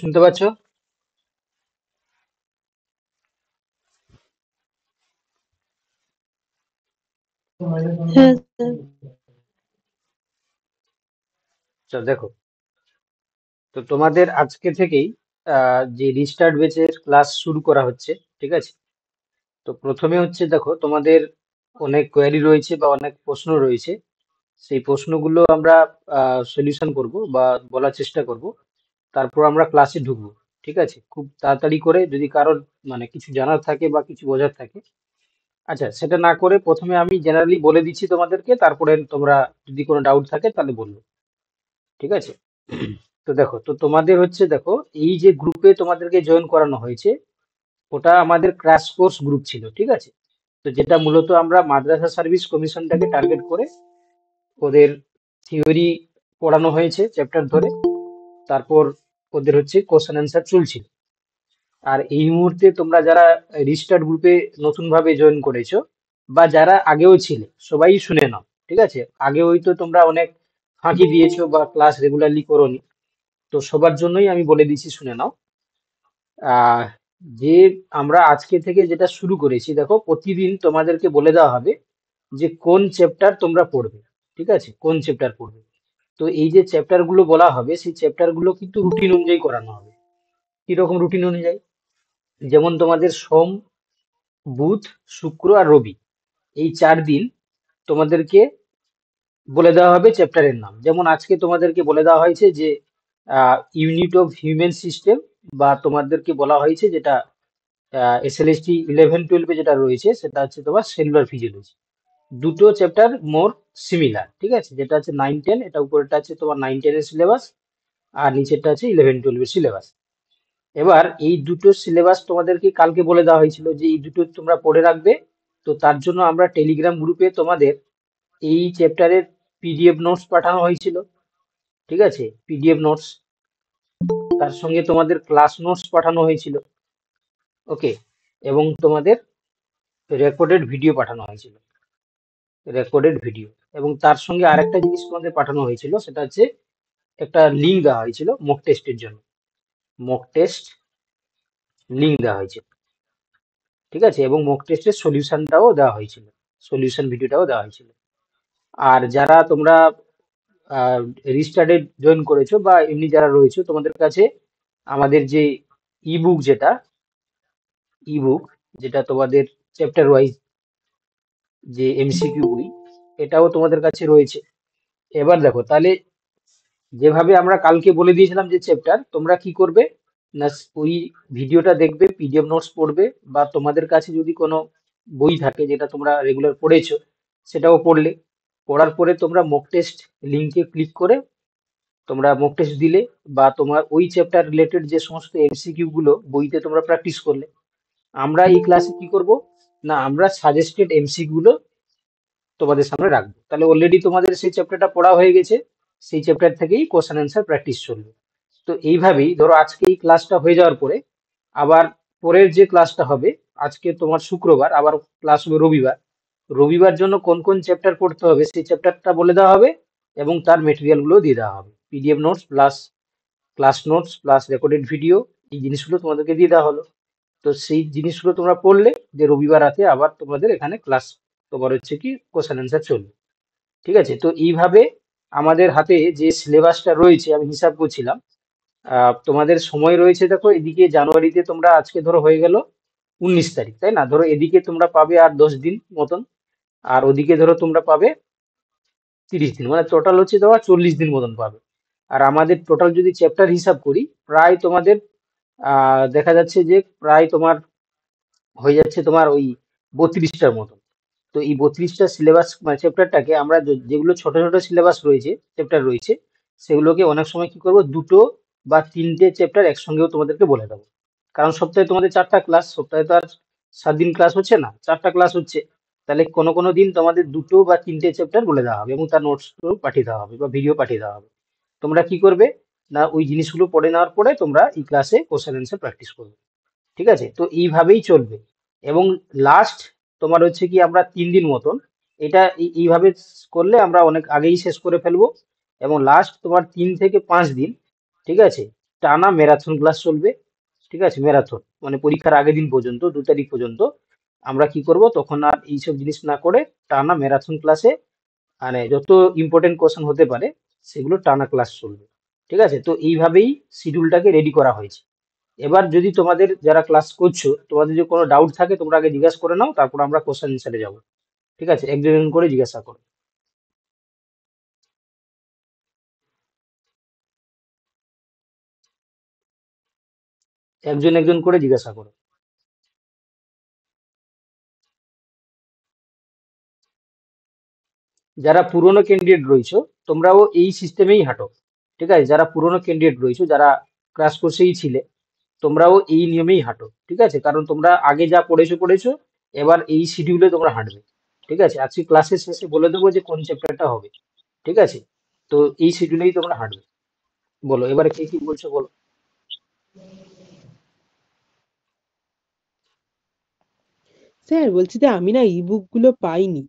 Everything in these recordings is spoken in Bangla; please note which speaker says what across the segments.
Speaker 1: শুনতে পাচ্ছ?
Speaker 2: হ্যাঁ স্যার।
Speaker 1: দেখো, তো তোমাদের আজকে থেকেই যে রিস্টার্ট ব্যাচের ক্লাস শুরু করা হচ্ছে। ঠিক আছে, তো প্রথমে হচ্ছে দেখো, তোমাদের অনেক কোয়েরি রয়েছে বা অনেক প্রশ্ন রয়েছে। সেই প্রশ্নগুলো আমরা সলিউশন করব বা বলার চেষ্টা করব। তারপর আমরা ক্লাসে ঢুকবো। ঠিক আছে, খুব তাড়াতাড়ি করে, যদি কারোর মানে কিছু জানার থাকে বা কিছু বোঝার থাকে। আচ্ছা, সেটা না করে প্রথমে আমি জেনারেলি বলে দিচ্ছি তোমাদেরকে, তারপরে তোমরা যদি কোনো ডাউট থাকে তাহলে বললো। ঠিক আছে, তো দেখো, তো তোমাদের হচ্ছে দেখো, এই যে গ্রুপে তোমাদেরকে জয়েন করানো হয়েছে, ওটা আমাদের ক্র্যাশ কোর্স গ্রুপ ছিল। ঠিক আছে, তো যেটা মূলত আমরা মাদ্রাসা সার্ভিস কমিশনটাকে টার্গেট করে ওদের থিওরি পড়ানো হয়েছে চ্যাপ্টার ধরে। তারপর ওদের হচ্ছে কোশ্চেন অ্যান্সার চলছিল। আর এই মুহূর্তে তোমরা যারা রিস্টার্ট গ্রুপে নতুন ভাবে জয়েন করেছো বা যারা আগেও ছিলে, সবাই শুনে নাও। ঠিক আছে, আগে হয়তো তোমরা অনেক ফাঁকি দিয়েছো বা ক্লাস রেগুলারলি করোনি। তো সবার জন্যই আমি বলে দিচ্ছি, শুনে নাও। আহ যে আমরা আজকে থেকে যেটা শুরু করেছি, দেখো, প্রতিদিন তোমাদেরকে বলে দেওয়া হবে যে কোন চ্যাপ্টার তোমরা পড়বে। ঠিক আছে, কোন চ্যাপ্টার পড়বে। তো এই যে চ্যাপ্টার গুলো বলা হবে, সেই চ্যাপ্টার গুলো কিন্তু রুটিন অনুযায়ী করানো হবে। কিরকম রুটিন অনুযায়ী? যেমন তোমাদের সোম, বুধ, শুক্র আর রবি, এই 4 দিন তোমাদেরকে বলে দেওয়া হবে চ্যাপ্টারের নাম। যেমন আজকে তোমাদেরকে বলে দেওয়া হয়েছে যে ইউনিট অফ হিউম্যান সিস্টেম, বা তোমাদেরকে বলা হয়েছে যেটা এসএলএসটি 11-12 যেটা রয়েছে, সেটা হচ্ছে তোমার সেলুলার ফিজিওলজি। দুটো চ্যাপ্টার মোর সিমিলার। ঠিক আছে, যেটা হচ্ছে 9-10, এটা উপরেরটা আছে তোমার 9-10 এর সিলেবাস, আর নিচেরটা আছে 11-12 এর সিলেবাস। এবার এই দুটো সিলেবাস তোমাদেরকে কালকে বলে দেওয়া হয়েছিল যে এই দুটো তোমরা পড়ে রাখবে। তো তার জন্য আমরা টেলিগ্রাম গ্রুপে তোমাদের এই চ্যাপ্টারের পিডিএফ নোটস পাঠানো হয়েছিল। ঠিক আছে, পিডিএফ নোটস, তার সঙ্গে তোমাদের ক্লাস নোটস পাঠানো হয়েছিল। ওকে, এবং তোমাদের রেকর্ডেড ভিডিও পাঠানো হয়েছিল, রেকর্ডেড ভিডিও। এবং তার সঙ্গে আরেকটা জিনিস তোমাদের পাঠানো হয়েছিল, সেটা হচ্ছে একটা লিঙ্ক দেওয়া হয়েছিল মক টেস্টের জন্য। মক টেস্ট লিঙ্ক দেওয়া হয়েছিল। ঠিক আছে, এবং মক টেস্টের সলিউশনটাও দেওয়া হয়েছিল, সলিউশন ভিডিওটাও দেওয়া হয়েছিল। আর যারা তোমরা রিস্টার্টে জয়েন করেছো বা এমনি যারা রয়েছো, তোমাদের কাছে আমাদের যে ইবুক, ইবুক যেটা তোমাদের চ্যাপ্টার ওয়াইজ যে এমসিকিউ বই, এটাও তোমাদের কাছে রয়েছে। এবার দেখো তাহলে, যেভাবে আমরা কালকে বলে দিয়েছিলাম যে চ্যাপ্টার, তোমরা কি করবে না, ওই ভিডিওটা দেখবে, পিডিএফ নোটস পড়বে, বা তোমাদের কাছে যদি কোনো বই থাকে যেটা তোমরা রেগুলার পড়েছো, সেটাও পড়লে। পড়ার পরে তোমরা মক টেস্ট লিঙ্কে ক্লিক করে তোমরা মক টেস্ট দিলে, বা তোমার ওই চ্যাপ্টার রিলেটেড যে সমস্ত এমসিকিউ গুলো বইতে তোমরা প্র্যাকটিস করলে। আমরা এই ক্লাসে কি করব না, আমরা সাজেস্টেড এমসিকিউ গুলো তোমাদের সামনে রাখবো। তাহলে অলরেডি তোমাদের সেই চ্যাপ্টারটা পড়া হয়ে গেছে, সেই চ্যাপ্টার থেকেই কোশ্চেন অ্যান্সার প্র্যাকটিস চলবে। তো এইভাবেই ধরো, আজকে এই ক্লাসটা হয়ে যাওয়ার পরে আবার পরের যে ক্লাসটা হবে, আজকে তোমার শুক্রবার, আবার ক্লাস হবে রবিবার। রবিবার জন্য কোন কোন চ্যাপ্টার পড়তে হবে সেই চ্যাপ্টারটা বলে দেওয়া হবে, এবং তার মেটেরিয়াল গুলো দিয়ে দেওয়া হবে, PDF notes plus class notes plus recorded video. এই জিনিসগুলো তোমাদেরকে দিয়ে দেওয়া হলো। তো সেই জিনিসগুলো তোমরা পড়লে, যে রবিবার রাতে আবার তোমাদের এখানে ক্লাস, তোমার হচ্ছে কি কোশ্চেন অ্যান্সার চলবে। ঠিক আছে, তো এইভাবে আমাদের হাতে যে সিলেবাসটা রয়েছে, আমি হিসাব করছিলাম, তোমাদের সময় রয়েছে। দেখো, এদিকে জানুয়ারিতে তোমরা আজকে ধরো হয়ে গেল 19 তারিখ, তাই না? ধরো এদিকে তোমরা পাবে আর 10 দিন মতন, আর ওদিকে ধরো তোমরা পাবে 30 দিন, মানে টোটাল হচ্ছে তোমার 40 দিন মতন পাবে। আর আমাদের টোটাল যদি চ্যাপ্টার হিসাব করি, প্রায় তোমাদের দেখা যাচ্ছে যে প্রায় তোমার হয়ে যাচ্ছে তোমার ওই 32টার মতো। তো এই 32টা সিলেবাস মানে চ্যাপ্টারটাকে আমরা যেগুলো ছোট ছোট সিলেবাস রয়েছে, চ্যাপ্টার রয়েছে, সেগুলোকে অনেক সময় কি করব, দুটো বা তিনটে চ্যাপ্টার একসঙ্গেও তোমাদেরকে বলে দেবো। কারণ সপ্তাহে তোমাদের 4টা ক্লাস, সপ্তাহে তো আর 7 দিন ক্লাস হচ্ছে না, 4টা ক্লাস হচ্ছে। তাহলে কোনো কোনো দিন তোমাদের দুটো বা তিনটে চ্যাপ্টার বলে দেওয়া হবে, এবং তার নোটস পাঠিয়ে দেওয়া হবে বা ভিডিও পাঠিয়ে দেওয়া হবে। তোমরা কি করবে না, ওই জিনিসগুলো পড়ে নেওয়ার পরে তোমরা এই ক্লাসে কোশ্চেন অ্যান্সার প্র্যাকটিস করবে। ঠিক আছে, তো এইভাবেই চলবে। এবং লাস্ট তোমার হচ্ছে কি, আমরা 3 দিন মতন এটা এইভাবে করলে আমরা অনেক আগেই শেষ করে ফেলবো। এবং লাস্ট তোমার 3 থেকে 5 দিন, ঠিক আছে, টানা ম্যারাথন ক্লাস চলবে। ঠিক আছে, ম্যারাথন মানে পরীক্ষার আগের দিন পর্যন্ত, 2 তারিখ পর্যন্ত আমরা কি করব, তখন আর এইসব জিনিস না করে টানা ম্যারাথন ক্লাসে মানে যত ইম্পর্টেন্ট কোশ্চেন হতে পারে সেগুলো টানা ক্লাস চলবে। ঠিক আছে, তো এইভাবেই শিডিউলটাকে রেডি করা হয়েছে। এবার যদি তোমাদের যারা ক্লাস করছো তোমাদের যদি কোনো ডাউট থাকে তোমরা আগে জিজ্ঞাসা করে নাও, তারপর আমরা কোশ্চেন অ্যান্সারে যাবো। ঠিক আছে, একজন একজন করে জিজ্ঞাসা করো, একজন একজন করে জিজ্ঞাসা করো। যারা পুরনো ক্যান্ডিডেট রয়েছো তোমরাও এই সিস্টেমেই হাঁটো। ঠিক আছে, যারা পুরনো ক্যান্ডিডেট রয়েছো, যারা ক্রাশ কোর্সেই ছিলে, তোমরাও এই নিয়মেই হাঁটো। ঠিক আছে, কারণ তোমরা আগে যা পড়েছো পড়েছো, এবার এই শিডিউলে তোমরা হাঁটবে। ঠিক আছে, আজকে ক্লাসের শেষে বলে দেবো যে কোন চ্যাপ্টারটা হবে। ঠিক আছে, তো এই শিডিউলেই তোমরা হাঁটবে। বলো এবারে কে কি বলছো বলো।
Speaker 2: স্যার বলছি যে আমি না ইবুক গুলো পাইনি।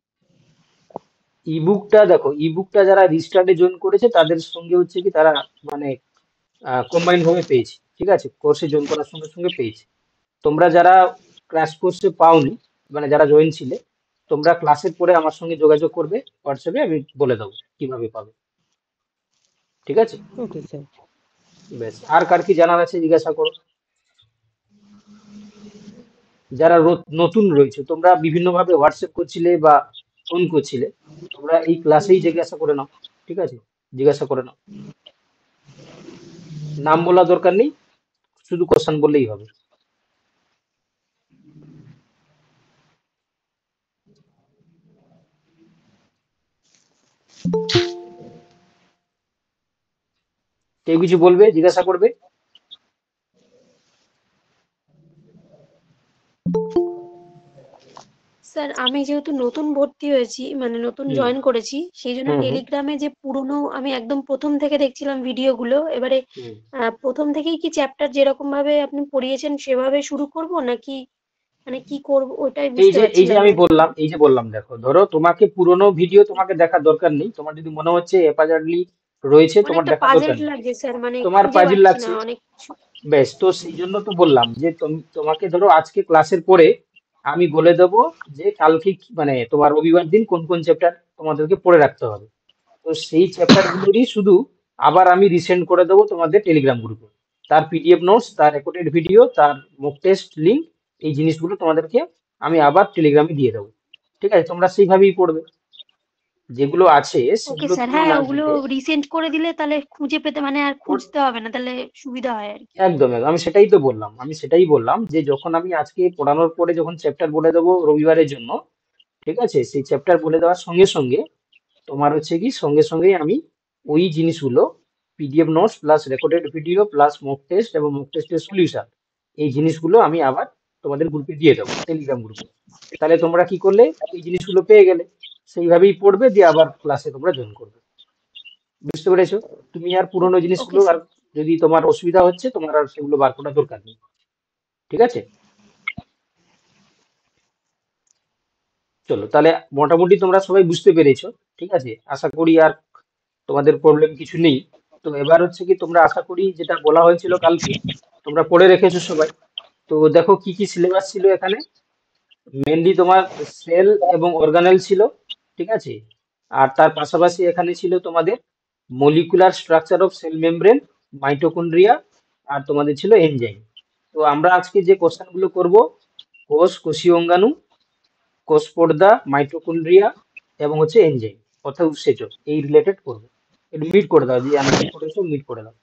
Speaker 1: ইবুকটা দেখো, ইবুকটা যারা রিস্টার্টে জয়েন করেছে তাদের সঙ্গে হচ্ছে কি তারা মানে কম্বাইন ভাবে পেয়েছে। ঠিক আছে, কোর্সে জয়েন করার সঙ্গে সঙ্গে পেয়েছে। তোমরা যারা ক্র্যাশ কোর্সে পাওনি, মানে যারা জয়েন ছিলে, তোমরা ক্লাসের পরে আমার সঙ্গে যোগাযোগ করবে হোয়াটসঅ্যাপে, আমি বলে দেবো কিভাবে পাবে। ঠিক আছে,
Speaker 2: ওকে স্যার।
Speaker 1: বেশ, আর কার কি জানার আছে জিজ্ঞাসা করো। যারা নতুন রয়েছে তোমরা বিভিন্ন ভাবে হোয়াটসঅ্যাপ করছিলে বা ফোন করছিলে, তোমরা এই ক্লাসেই জিজ্ঞাসা করে নাও। ঠিক আছে, জিজ্ঞাসা করে নাও, নাম বলা দরকার নেই, শুধু কোশ্চেন বললেই হবে। কেউ কিছু বলবে, জিজ্ঞাসা করবে।
Speaker 3: স্যার আমি যেহেতু নতুন ভর্তি হয়েছি মানে নতুন
Speaker 1: হুম
Speaker 3: জয়েন করেছি সেই জন্য
Speaker 1: হুম হুম
Speaker 3: টেলিগ্রামে যে পুরনো আমি একদম প্রথম থেকে দেখছিলাম ভিডিওগুলো এবারে
Speaker 1: হুম।
Speaker 3: প্রথম থেকেই কি চ্যাপ্টার যেরকম ভাবে আপনি পড়িয়েছেন সেভাবে শুরু করব নাকি মানে কি করব ওটাই
Speaker 1: এই
Speaker 3: বুঝতে
Speaker 1: যে এই যে
Speaker 3: পারছিলাম
Speaker 1: আমি
Speaker 3: না আর কি।
Speaker 1: বললাম, এই যে বললাম দেখো, ধরো তোমাকে পুরোনো ভিডিও তোমাকে দেখার দরকার নেই, তোমার যদি মনে হচ্ছে এপাজার্লি রয়েছে তোমার
Speaker 3: অনেকটা
Speaker 1: দেখার
Speaker 3: পাজেল
Speaker 1: দরকার নেই।
Speaker 3: লাগছে স্যার মানে
Speaker 1: তোমার
Speaker 3: খুঁজে
Speaker 1: পাজিল
Speaker 3: পাচ্ছি না
Speaker 1: লাগছে,
Speaker 3: অনেক কিছু।
Speaker 1: বেশ, তো সেই জন্য তো বললাম যে তোমাকে ধরো আজকে ক্লাসের পরে আমি বলে দেবো যে কালকে মানে তোমার রবিবার দিন কোন কোন চ্যাপ্টার তোমাদেরকে পড়ে রাখতে হবে। তো সেই চ্যাপ্টার গুলোরই শুধু আবার আমি রিসেন্ড করে দেবো তোমাদের টেলিগ্রাম গ্রুপে, তার পিডিএফ নোটস, তার রেকর্ডেড ভিডিও, তার মক টেস্ট লিঙ্ক, এই জিনিসগুলো তোমাদেরকে আমি আবার টেলিগ্রামে দিয়ে দেবো। ঠিক আছে, তোমরা সেইভাবেই পড়বে, যেগুলো আছে
Speaker 3: ওকে
Speaker 1: সেগুলো
Speaker 3: স্যার,
Speaker 1: তুমি
Speaker 3: হ্যাঁ
Speaker 1: না
Speaker 3: ওগুলো
Speaker 1: ঘেটে
Speaker 3: রিসেন্ড করে দিলে তাহলে খুঁজে পেতে মানে আর
Speaker 1: পড়-
Speaker 3: খুঁজতে হবে না, তাহলে সুবিধা হয় আর কি।
Speaker 1: একদম একদম, আমি সেটাই বললাম যে যখন আমি আজকে পড়ানোর পরে যখন চ্যাপ্টার বলে দেবো রবিবারের জন্য, ঠিক আছে, সেই চ্যাপ্টার বলে দেওয়ার সঙ্গে সঙ্গে তোমার হচ্ছে কি সঙ্গে সঙ্গেই আমি ওই জিনিসগুলো PDF notes plus recorded video plus mock test এবং মক টেস্টের সলিউশন, এই জিনিসগুলো আমি আবার তোমাদের গ্রুপে দিয়ে দেবো, টেলিগ্রাম গ্রুপে। তাহলে তোমরা কি করলে, এই জিনিসগুলো পেয়ে গেলে, সেইভাবেই পড়বে দিয়ে আবার ক্লাসে তোমরা জয়েন করবে। বুঝতে পেরেছো? তুমি আর পুরোনো
Speaker 3: ওকে
Speaker 1: জিনিসগুলো আর
Speaker 3: স্যার।
Speaker 1: যদি তোমার অসুবিধা হচ্ছে তোমার আর সেগুলো বার করার দরকার নেই। ঠিক আছে, চলো তাহলে, মোটামুটি তোমরা সবাই বুঝতে পেরেছো। ঠিক আছে, আশা করি আর তোমাদের প্রবলেম কিছু নেই। তো এবার হচ্ছে কি তোমরা আশা করি যেটা বলা হয়েছিল কালকে তোমরা পড়ে রেখেছো সবাই। তো দেখো কি কি সিলেবাস ছিল এখানে। মেনলি তোমার সেল এবং অর্গানেল ছিল। ঠিক আছে, আর তার পাশাপাশি এখানে ছিল তোমাদের molecular structure of cell membrane, mitochondria, আর তোমাদের ছিল এনজাইম। তো আমরা আজকে যে কোশ্চেন গুলো করব, কোষ, কোষীয় অঙ্গাণু, কোষ পর্দা, মাইটোকন্ড্রিয়া এবং হচ্ছে এনজাইম অর্থাৎ উৎসেচক, এই রিলেটেড করবো। একটু মিট করে দাও, যে আনমিট করেছো মিট করে দাও।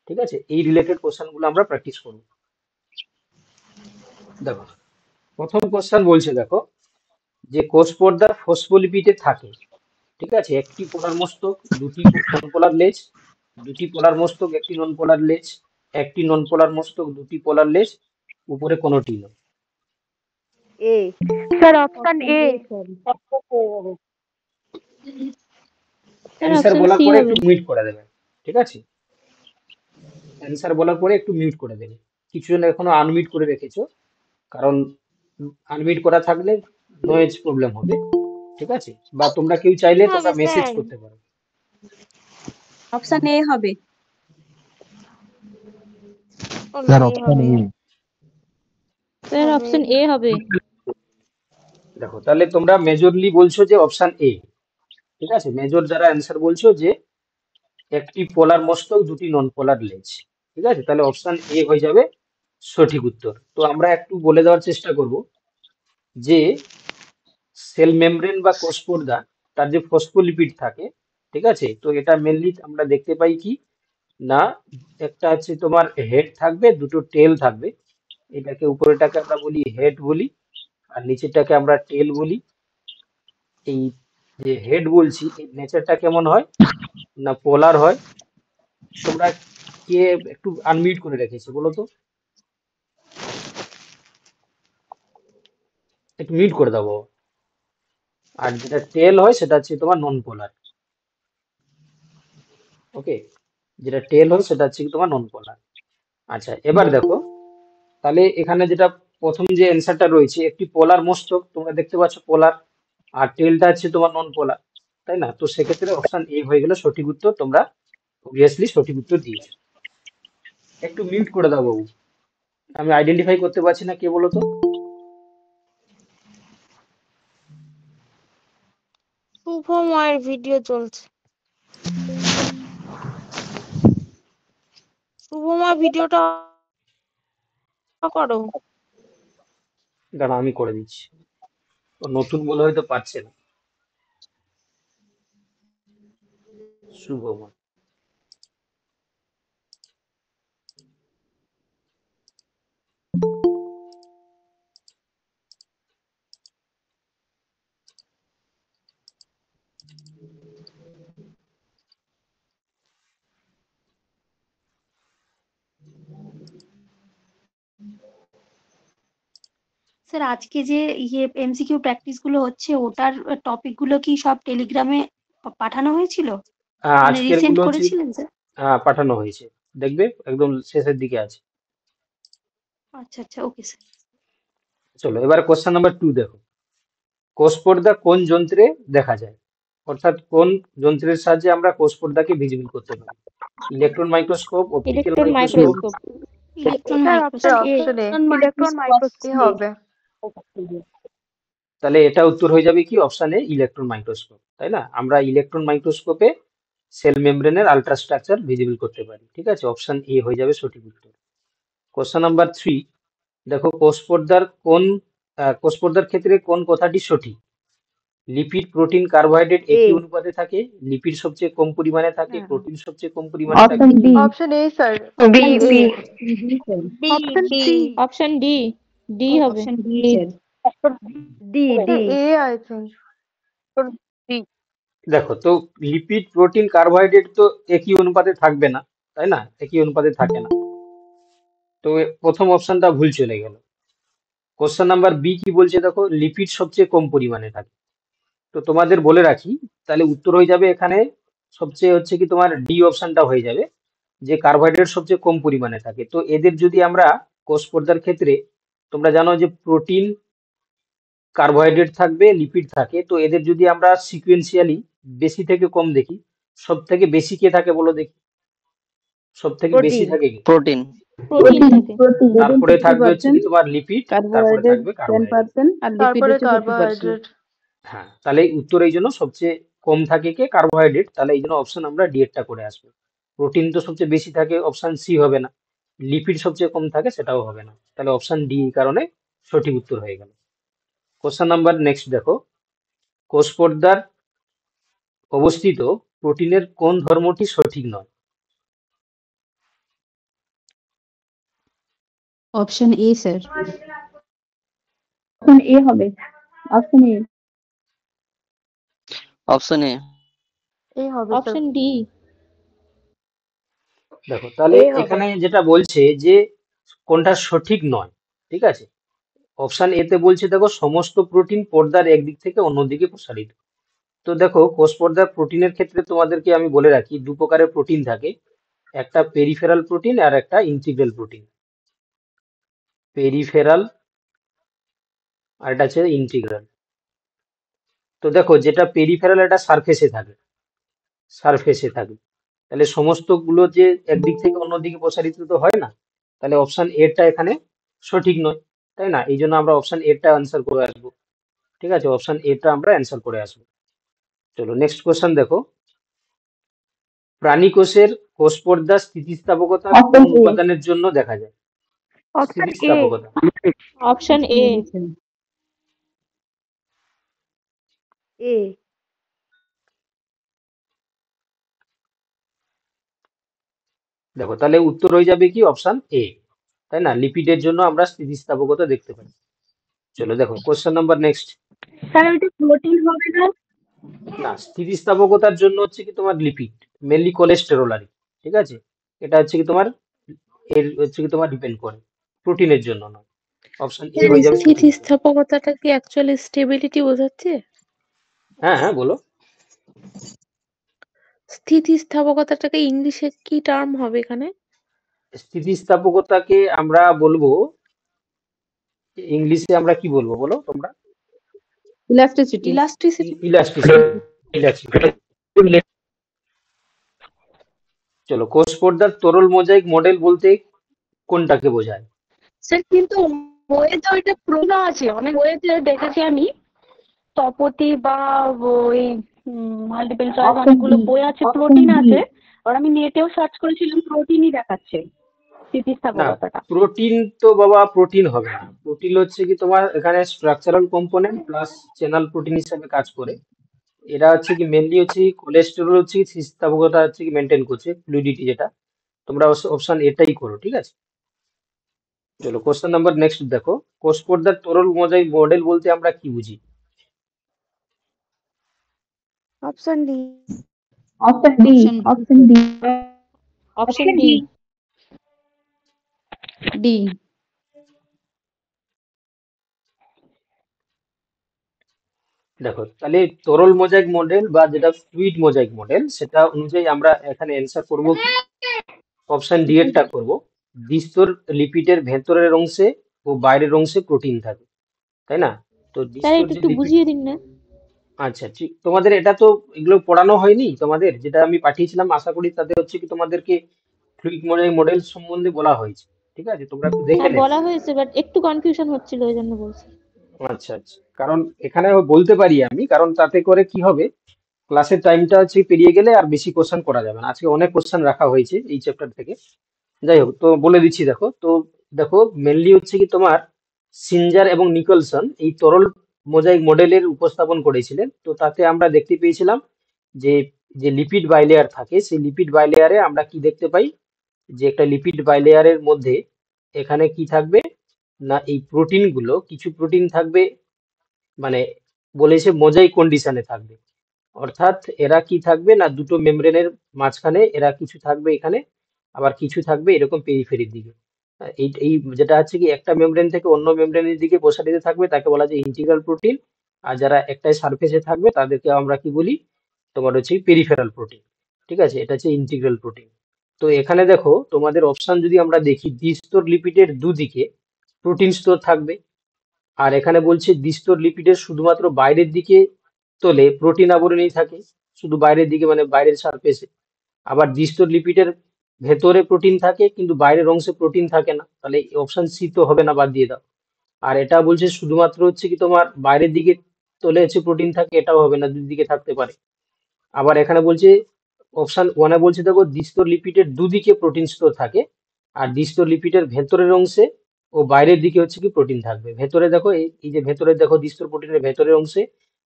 Speaker 1: ঠিক আছে, এই রিলেটেড কোশ্চেন গুলো আমরা প্র্যাকটিস করবো। দেখো, প্রথম কোশ্চেন বলছে দেখো, যে কোষ পর্দার ফসফোলিপিডে থাকে। ঠিক আছে, একটি পোলার মস্তক, দুটি নন পোলার লেজ, দুটি পোলার মস্তক, একটি নন পোলার লেজ, একটি নন পোলার মস্তক, দুটি পোলার লেজ, উপরে কোনোটি নয়।
Speaker 4: A sir option
Speaker 2: option
Speaker 4: A.
Speaker 2: A sir. Sir
Speaker 1: answer
Speaker 2: option
Speaker 1: বলার
Speaker 2: সি
Speaker 1: পরে একটু
Speaker 2: হবে।
Speaker 1: মিউট করে দেবে। ঠিক আছে, অ্যান্সার বলার পরে একটু মিউট করে দেবে। কিছু জন এখনো আনমিউট করে রেখেছো, কারণ আনমিউট করা থাকলে নয়েজ প্রবলেম হবে। ঠিক আছে, বা তোমরা কেউ চাইলে তোমরা
Speaker 4: হবে
Speaker 1: মেসেজ
Speaker 4: স্যার।
Speaker 1: করতে পারো।
Speaker 4: অপশন এ হবে।
Speaker 5: Sir option A.
Speaker 6: Sir option A হবে।
Speaker 1: দেখো তাহলে তোমরা মেজরলি বলছো যে অপশন এ, ঠিক আছে? মেজর যারা অ্যান্সার বলছো যে একটি পোলার মস্তক দুটি নন পোলার লেজ, ঠিক আছে? তাহলে অপশন এ হয়ে যাবে সঠিক উত্তর। তো আমরা একটু বলে দেওয়ার চেষ্টা করব যে সেল মেমব্রেন বা কোষ পর্দা, তার যে ফসফোলিপিড থাকে, ঠিক আছে? তো এটা মেনলি আমরা দেখতে পাই কি না, একটা আছে তোমার হেড থাকবে, দুটো টেল থাকবে। এটাকে উপরেটাকে আমরা বলি হেড বলি, আর নিচেরটাকে আমরা টেল বলি। এই যে হেড বলছি, এই নেচারটা কেমন হয় না পোলার হয়। তোমরা কে একটু আনমিউট করে রেখেছো বলো তো, একটু মিউট করে দাও বাবা। আর যেটা টেল হয় সেটা হচ্ছে তোমার নন পোলার। ওকে, যেটা টেল হয় সেটা হচ্ছে কি তোমার নন পোলার। আচ্ছা এবার দেখো, তাহলে এখানে যেটা প্রথম যে অ্যান্সারটা রয়েছে, একটি পোলার মস্তক তোমরা দেখতে পাচ্ছ পোলার, আর টেলটা হচ্ছে তোমার নন পোলার, তাই না? তো সেক্ষেত্রে অপশন এ হয়ে গেল সঠিক উত্তর। তোমরা অবভিয়াসলি সঠিক উত্তর দিয়েছো। একটু মিউট করে দাও বাবু, আমি আইডেন্টিফাই করতে পারছি না, কে বলো তো?
Speaker 7: শুভময়ের ভিডিও চলছে। শুভময় ভিডিওটা করো।
Speaker 1: দাঁড়া আমি করে দিচ্ছি, ও নতুন বলে হয়তো পারছে না। শুভময়,
Speaker 3: স্যার আজকে যে এমসিকিউ প্র্যাকটিস গুলো হচ্ছে, ওটার টপিক গুলো কি সব টেলিগ্রামে পাঠানো হয়েছিল? মানে
Speaker 1: আজকের
Speaker 3: রিসেন্ড
Speaker 1: গুলো হচ্ছে
Speaker 3: করেছিলেন স্যার?
Speaker 1: পাঠানো হয়েছে, দেখবে একদম শেষের দিকে আছে।
Speaker 3: আচ্ছা আচ্ছা, ওকে স্যার।
Speaker 1: চলো এবার কোশ্চেন নাম্বার 2 দেখো। কোষ পর্দা কোন যন্ত্রে দেখা যায়? অর্থাৎ কোন যন্ত্রের সাহায্যে আমরা কোষ পর্দাকে ভিজিবল করতে পারি? Electron microscope, optical
Speaker 6: electron
Speaker 1: microscope.
Speaker 6: Microscope.
Speaker 3: Electron
Speaker 4: sir
Speaker 3: microscope.
Speaker 4: Option A electron microscopy হবে।
Speaker 1: তাহলে এটা উত্তর হয়ে যাবে কি অপশন এ ইলেকট্রন মাইক্রোস্কোপ, তাই না? আমরা ইলেকট্রন মাইক্রোস্কোপে সেল মেমব্রেনের আল্ট্রাস্ট্রাকচার ভিজিবল করতে পারি, ঠিক আছে? অপশন এ হয়ে যাবে সঠিক উত্তর। কোশ্চেন নাম্বার 3 দেখো, কোষ পর্দার ক্ষেত্রে কোন কথাটি সঠিক? লিপিড, প্রোটিন, কার্বোহাইড্রেট
Speaker 4: এ
Speaker 1: একই অনুপাতে থাকে, লিপিড সবচেয়ে কম পরিমাণে থাকে,
Speaker 4: হ্যাঁ
Speaker 1: প্রোটিন সবচেয়ে কম পরিমাণে থাকে।
Speaker 2: Option D.
Speaker 4: Option A sir
Speaker 7: B
Speaker 4: option A
Speaker 7: B
Speaker 3: D
Speaker 4: option
Speaker 3: D
Speaker 4: C
Speaker 6: option D. D হবে।
Speaker 2: Option D
Speaker 6: D.
Speaker 2: Sir.
Speaker 4: D A I think.
Speaker 1: দেখো তো, লিপিড, প্রোটিন, কার্বোহাইড্রেট তো একই অনুপাতে থাকবে না, তাই না? একই অনুপাতে থাকে না। তো প্রথম অপশনটা ভুল চলে গেল। কোশ্চেন নাম্বার বি কি বলছে দেখো, লিপিড সবচেয়ে কম পরিমাণে থাকে। তো তোমাদের বলে রাখি, তাহলে উত্তর হয়ে যাবে এখানে সবচেয়ে হচ্ছে কি তোমার ডি অপশনটা হয়ে যাবে, যে কার্বোহাইড্রেট সবচেয়ে কম পরিমাণে থাকে। তো এদের যদি আমরা কোষ পর্দার ক্ষেত্রে, তোমরা জানো যে প্রোটিন, কার্বোহাইড্রেট থাকবে, লিপিড থাকে, তো এদের যদি আমরা সিকুয়েন্সিয়ালি বেশি থেকে কম দেখি, সব থেকে বেশি কে থাকে বলো দেখি? সব থেকে বেশি
Speaker 4: প্রোটিন
Speaker 1: থাকে কে?
Speaker 8: প্রোটিন।
Speaker 6: প্রোটিন থাকে।
Speaker 1: তারপরে থাকবে হচ্ছে কি তোমার লিপিড, তারপরে
Speaker 2: কার্বোহাইড্রেট
Speaker 1: থাকবে
Speaker 2: 10%
Speaker 1: কার্বোহাইড্রেট।
Speaker 2: আর লিপিড
Speaker 4: তারপরে
Speaker 2: হচ্ছে 50%।
Speaker 4: কার্বোহাইড্রেট।
Speaker 1: হ্যাঁ, তাহলে উত্তর এই জন্য সবচেয়ে কম থাকে কে? কার্বোহাইড্রেট। তাহলে এই জন্য অপশন আমরা ডি এরটা করে আসবো। প্রোটিন তো সবচেয়ে বেশি থাকে, অপশন সি হবে না। লিপিড সবচেয়ে কম থাকে, সেটাও হবে না। তাহলে অপশন ডি এই কারণে সঠিক উত্তর হয়ে গেল। কোশ্চেন নাম্বার নেক্সট দেখো, কোষ পর্দার অবস্থিত প্রোটিনের কোন ধর্মটি সঠিক নয়?
Speaker 2: Option A sir.
Speaker 9: Option A হবে। Option A.
Speaker 8: Option A.
Speaker 4: এ হবে স্যার।
Speaker 6: Option D.
Speaker 1: দেখো তাহলে
Speaker 4: এ হবে।
Speaker 1: এখানে যেটা বলছে যে কোনটা সঠিক নয়, ঠিক আছে? অপশন এ তে বলছে দেখো, সমস্ত প্রোটিন পর্দার একদিক থেকে অন্যদিকে প্রসারিত। তো দেখো, কোষ পর্দার প্রোটিনের ক্ষেত্রে তোমাদেরকে আমি বলে রাখি, দু প্রকারের প্রোটিন থাকে, একটা পেরিফেরাল প্রোটিন আর একটা ইন্টিগ্রাল প্রোটিন। পেরিফেরাল আর এটা হচ্ছে ইন্টিগ্রাল। তো দেখো, যেটা পেরিফেরাল এটা সারফেসে থাকে, তাহলে সমস্ত গুলো যে একদিক থেকে অন্যদিকে প্রসারিত তো হয় না। তাহলে অপশন এরটা এখানে সঠিক নয়, তাই না? এই জন্য আমরা অপশন এরটা অ্যান্সার করে আসবো। ঠিক আছে, অপশন এরটা আমরা অ্যান্সার করে আসবো। চলো নেক্সট কোশ্চেন দেখো, প্রাণী কোষের কোষ পর্দা স্থিতিস্থাপকতা কোন
Speaker 9: অপশন এ।
Speaker 1: উপাদানের জন্য দেখা যায়?
Speaker 4: Option A.
Speaker 1: স্থিতিস্থাপকতা।
Speaker 6: Option A.
Speaker 4: এ।
Speaker 1: দেখো তাহলে উত্তর হয়ে যাবে কি অপশন এ, তাই না? লিপিডের জন্য আমরা স্থিতিস্থাপকতা দেখতে পাই। চলো দেখো কোশ্চেন নাম্বার নেক্সট।
Speaker 3: স্যার ওইটা প্রোটিন হবে না?
Speaker 1: না, স্থিতিস্থাপকতার জন্য হচ্ছে কি তোমার লিপিড, মেনলি কোলেস্টেরল আর কি। ঠিক আছে, এটা হচ্ছে কি তোমার এর হচ্ছে কি তোমার ডিপেন্ড করে, প্রোটিনের জন্য নয়। অপশন এ হয়ে যাবে সঠিক উত্তর।
Speaker 7: স্থিতিস্থাপকতাটা কি অ্যাকচুয়ালি স্টেবিলিটি বোঝাচ্ছে?
Speaker 1: হ্যাঁ হ্যাঁ বলো।
Speaker 7: স্থিতিস্থাপকতাটাকে ইংলিশে কি টার্ম হবে এখানে?
Speaker 1: স্থিতিস্থাপকতাকে আমরা বলবো, ইংলিশে আমরা কি বলবো বলো তোমরা?
Speaker 2: ইলাস্টিসিটি।
Speaker 7: ইলাস্টিসিটি।
Speaker 1: ইলাস্টিসিটি। চলো, কোষ পর্দার তরল মোজাইক মডেল বলতে কোনটাকে বোঝায়?
Speaker 3: স্যার কিন্তু বইয়েতে ওইটা প্রশ্ন আছে, অনেক বইয়েতে দেখেছি আমি, তপতি বা ওই মাল্টিপল চয়েস
Speaker 9: Option
Speaker 3: অনেকগুলো
Speaker 9: D,
Speaker 3: বই আছে,
Speaker 9: option
Speaker 3: প্রোটিন
Speaker 9: D।
Speaker 3: আছে। আর আমি নেটেও সার্চ করেছিলাম, প্রোটিনই দেখাচ্ছে
Speaker 1: না,
Speaker 3: স্থিতিস্থাপকতাটা।
Speaker 1: প্রোটিন তো বাবা প্রোটিন হবে না। প্রোটিন হচ্ছে কি তোমার এখানে structural component plus channel protein হিসেবে কাজ করে। এরা হচ্ছে কি মেনলি হচ্ছে কোলেস্টেরল হচ্ছে কি স্থিতিস্থাপকতা হচ্ছে কি মেনটেন করছে, ফ্লুইডিটি যেটা। তোমরা অপশন এটাই করো, ঠিক আছে? চলো কোশ্চেন নাম্বার নেক্সট দেখো, কোষ পর্দার তরল মোজাইক মডেল বলতে আমরা কি বুঝি?
Speaker 4: Option D.
Speaker 9: Option D. Option D.
Speaker 6: Option D.
Speaker 2: D.
Speaker 1: দেখো তাহলে তরল মোজাইক মডেল বা যেটা ফ্লুইড মোজাইক মডেল, সেটা অনুযায়ী আমরা এখানে অ্যান্সার করব কি অপশন ডি এরটা করব। দ্বিস্তর লিপিডের ভেতরের অংশে ও বাইরের অংশে প্রোটিন থাকে, তাই না? তো
Speaker 6: স্যার
Speaker 1: দ্বিস্তর
Speaker 6: এটা
Speaker 1: যে
Speaker 6: একটু
Speaker 1: লিপিড,
Speaker 6: বুঝিয়ে দিন না।
Speaker 1: আচ্ছা ঠিক, তোমাদের এটা তো এগুলো পড়ানো হয়নি তোমাদের, যেটা আমি পাঠিয়েছিলাম আশা করি তাতে হচ্ছে কি তোমাদেরকে ফ্লুইড মোজাইক মডেল সম্বন্ধে বলা হয়েছে। ঠিক আছে, তোমরা একটু দেখে
Speaker 6: হ্যাঁ
Speaker 1: নেবে।
Speaker 6: বলা হয়েছে, বাট একটু কনফিউশন হচ্ছিল ওই জন্য বলছি।
Speaker 1: আচ্ছা আচ্ছা, কারণ এখানে বলতে পারি আমি, কারণ তাতে করে কি হবে, ক্লাসের টাইমটা হচ্ছে পেরিয়ে গেলে আর বেশি কোশ্চেন করা যাবে না। আজকে অনেক কোশ্চেন রাখা হয়েছে এই চ্যাপ্টার থেকে। যাই হোক, তো বলে দিচ্ছি দেখো। তো দেখো মেনলি হচ্ছে কি তোমার সিনজার এবং নিকলসন এই তরল মোজাইক মডেলের উপস্থাপন করেছিলেন। তো তাতে আমরা দেখতে পেয়েছিলাম যে যে লিপিড বাইলেয়ার থাকে, সেই লিপিড বাইলেয়ারে আমরা কি দেখতে পাই, যে একটা লিপিড বাইলেয়ারের মধ্যে এখানে কি থাকবে না, এই প্রোটিন গুলো, কিছু প্রোটিন থাকবে মানে বলেছে মোজাইক কন্ডিশনে থাকবে। অর্থাৎ এরা কি থাকবে না, দুটো মেমব্রেনের মাঝখানে এরা কিছু থাকবে এখানে, আবার কিছু থাকবে এরকম পেরিফেরির দিকে। এই এই যেটা হচ্ছে কি একটা মেমব্রেন থেকে অন্য মেমব্রেনের দিকে প্রসারিত থাকবে তাকে বলা যায় ইন্টিগ্রাল প্রোটিন। আর যারা একটাই সারফেসে থাকবে তাদেরকে আমরা কি বলি, তোমার হচ্ছে পেরিফেরাল প্রোটিন। ঠিক আছে, এটা হচ্ছে ইন্টিগ্রাল প্রোটিন। তো এখানে দেখো তোমাদের অপশন যদি আমরা দেখি, দ্বিস্তর লিপিডের দুদিকে প্রোটিন স্তর থাকবে। আর এখানে বলছে দ্বিস্তর লিপিডের শুধুমাত্র বাইরের দিকে তলে প্রোটিন আবরণী থাকে, শুধু বাইরের দিকে মানে বাইরের সারফেসে। আবার দ্বিস্তর লিপিডের ভেতরে প্রোটিন থাকে কিন্তু বাইরের অংশে প্রোটিন থাকে না, তাহলে অপশন সি তো হবে না, বাদ দিয়ে দাও। আর এটা বলছে শুধুমাত্র হচ্ছে কি তোমার বাইরের দিকে তলে হচ্ছে প্রোটিন থাকে, এটাও হবে না, দুদিকে থাকতে পারে। আবার এখানে বলছে অপশন ওয়ানে বলছে দেখো দ্বিস্তর লিপিডের দুদিকে প্রোটিন স্তর থাকে, আর দ্বিস্তর লিপিডের ভেতরের অংশে ও বাইরের দিকে হচ্ছে কি প্রোটিন থাকবে। ভেতরে দেখো এই যে ভেতরে দেখো দ্বিস্তর প্রোটিনের ভেতরের অংশে,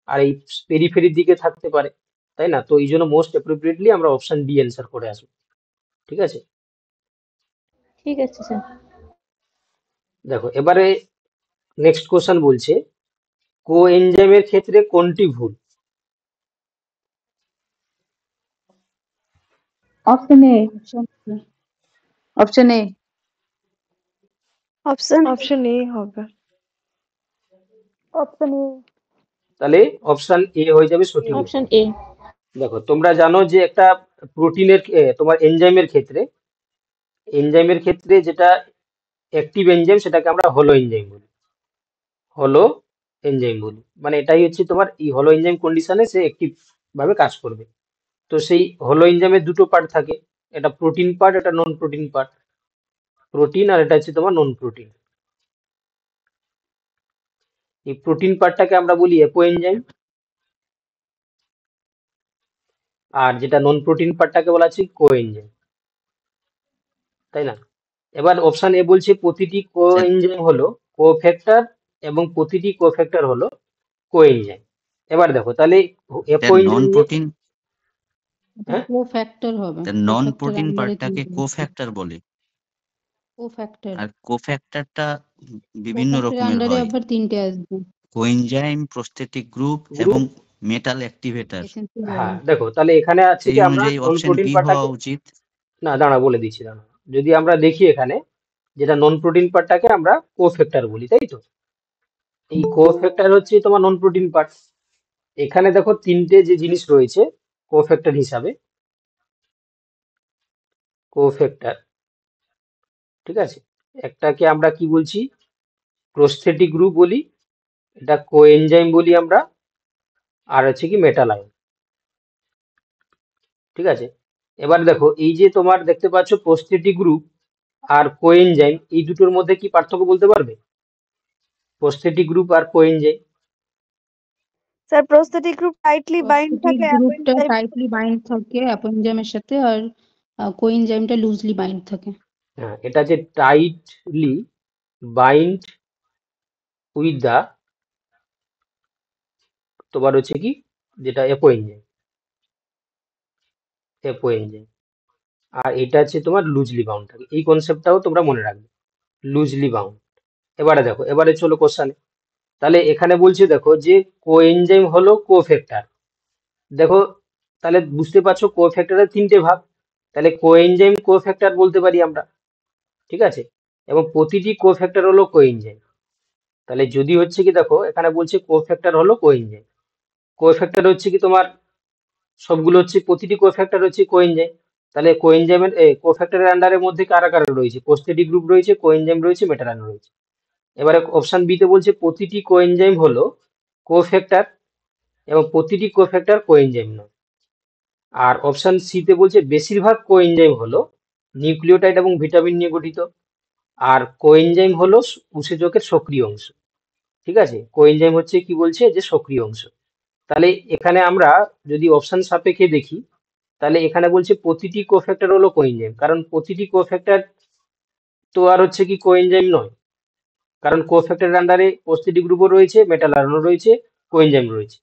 Speaker 1: আর এই পেরিফেরির দিকে থাকতে পারে, তাই না? তো এই জন্য মোস্ট অ্যাপ্রোপ্রিয়েটলি আমরা অপশন ডি অ্যান্সার করে আসবো। ঠিক আছে,
Speaker 6: ঠিক আছে স্যার।
Speaker 1: দেখো এবারে নেক্সট কোশ্চেন বলছে কোএনজাইমের ক্ষেত্রে কোনটি ভুল?
Speaker 9: Option A.
Speaker 2: Option A.
Speaker 4: Option A হবে।
Speaker 3: Option A.
Speaker 1: তাহলে অপশন এ হয়ে যাবে সঠিক উত্তর।
Speaker 6: Option A.
Speaker 1: দেখো তোমরা জানো যে একটা প্রোটিনের তোমার এনজাইমের ক্ষেত্রে যেটা অ্যাক্টিভ এনজাইম সেটাকে আমরা হলো এনজাইম বলি। হলো এনজাইম বলি মানে এটাই হচ্ছে তোমার এই হলো এনজাইম কন্ডিশনে সে অ্যাক্টিভ ভাবে কাজ করবে। তো সেই হলো এনজাইমের দুটো পার্ট থাকে, এটা প্রোটিন পার্ট, এটা নন প্রোটিন পার্ট। প্রোটিন আর এটা হচ্ছে তোমার নন প্রোটিন। এই প্রোটিন পার্টটাকে আমরা বলি অ্যাপোএনজাইম, আর যেটা নন প্রোটিন পার্টটাকে বলা হচ্ছে কোএনজাইম, তাই না? এবার অপশন এ বলছে প্রতিটি
Speaker 5: স্যার
Speaker 1: কোএনজাইম হলো কোফ্যাক্টর এবং প্রতিটি কোফ্যাক্টর হলো কোএনজাইম। এবার দেখো তাহলে
Speaker 5: নন
Speaker 1: অ্যাপোএনজাইম যে,
Speaker 5: প্রোটিন
Speaker 1: হ্যাঁ
Speaker 8: কোফ্যাক্টর হবে,
Speaker 5: নন
Speaker 8: কোফ্যাক্টর
Speaker 5: প্রোটিন
Speaker 8: আন্ডারে
Speaker 5: পার্টটাকে
Speaker 8: তিনটে আছে।
Speaker 5: কোফ্যাক্টর বলে,
Speaker 8: কোফ্যাক্টর
Speaker 5: আর কোফ্যাক্টরটা বিভিন্ন
Speaker 8: কোফ্যাক্টরের
Speaker 5: রকমের
Speaker 8: আন্ডারে
Speaker 5: হয়,
Speaker 8: আবার তিনটে আসবে,
Speaker 5: কোএনজাইম, প্রস্থেটিক গ্রুপ এবং
Speaker 1: গ্রুপ।
Speaker 5: Metal activator.
Speaker 8: এসেন্সিয়াল
Speaker 1: হ্যাঁ
Speaker 8: অয়েল।
Speaker 1: দেখো তাহলে এখানে আছে
Speaker 5: সেই
Speaker 1: কি আমরা
Speaker 5: অনুযায়ী
Speaker 1: নন
Speaker 5: অপশন
Speaker 1: প্রোটিন
Speaker 5: বি হওয়া
Speaker 1: পার্টটাকে,
Speaker 5: উচিত।
Speaker 1: না দাঁড়া বলে দিচ্ছি, দাঁড়া। যদি আমরা দেখি এখানে যেটা নন প্রোটিন পার্টটাকে আমরা কোফ্যাক্টর বলি, তাই তো? এই কোফ্যাক্টর হচ্ছে তোমার নন প্রোটিন পার্ট। এখানে দেখো তিনটে যে জিনিস রয়েছে কোফ্যাক্টর হিসাবে, কোফ্যাক্টর, ঠিক আছে? একটাকে আমরা কি বলছি, প্রস্থেটিক গ্রুপ বলি, এটা কোএনজাইম বলি আমরা, আর হচ্ছে কি মেটাল আয়ন, ঠিক আছে? এবার দেখো এই যে তোমার দেখতে পাচ্ছ প্রস্থেটিক গ্রুপ আর কোএনজাইম, এই দুটোর মধ্যে কি পার্থক্য বলতে পারবে? প্রস্থেটিক গ্রুপ আর coenzyme.
Speaker 4: Sir prosthetic group tightly bind
Speaker 8: prosthetic
Speaker 4: থাকে
Speaker 8: গ্রুপটা
Speaker 4: অ্যাপেন্ডাইম।
Speaker 8: টাইটলি বাইন্ড থাকে অ্যাপোএনজাইমের সাথে, আর কোএনজাইমটা লুজলি বাইন্ড থাকে।
Speaker 1: হ্যাঁ, এটা যে টাইটলি বাইন্ড উইথ দা তোমার হচ্ছে কি যেটা অ্যাপোএনজাইম, অ্যাপোএনজাইম, আর এটা হচ্ছে তোমার লুজলি বাউন্ড থাকে। এই কনসেপ্টটাও তোমরা মনে রাখবে, লুজলি বাউন্ড। এবারে দেখো, এবারে চলো কোশ্চানে। তাহলে এখানে বলছে দেখো যে কোএনজাইম হলো কোফ্যাক্টর। দেখো তাহলে বুঝতে পারছো কোফ্যাক্টরের তিনটে ভাগ, তাহলে কোএনজাইম কোফ্যাক্টর বলতে পারি আমরা, ঠিক আছে? এবং প্রতিটি কোফ্যাক্টর হলো কোএনজাইম। তাহলে যদি হচ্ছে কি দেখো এখানে বলছে কোফ্যাক্টর হলো কোএনজাইম, কোফ্যাক্টর হচ্ছে কি তোমার সবগুলো হচ্ছে, প্রতিটি কোফ্যাক্টর হচ্ছে কোএনজাইম। তাহলে কোএনজাইমের কোফ্যাক্টরের আন্ডারের মধ্যে কারা কারা রয়েছে, প্রস্থেটিক গ্রুপ রয়েছে, কোএনজাইম রয়েছে, মেটাল আয়ন রয়েছে। এবারে অপশন বি তে বলছে প্রতিটি কোএনজাইম হলো কোফ্যাক্টর এবং প্রতিটি কোফ্যাক্টর কোএনজাইম নয়। আর অপশন সি তে বলছে বেশিরভাগ কোএনজাইম হলো নিউক্লিওটাইড এবং ভিটামিন নিয়ে গঠিত, আর কোএনজাইম হলো উৎসেচকের সক্রিয় অংশ, ঠিক আছে? কোএনজাইম হচ্ছে কি বলছে যে সক্রিয় অংশ। তাহলে এখানে আমরা যদি অপশন সাপেক্ষে দেখি, তাহলে এখানে বলছে প্রতিটি কোফ্যাক্টর হলো কোএনজাইম, কারণ প্রতিটি কোফ্যাক্টর তো আর হচ্ছে কি কোএনজাইম নয়, কারণ কোফ্যাক্টরের আন্ডারে প্রস্থেটিক গ্রুপও রয়েছে, মেটাল আয়নও রয়েছে, কোএনজাইম রয়েছে।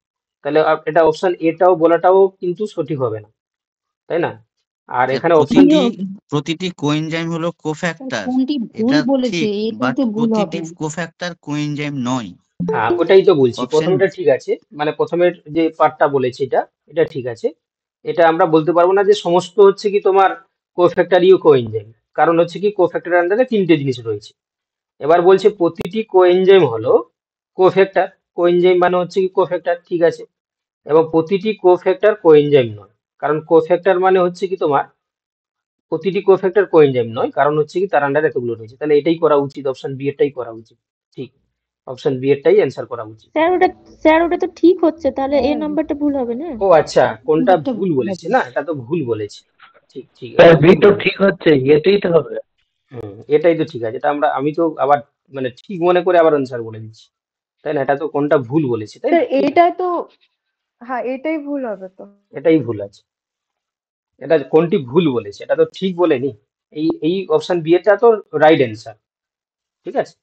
Speaker 1: তাহলে এটা অপশন এটাও বলাটাও কিন্তু সঠিক হবে না, তাই না? আর
Speaker 5: স্যার
Speaker 1: এখানে অপশন
Speaker 5: প্রতিটি কোএনজাইম হলো কোফ্যাক্টর,
Speaker 8: কোনটি ভুল
Speaker 5: এটা
Speaker 8: বলেছে,
Speaker 5: ঠিক,
Speaker 8: এটাই
Speaker 5: বাট
Speaker 8: তো ভুল হবে।
Speaker 5: প্রতিটি কোফ্যাক্টর কোএনজাইম নয়।
Speaker 1: হ্যাঁ ওটাই তো বলছি,
Speaker 5: অপশন
Speaker 1: প্রথমটা ঠিক আছে, মানে প্রথমের যে পার্টটা বলেছে এটা এটা ঠিক আছে। এটা আমরা বলতে পারবো না যে সমস্ত হচ্ছে কি তোমার কোফ্যাক্টরিও কোএনজাইম, কারণ হচ্ছে কি কোফ্যাক্টরের আন্ডারে তিনটে জিনিস রয়েছে। এবার বলছে প্রতিটি কোএনজাইম হলো কোফ্যাক্টর, কোএনজাইম মানে হচ্ছে কি কোফ্যাক্টর, ঠিক আছে? এবং প্রতিটি কোফ্যাক্টর কোএনজাইম নয়, কারণ কোফ্যাক্টর মানে হচ্ছে কি তোমার প্রতিটি কোফ্যাক্টর কোএনজাইম নয়, কারণ হচ্ছে কি তার আন্ডারে এতগুলো রয়েছে। তাহলে এটাই করা উচিত, অপশন বি এরটাই করা উচিত, ঠিক? অপশন বি এরটাই অ্যান্সার করা উচিত।
Speaker 6: স্যার ওটা তো ঠিক হচ্ছে, তাহলে এ
Speaker 8: হ্যাঁ,
Speaker 6: নাম্বারটা ভুল হবে না?
Speaker 1: ও আচ্ছা, কোনটা
Speaker 8: নাম্বারটা
Speaker 1: ভুল
Speaker 8: ভুল
Speaker 1: বলেছে
Speaker 8: হবে।
Speaker 1: না, এটা তো ভুল বলেছে, ঠিক ঠিক,
Speaker 10: স্যার
Speaker 1: এটা
Speaker 10: বি
Speaker 1: ভুল
Speaker 10: তো
Speaker 1: বলেছে।
Speaker 10: ঠিক হচ্ছে, এটাই তো হবে।
Speaker 1: এটাই তো ঠিক আছে, এটা আমি তো আবার মানে ঠিক মনে করে আবার অ্যান্সার বলে দিচ্ছি, তাই না? এটা তো কোনটা ভুল বলেছে, তাই
Speaker 4: স্যার
Speaker 1: না? ঠিক আছে,
Speaker 4: এটা তো, হ্যাঁ এটাই ভুল হবে তো।
Speaker 1: এটাই ভুল আছে। এটা কোনটি ভুল বলেছে, এটা তো ঠিক বলেনি। এই এই অপশন বি এরটা তো রাইট অ্যান্সার, ঠিক আছে?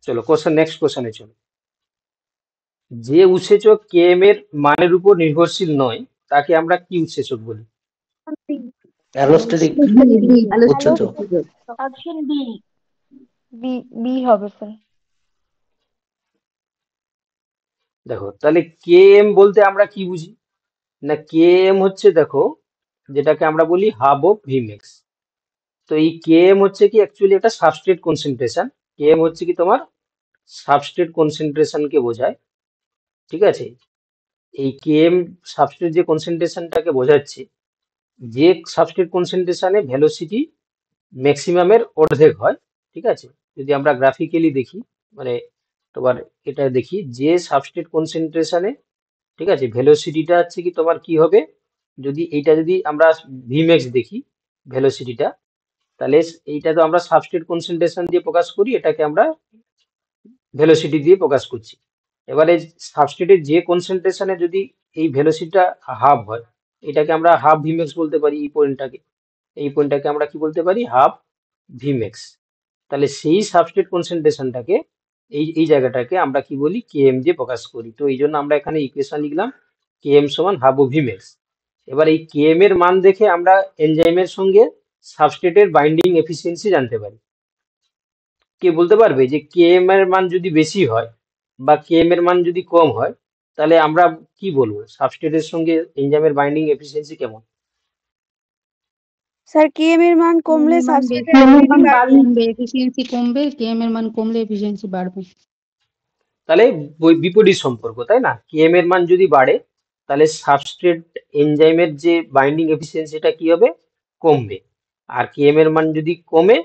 Speaker 1: চলো নেক্সট কোশ্চেনে চলো। যে উৎসেচক কেএম এর মানের উপর নির্ভরশীল নয় তাকে আমরা কি উৎসেচক বলি?
Speaker 10: অ্যালোস্টেরিক উৎসেচক।
Speaker 3: Option B.
Speaker 4: বি, বি হবে স্যার।
Speaker 1: দেখো তাহলে কেএম বলতে আমরা কি বুঝি না, কেএম হচ্ছে দেখো যেটাকে আমরা বলি হাব অফ ভিমেক্স। তো এই কেএম হচ্ছে কি অ্যাকচুয়ালি একটা সাবস্ট্রেট কনসেন্ট্রেশন, কেএম হচ্ছে কি তোমার সাবস্ট্রেট কনসেন্ট্রেশনকে বোঝায়, ঠিক আছে? এই কেএম সাবস্ট্রেট যে কনসেন্ট্রেশনটাকে বোঝাচ্ছে, যে সাবস্ট্রেট কনসেন্ট্রেশনে ভেলোসিটি ম্যাক্সিমামের অর্ধেক হয়, ঠিক আছে? যদি আমরা গ্রাফিক্যালি দেখি, মানে তোমার এটা দেখি যে সাবস্ট্রেট কনসেন্ট্রেশনে, ঠিক আছে, ভেলোসিটিটা হচ্ছে কি তোমার কি হবে, যদি এইটা যদি আমরা ভিম্যাক্স দেখি ভেলোসিটিটা, তাহলে এইটা তো আমরা সাবস্ট্রেট কনসেন্ট্রেশন দিয়ে প্রকাশ করি, এটাকে আমরা ভেলোসিটি দিয়ে প্রকাশ করছি। এবারে সাবস্ট্রেটের যে কনসেন্ট্রেশনে যদি এই ভেলোসিটিটা হাফ হয়, এটাকে আমরা হাফ ভিমেক্স বলতে পারি। এই পয়েন্টটাকে আমরা কি বলতে পারি, হাফ ভিমেক্স। তাহলে সেই সাবস্ট্রেট কনসেন্ট্রেশনটাকে এই জায়গাটাকে আমরা কি বলি, কেএম দিয়ে প্রকাশ করি। তো এই জন্য আমরা এখানে ইকুয়েশন লিখলাম কেএম সমান হাফ ও ভিমেক্স। এবার এই কেএম এর মান দেখে আমরা এনজাইমের সঙ্গে সাবস্ট্রেটের বাইন্ডিং এফিসিয়েন্সি জানতে পারি। কে বলতে পারবে যে কেএম এর মান যদি বেশি হয় বা কেএম এর মান যদি কম হয়, তাহলে আমরা কি বলবো সাবস্ট্রেটের সঙ্গে এনজাইমের বাইন্ডিং এফিসিয়েন্সি কেমন?
Speaker 4: স্যার কেএম এর মান কমলে
Speaker 8: কেএম এর মান
Speaker 4: সাবস্ট্রেটের
Speaker 8: বেশি হলে
Speaker 4: অ্যাফিনিটি বাড়বে।
Speaker 8: কমবে, এফিসিয়েন্সি কমবে, কেএম এর মান কমলে এফিসিয়েন্সি বাড়বে।
Speaker 1: তাহলে বিপরীত সম্পর্ক, তাই না? কেএম এর মান যদি বাড়ে তাহলে সাবস্ট্রেট এনজাইমের যে বাইন্ডিং এফিসিয়েন্সিটা কি হবে, কমবে। আর কেএম এর মান যদি কমে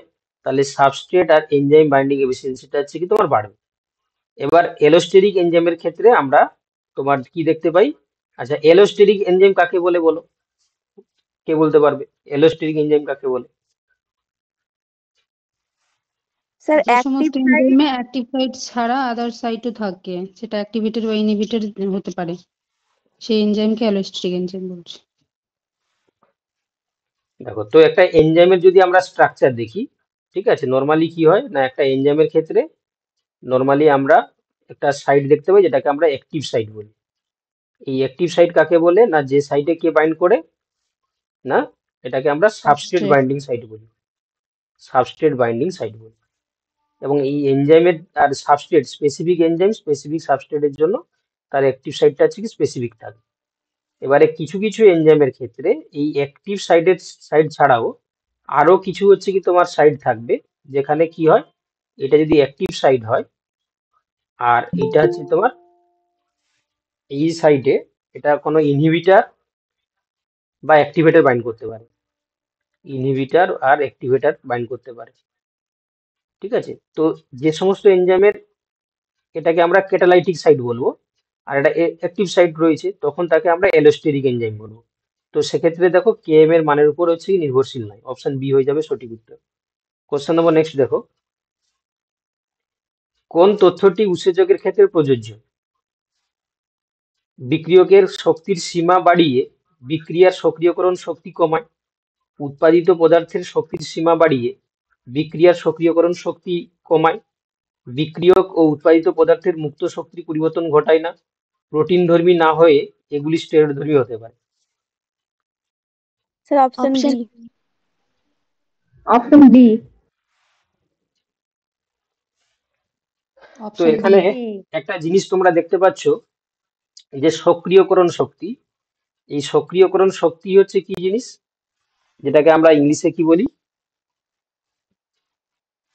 Speaker 1: তাহলে সাবস্ট্রেট আর এনজাইম বাইন্ডিং এফিসিয়েন্সিটা হচ্ছে কি তোমার বাড়বে। এবার এলোস্টেরিক এনজাইমের ক্ষেত্রে আমরা তোমার কি দেখতে পাই? আচ্ছা, এলোস্টেরিক এনজাইম কাকে বলে বলো, কে বলতে পারবে এলোস্টেরিক এনজাইম কাকে বলে?
Speaker 4: স্যার
Speaker 8: যে
Speaker 4: অ্যাক্টিভ
Speaker 8: সমস্ত
Speaker 4: সাইট
Speaker 8: এনজাইমে অ্যাক্টিভ সাইট ছাড়া আদার সাইটও থাকে, সেটা অ্যাক্টিভেটেড বা ইনহিবিটেড হতে পারে, সেই এনজাইমকে অ্যালোস্টেরিক এনজাইম বলছে।
Speaker 1: দেখো, তো একটা এনজাইমের যদি আমরা স্ট্রাকচার দেখি, ঠিক আছে, নর্মালি কি হয় না, একটা এনজাইমের ক্ষেত্রে নর্মালি আমরা একটা সাইট দেখতে পাই যেটাকে আমরা অ্যাক্টিভ সাইট বলি। এই অ্যাক্টিভ সাইট কাকে বলে না, যে সাইটে কে বাইন্ড করে না, এটাকে আমরা সাবস্ট্রেট
Speaker 8: সাবস্ট্রেট।
Speaker 1: বাইন্ডিং সাইট বলি, সাবস্ট্রেট বাইন্ডিং সাইট বলি। এবং এই এনজাইমের আর সাবস্ট্রেট, স্পেসিফিক এনজাইম স্পেসিফিক সাবস্ট্রেটের জন্য তার অ্যাক্টিভ সাইটটা হচ্ছে কি স্পেসিফিক থাকে। এবারে কিছু কিছু এনজাইমের ক্ষেত্রে এই অ্যাক্টিভ সাইট ছাড়াও আরো কিছু হচ্ছে কি তোমার সাইট থাকবে, যেখানে কি হয়, এটা যদি অ্যাক্টিভ সাইট হয় আর এটা হচ্ছে তোমার এই সাইটে এটা কোনো ইনহিবিটার বা অ্যাক্টিভেটর বাইন্ড করতে পারে, ইনহিবিটার আর অ্যাক্টিভেটর বাইন্ড করতে পারে। ঠিক আছে, তো যে সমস্ত এনজাইমের এটাকে আমরা ক্যাটালাইটিক সাইট বলবো আর এটা অ্যাক্টিভ সাইট রয়েছে, তখন তাকে আমরা অ্যালোস্টেরিক এনজাইম বলবো। তো সেক্ষেত্রে দেখো কেএম এর মানের উপর হচ্ছে কি নির্ভরশীল নয়, অপশন বি হয়ে যাবে সঠিক উত্তর। কোশ্চেন নম্বর নেক্সট দেখো, কোন তথ্যটি উৎসেচকের ক্ষেত্রে প্রযোজ্য? বিক্রিয়কের শক্তির সীমা বাড়িয়ে বিক্রিয়ার সক্রিয়করণ শক্তি কমায়, উৎপাদিত পদার্থের শক্তির সীমা বাড়িয়ে বিক্রিয়ার সক্রিয়করণ শক্তি কমায়, বিক্রিয়ক ও উৎপাদিত পদার্থের মুক্ত শক্তির পরিবর্তন ঘটায় না, প্রোটিন ধর্মী না হয়ে এগুলি স্টেরয়েড ধর্মী হতে পারে।
Speaker 4: Sir option
Speaker 6: option
Speaker 4: D.
Speaker 9: Option D.
Speaker 1: তো
Speaker 8: অপশন
Speaker 1: এখানে
Speaker 8: ডি।
Speaker 1: একটা জিনিস তোমরা দেখতে পাচ্ছ যে সক্রিয়করণ শক্তি, এই সক্রিয়করণ শক্তি হচ্ছে কি জিনিস, যেটাকে আমরা ইংলিশে কি বলি,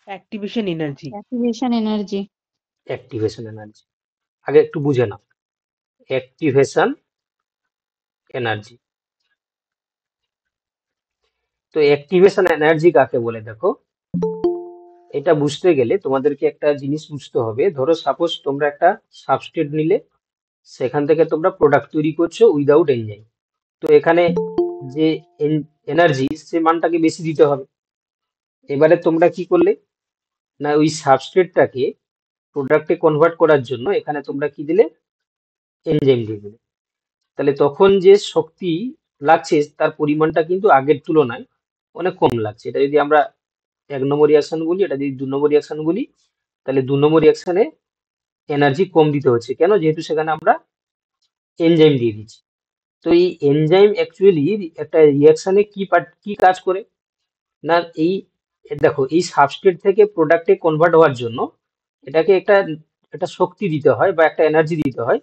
Speaker 2: activation energy.
Speaker 8: Activation energy.
Speaker 1: Activation energy. আগে একটু বুঝে নাও, অ্যাক্টিভেশন এনার্জি। তো অ্যাক্টিভেশন এনার্জি কাকে বলে দেখো, এটা বুঝতে গেলে তোমাদেরকে একটা জিনিস বুঝতে হবে। ধরো সাপোজ তোমরা একটা সাবস্ট্রেট নিলে, সেখান থেকে তোমরা প্রোডাক্ট তৈরি করছো উইদাউট এনজাইম। তো এখানে যে এনার্জি, সে মানটাকে বেশি দিতে হবে। এবারে তোমরা কি করলে না, ওই সাবস্ট্রেটটাকে প্রোডাক্টে কনভার্ট করার জন্য এখানে তোমরা কি দিলে, এনজাইম দিয়ে দিলে। তাহলে তখন যে শক্তি লাগছে তার পরিমাণটা কিন্তু আগের তুলনায় অনেক কম লাগছে। এটা যদি আমরা 1 নম্বর রিয়াকশন বলি, এটা যদি 2 নম্বর রিয়াকশন বলি, তাহলে 2 নম্বর রিয়াকশনে এনার্জি কম দিতে হচ্ছে। কেন? যেহেতু সেখানে আমরা এনজাইম দিয়ে দিচ্ছি। তো এই এনজাইম অ্যাকচুয়ালি একটা রিয়াকশনে কি কাজ করে না, এই দেখো এই সাবস্ট্রেট থেকে প্রোডাক্টে কনভার্ট হওয়ার জন্য এটাকে একটা শক্তি দিতে হয় বা একটা এনার্জি দিতে হয়,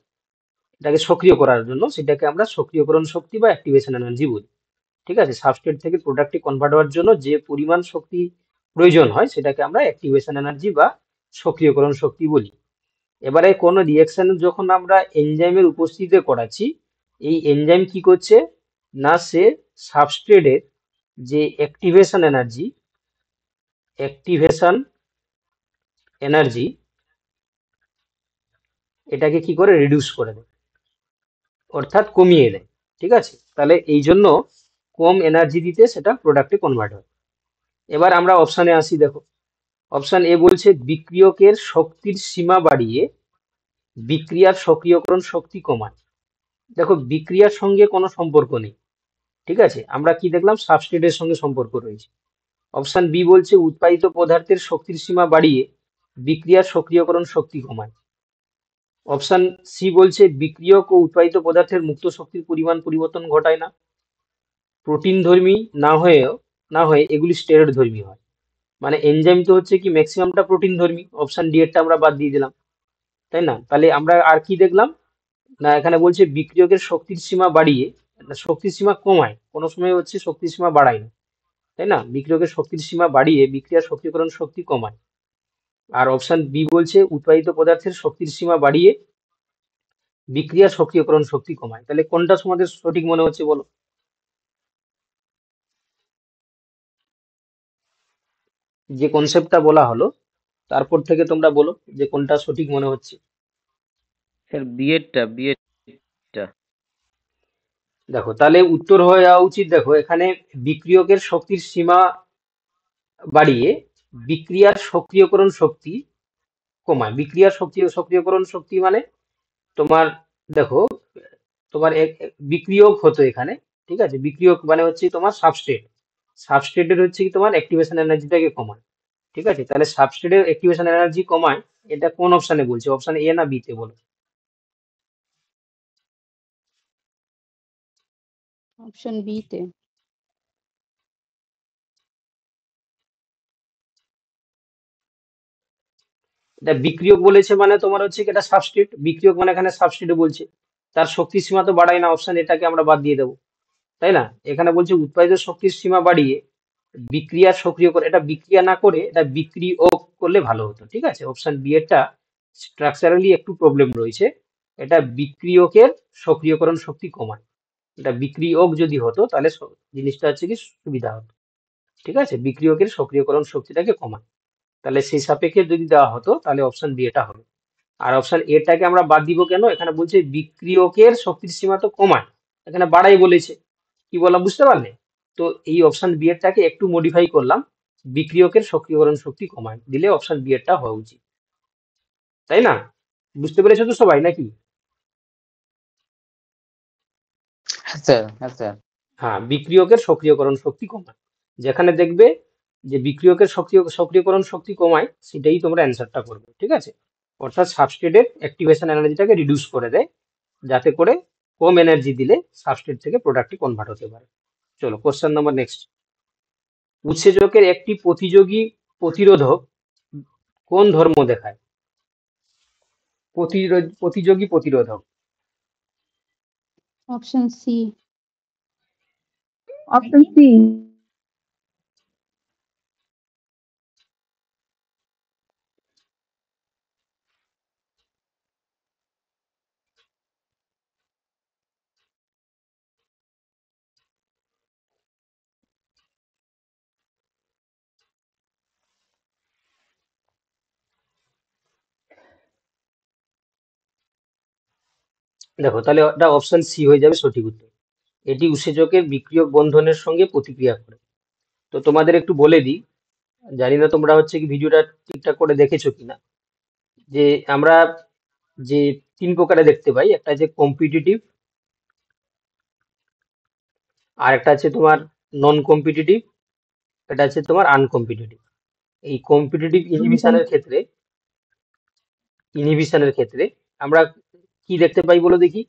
Speaker 1: এটাকে সক্রিয় করার জন্য। সেটাকে আমরা সক্রিয়করণ শক্তি বা অ্যাক্টিভেশন এনার্জি বলি। ঠিক আছে, সাবস্ট্রেট থেকে প্রোডাক্টে কনভার্ট হওয়ার জন্য যে পরিমাণ শক্তি প্রয়োজন হয় সেটাকে আমরা অ্যাক্টিভেশন এনার্জি বা সক্রিয়করণ শক্তি বলি। এবারে কোনো রিয়াকশন যখন আমরা এনজাইমের উপস্থিতিতে করাচ্ছি, এই এনজাইম কি করছে না, সে সাবস্ট্রেটের যে অ্যাক্টিভেশন এনার্জি এটাকে কি করে রিডিউস করে দেয়, অর্থাৎ কমিয়ে দেয়। ঠিক আছে, তাহলে এই জন্য কম এনার্জি দিতে সেটা প্রোডাক্টে কনভার্ট হয়। এবার আমরা অপশানে আসি। দেখো অপশান এ বলছে বিক্রিয়কের শক্তির সীমা বাড়িয়ে বিক্রিয়ার সক্রিয়করণ শক্তি কমায়। দেখো বিক্রিয়ার সঙ্গে কোনো সম্পর্ক নেই, ঠিক আছে, আমরা কি দেখলাম, সাবস্ট্রেটের সঙ্গে সম্পর্ক রয়েছে। অপশান বি বলছে উৎপাদিত পদার্থের শক্তির সীমা বাড়িয়ে বিক্রিয়ার সক্রিয়করণ শক্তি কমায়। অপশান সি বলছে বিক্রিয়ক ও উৎপাদিত পদার্থের মুক্ত শক্তির পরিমাণ পরিবর্তন ঘটায় না। প্রোটিন ধর্মী না হয়ে এগুলি স্টেরয়েড ধর্মী হয়। মানে এনজাইম তো হচ্ছে কি ম্যাক্সিমামটা প্রোটিন ধর্মী, অপশান ডি এরটা আমরা বাদ দিয়ে দিলাম, তাই না? তাহলে আমরা আর কি দেখলাম না, এখানে বলছে বিক্রিয়কের শক্তির সীমা বাড়িয়ে শক্তির সীমা কমায়, কোনো সময় হচ্ছে শক্তির সীমা বাড়ায় না, তাই না? বিক্রিয়কের শক্তির সীমা বাড়িয়ে বিক্রিয়ার সক্রিয়করণ শক্তি কমায়। আর অপশান বি বলছে উৎপাদিত পদার্থের শক্তির সীমা বাড়িয়ে বিক্রিয়ার সক্রিয়করণ শক্তি কমায়। তাহলে কোনটা তোমাদের সঠিক মনে হচ্ছে বলো? যে কনসেপ্টটা বলা হলো তারপর থেকে তোমরা বলো যে কোনটা সঠিক মনে হচ্ছে।
Speaker 10: স্যার বিএডটা
Speaker 1: দেখো তাহলে উত্তর হয়ে যাওয়া উচিত, দেখো এখানে বিক্রিয়কের শক্তির সীমা বাড়িয়ে বিক্রিয়ার সক্রিয়করণ শক্তি কমায়। বিক্রিয়ার সক্রিয়করণ শক্তি মানে তোমার, দেখো তোমার বিক্রিয়ক হতো এখানে, ঠিক আছে, বিক্রিয়ক মানে হচ্ছে তোমার সাবস্ট্রেটের হচ্ছে কি তোমার অ্যাক্টিভেশন এনার্জিটাকে কমায়, ঠিক আছে। তাহলে সাবস্ট্রেটের অ্যাক্টিভেশন এনার্জি কমায়, এটা কোন অপশানে বলছে, অপশান এ না বি তে বলো?
Speaker 8: অপশন বি তে।
Speaker 1: এটা বিক্রিয়ক বলেছে মানে তোমার হচ্ছে কি এটা সাবস্ট্রেট, বিক্রিয়ক মানে এখানে সাবস্ট্রেট বলছে, তার শক্তির সীমা তো বাড়ায় না, অপশান এটাকে আমরা বাদ দিয়ে দেবো, তাই না? এখানে বলছে উৎপাদিত শক্তির সীমা বাড়িয়ে বিক্রিয়ার সক্রিয় করে, এটা বিক্রিয়া না করে এটা বিক্রিয়ক করলে ভালো হতো, ঠিক আছে। অপশন বি এরটা স্ট্রাকচারালি একটু প্রবলেম রয়েছে, এটা বিক্রিয়কের সক্রিয়করণ শক্তি কমায়, এটা বিক্রিয়ক যদি হতো তাহলে জিনিসটা হচ্ছে কি সুবিধা হতো, ঠিক আছে, বিক্রিয়কের সক্রিয়করণ শক্তিটাকে কমায়। তাহলে সেই সাপেক্ষে যদি দেওয়া হতো তাহলে অপশন বি এটা হবে। আর অপশন এটাকে আমরা বাদ দিব কেন, এখানে বলছে বিক্রিয়কের শক্তির সীমা তো কমায়, এখানে বাড়াই বলেছে, কি বললাম বুঝতে পারলে? তো এই অপশন বি এরটাকে একটু মডিফাই করলাম, বিক্রিয়কের সক্রিয়করণ শক্তি কমায় দিলে অপশন বি এরটা হওয়া উচিত, তাই না? বুঝতে পেরেছো তো সবাই নাকি?
Speaker 10: হ্যাঁ স্যার
Speaker 1: হ্যাঁ, বিক্রিয়কের সক্রিয়করণ শক্তি কমায়, যেখানে দেখবে যে বিক্রিয়কের সক্রিয়করণ শক্তি কমায় সেটাই তোমরা অ্যান্সারটা করবে, ঠিক আছে। অর্থাৎ সাবস্ট্রেটের অ্যাক্টিভেশন এনার্জিটাকে রিডিউস করে দেয়, যাতে করে কম এনার্জি দিলে সাবস্ট্রেট থেকে প্রোডাক্টটি কনভার্ট হতে পারে। চলো কোশ্চেন নাম্বার নেক্সট। উৎসেচকের একটি প্রতিরোধক কোন ধর্ম দেখায়? প্রতিযোগী প্রতিরোধক।
Speaker 8: Option C.
Speaker 9: Option C.
Speaker 1: দেখো তাহলে এটা অপশন সি হয়ে যাবে সঠিক উত্তর। এটি উৎসেচকের বিক্রিয়ক বন্ধনের সঙ্গে প্রতিক্রিয়া করে। তো তোমাদের একটু বলে দিই, জানি না তোমরা হচ্ছে কি ভিডিওটা ঠিকঠাক করে দেখেছো কিনা, যে আমরা যে 3 প্রকারে দেখতে পাই, একটা হচ্ছে কম্পিটিটিভ, আর একটা আছে তোমার নন কম্পিটিটিভ, এটা আছে তোমার আনকম্পিটিটিভ। এই কম্পিটিটিভ ইনহিবিশনের ক্ষেত্রে আমরা কি দেখতে পাই বলো দেখি,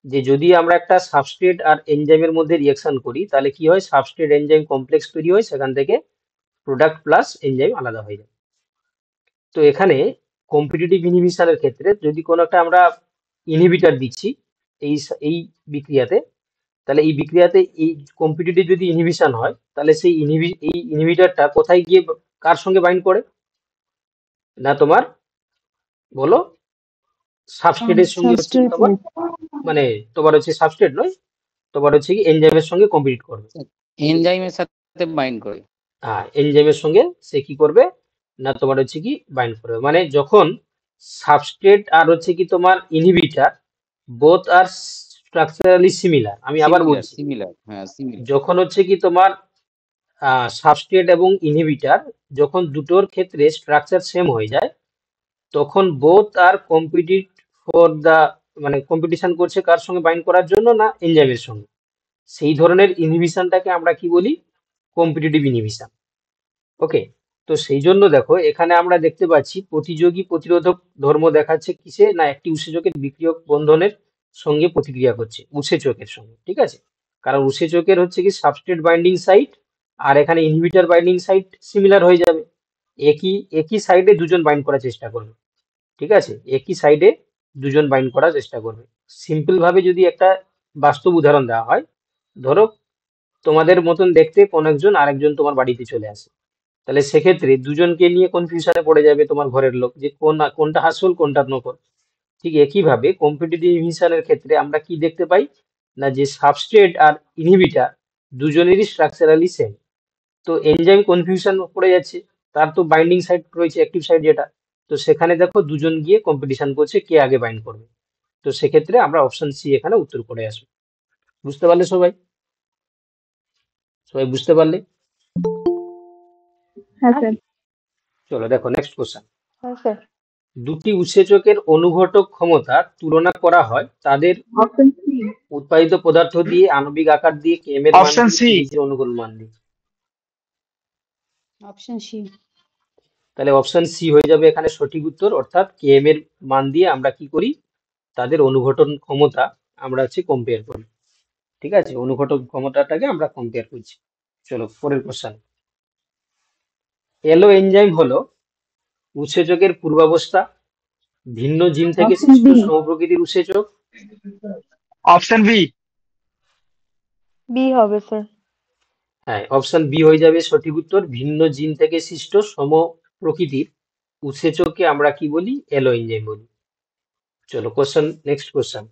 Speaker 1: যে যদি আমরা একটা সাবস্ট্রেট আর এনজাইমের মধ্যে রিঅ্যাকশন করি তাহলে কি হয়, সাবস্ট্রেট এনজাইম কমপ্লেক্স তৈরি হয়, সেখান থেকে প্রোডাক্ট প্লাস এনজাইম আলাদা হয়ে যায়। তো এখানে কম্পিটিটিভ ইনহিবিশনের ক্ষেত্রে যদি কোনো একটা আমরা ইনহিবিটর দিচ্ছি এই বিক্রিয়াতে, তাহলে এই বিক্রিয়াতে এই কম্পিটিটিভ যদি ইনহিবিশন হয় তাহলে সেই ইনহিবিটরটা কোথায় গিয়ে কার সঙ্গে বাইন্ড করে না, তোমার বলো সাবস্ট্রেটের সঙ্গে হচ্ছে তোমার, মানে তোমার হচ্ছে সাবস্ট্রেট নয়, তোমার হচ্ছে কি এনজাইমের সঙ্গে কম্পিট করবে,
Speaker 10: এনজাইমের সাথে বাইন্ড করে।
Speaker 1: হ্যাঁ এনজাইমের সঙ্গে সে কি করবে না, তোমার হচ্ছে কি বাইন্ড করবে। মানে যখন সাবস্ট্রেট আর হচ্ছে কি তোমার ইনহিবিটর বোথ আর স্ট্রাকচারালি সিমিলার, আমি আবার বলছি,
Speaker 10: সিমিলার, হ্যাঁ সিমিলার।
Speaker 1: যখন হচ্ছে কি তোমার সাবস্ট্রেট এবং ইনহিবিটার যখন দুটোর ক্ষেত্রে স্ট্রাকচার সেম হয়ে যায় তখন বোথ আর কম্পিটিট ফর দা মানে কম্পিটিশন করছে কার সঙ্গে বাইন্ড করার জন্য না এনজাইমের সঙ্গে, সেই ধরনের ইনহিবিশনটাকে আমরা কি বলি? Competitive inhibition. ওকে, তো সেই জন্য দেখো এখানে আমরা দেখতে পাচ্ছি প্রতিযোগী প্রতিরোধক ধর্ম দেখাচ্ছে কিসে না একটি উৎসেচকের বিক্রিয়ক বন্ধনের সঙ্গে প্রতিক্রিয়া করছে উৎসেচকের সঙ্গে, ঠিক আছে? কারণ উৎসেচকের হচ্ছে কি সাবস্ট্রেট বাইন্ডিং সাইট আর এখানে ইনহিবিটর বাইন্ডিং সাইট সিমিলার হয়ে যাবে, একই সাইডে দুজন বাইন্ড করার চেষ্টা করবে, ঠিক আছে? একই সাইডে দুজন বাইন্ড করার চেষ্টা করবে। সিম্পল ভাবে যদি একটা বাস্তব উদাহরণ দেওয়া হয়, ধরো তোমাদের মতন দেখতে কোন একজন আরেকজন তোমার বাড়িতে চলে আসে, তাহলে সেক্ষেত্রে দুজনকে নিয়ে কনফিউশনে পড়ে যাবে তোমার ঘরের লোক যে কোনটা আসল কোনটা নকল। ঠিক একইভাবে কম্পিটিটিভ ইনহিবিশনের ক্ষেত্রে আমরা কি দেখতে পাই না যে সাবস্ট্রেট আর ইনহিবিটার দুজনেরই স্ট্রাকচারালি সেম, তো এনজাইম কনফিউশন পড়ে যাচ্ছে, তার তো বাইন্ডিং সাইট রয়েছে অ্যাক্টিভ সাইট যেটা, তো সেখানে দেখো দুজন গিয়ে কম্পিটিশন করছে কে আগে বাইন্ড করবে, তো সেক্ষেত্রে আমরা অপশন সি এখানে উত্তর করে আসবো। বুঝতে পারলে সবাই? সবাই বুঝতে পারলে?
Speaker 9: হ্যাঁ স্যার।
Speaker 1: চলো দেখো নেক্সট কোশ্চেন।
Speaker 4: হ্যাঁ স্যার।
Speaker 1: দুটি উৎসেচকের অনুঘটক ক্ষমতা তুলনা করা হয় তাদের
Speaker 9: অপশন সি।
Speaker 1: উৎপাদিত পদার্থ দিয়ে, আণবিক আকার দিয়ে, কেম এর মান
Speaker 11: অপশন
Speaker 1: দিয়ে,
Speaker 11: সি।
Speaker 1: pH এর অনুগুণ মান দিয়ে।
Speaker 8: Option C.
Speaker 1: তাহলে অপশন সি হয়ে যাবে এখানে সঠিক উত্তর, অর্থাৎ কেম এর মান দিয়ে আমরা কি করি তাদের অনুঘটন ক্ষমতা আমরা হচ্ছে কম্পেয়ার করি, ঠিক আছে? অনুঘটক ক্ষমতাটাকে আমরা কম্পেয়ার করছি। চলো পরের কোশ্চেন। এলো এনজাইম হলো উৎসেচকের পূর্বাবস্থা, ভিন্ন জিন থেকে
Speaker 9: অপশন
Speaker 1: সৃষ্ট
Speaker 9: বি।
Speaker 1: সমপ্রকৃতির উৎসেচক।
Speaker 11: Option B.
Speaker 4: বি হবে স্যার।
Speaker 1: হ্যাঁ, অপশন বি হয়ে যাবে সঠিক উত্তর, ভিন্ন জিন থেকে সৃষ্ট সম প্রকৃতির উৎসেচককে আমরা কি বলি? এলো এনজাইম বলি। চলো কোশ্চেন, নেক্সট কোশ্চেন।